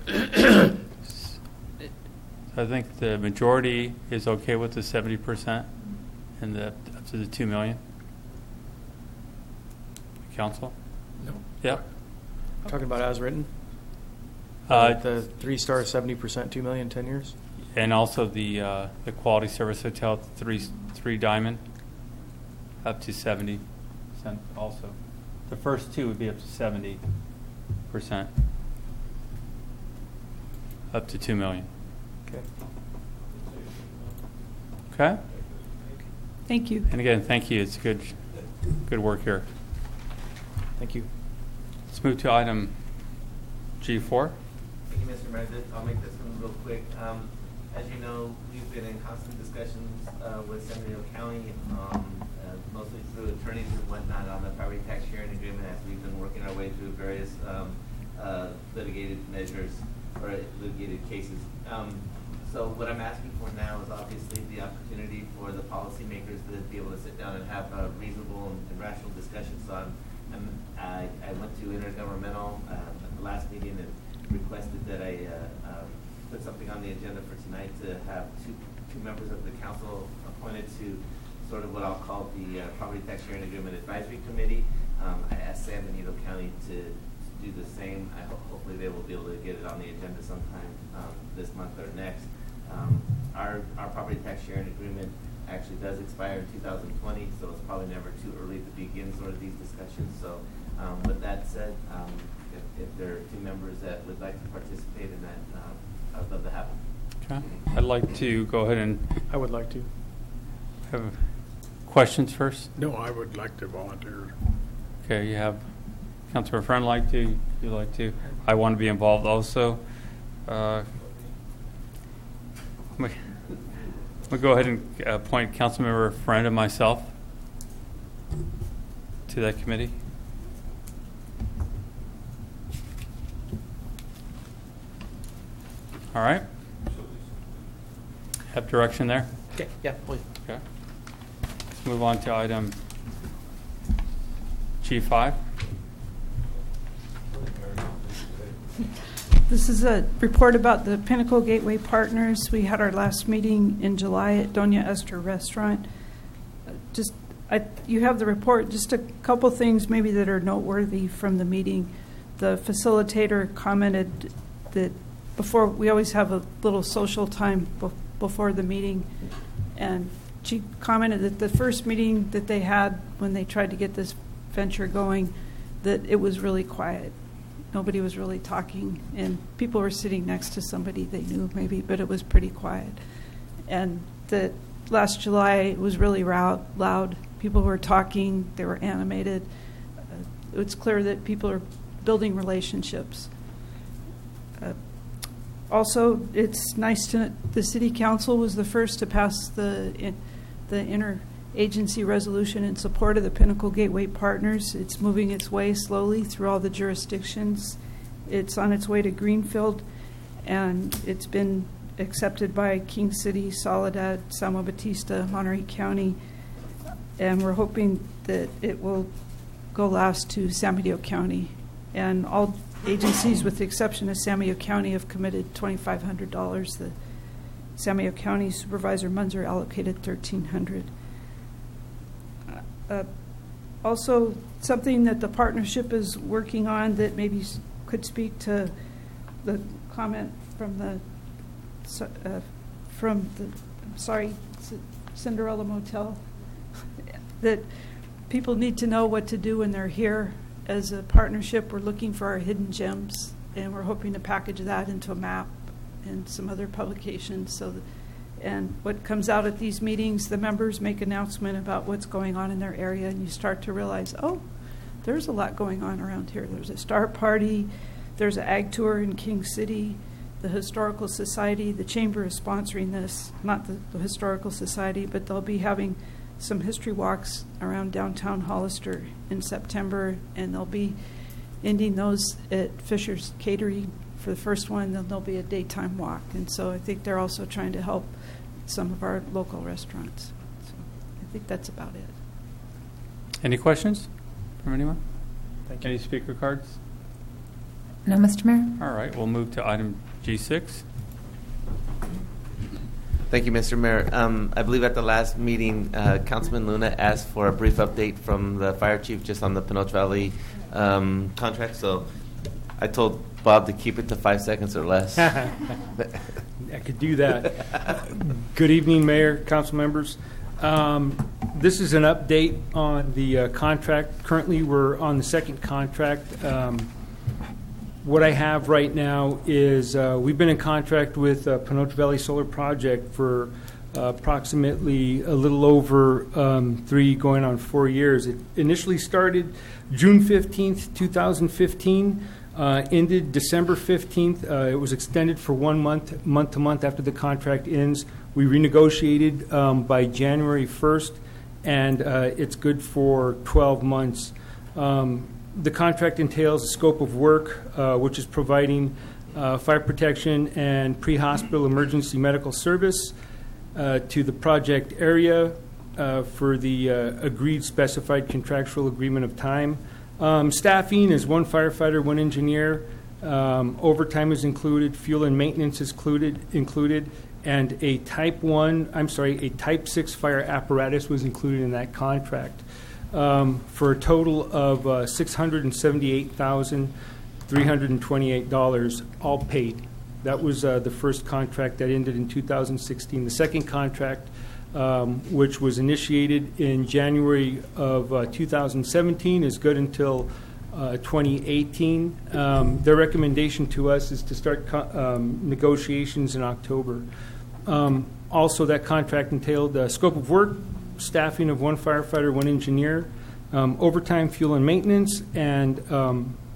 I think the majority is okay with the 70% and up to the $2 million. Council? No. Yeah. Talking about as written? The 3-star 70%, $2 million, 10 years? And also the quality service hotel, three diamond, up to 70% also. The first two would be up to 70%, up to $2 million. Okay. Okay. Thank you. And again, thank you. It's good work here. Thank you. Let's move to item G4. Thank you, Mr. President. I'll make this one real quick. As you know, we've been in constant discussions with San Bernardino County, mostly through attorneys and whatnot, on the property tax sharing agreement as we've been working our way through various litigated measures or litigated cases. So what I'm asking for now is obviously the opportunity for the policymakers to be able to sit down and have a reasonable and rational discussion. So I went to intergovernmental at the last meeting and requested that I put something on the agenda for tonight to have two members of the council appointed to sort of what I'll call the Property Tax Sharing Agreement Advisory Committee. I asked San Benito County to do the same. Hopefully they will be able to get it on the agenda sometime this month or next. Our Property Tax Sharing Agreement actually does expire in 2020, so it's probably never too early to begin sort of these discussions. So with that said, if there are two members that would like to participate in that, I would love to have them. Okay. I'd like to go ahead and. I would like to. Have questions first? No, I would like to volunteer. Okay, you have Councilor Friend like to, you like to. I want to be involved also. I'm going to go ahead and appoint Councilmember Friend and myself to that committee. All right. Have direction there? Okay, yeah, please. Okay. Let's move on to item G5. This is a report about the Pinnacle Gateway Partners. We had our last meeting in July at Doña Esther Restaurant. You have the report, just a couple things maybe that are noteworthy from the meeting. The facilitator commented that we always have a little social time before the meeting, and she commented that the first meeting that they had when they tried to get this venture going, that it was really quiet. Nobody was really talking, and people were sitting next to somebody they knew maybe, but it was pretty quiet. And that last July it was really loud. People were talking, they were animated. It's clear that people are building relationships. Also, it's nice to, the City Council was the first to pass the interagency resolution in support of the Pinnacle Gateway Partners. It's moving its way slowly through all the jurisdictions. It's on its way to Greenfield, and it's been accepted by King City, Soledad, San Juan Bautista, Monterey County, and we're hoping that it will go last to San Mateo County. And all agencies, with the exception of San Mateo County, have committed $2,500. The San Mateo County Supervisor Munzer allocated $1,300. Also, something that the partnership is working on that maybe could speak to the comment from the Cinderella Motel, that people need to know what to do when they're here. As a partnership, we're looking for our hidden gems, and we're hoping to package that into a map and some other publications. And what comes out at these meetings, the members make announcement about what's going on in their area, and you start to realize, oh, there's a lot going on around here. There's a Star Party, there's an ag tour in King City, the Historical Society, the Chamber is sponsoring this, not the Historical Society, but they'll be having some history walks around downtown Hollister in September, and they'll be ending those at Fisher's Catering for the first one. Then there'll be a daytime walk, and so I think they're also trying to help some of our local restaurants. So I think that's about it. Any questions from anyone? Any speaker cards? No, Mr. Mayor. All right, we'll move to item G6. Thank you, Mr. Mayor. I believe at the last meeting, Councilman Luna asked for a brief update from the fire chief just on the Pinoche Valley contract. So I told Bob to keep it to 5 seconds or less. I could do that. Good evening, Mayor, council members. This is an update on the contract. Currently, we're on the second contract. What I have right now is we've been in contract with Pinoche Valley Solar Project for approximately a little over 3 going on 4 years. It initially started June 15th, 2015, ended December 15th. It was extended for 1 month, month to month after the contract ends. We renegotiated by January 1st, and it's good for 12 months. The contract entails a scope of work, which is providing fire protection and pre-hospital emergency medical service to the project area for the agreed specified contractual agreement of time. Staffing is 1 firefighter, 1 engineer. Overtime is included. Fuel and maintenance is included. And a Type 6 fire apparatus was included in that contract. For a total of $678,328, all paid. That was the first contract that ended in 2016. The second contract, which was initiated in January of 2017, is good until 2018. Their recommendation to us is to start negotiations in October. Also, that contract entailed scope of work, staffing of 1 firefighter, 1 engineer, overtime, fuel, and maintenance, and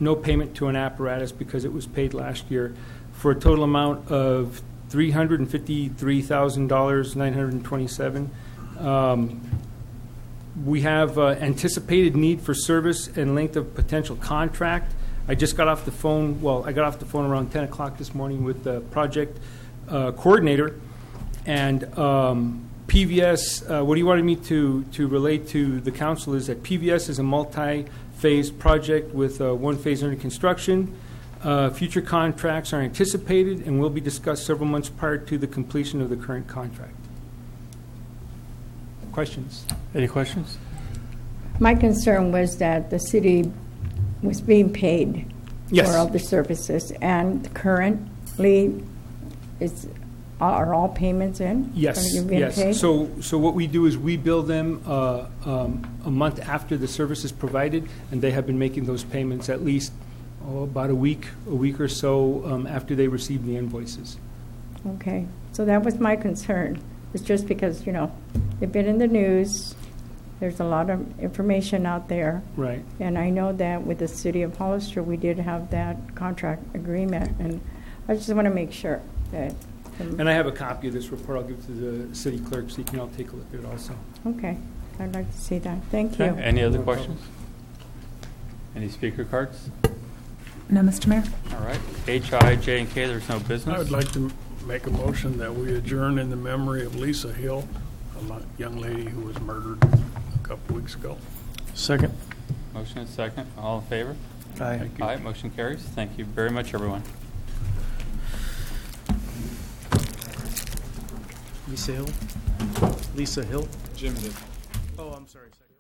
no payment to an apparatus because it was paid last year, for a total amount of $353,927. We have anticipated need for service and length of potential contract. I just got off the phone. Well, I got off the phone around 10 o'clock this morning with the project coordinator, and PVS, what he wanted me to relate to the council is that PVS is a multi-phase project with 1 phase under construction. Future contracts are anticipated and will be discussed several months prior to the completion of the current contract. Questions? Any questions? My concern was that the city was being paid Yes. for all the services, and currently, are all payments in? Yes, Are you being yes. paid? So what we do is we bill them a month after the service is provided, and they have been making those payments at least about a week or so after they receive the invoices. Okay, so that was my concern. It's just because, they've been in the news, there's a lot of information out there. Right. And I know that with the city of Hollister, we did have that contract agreement, and I just want to make sure that. And I have a copy of this report. I'll give it to the city clerk so you can all take a look at it also. Okay, I'd like to see that. Thank you. Okay. Any other questions? Any speaker cards? No, Mr. Mayor. All right. H, I, J, and K, there's no business. I would like to make a motion that we adjourn in the memory of Lisa Hill, a young lady who was murdered a couple weeks ago. Second. Motion and second. All in favor? Aye. Thank you. Aye. Motion carries. Thank you very much, everyone. Lisa Hill? Lisa Hill? Jim did. Oh, I'm sorry. Second.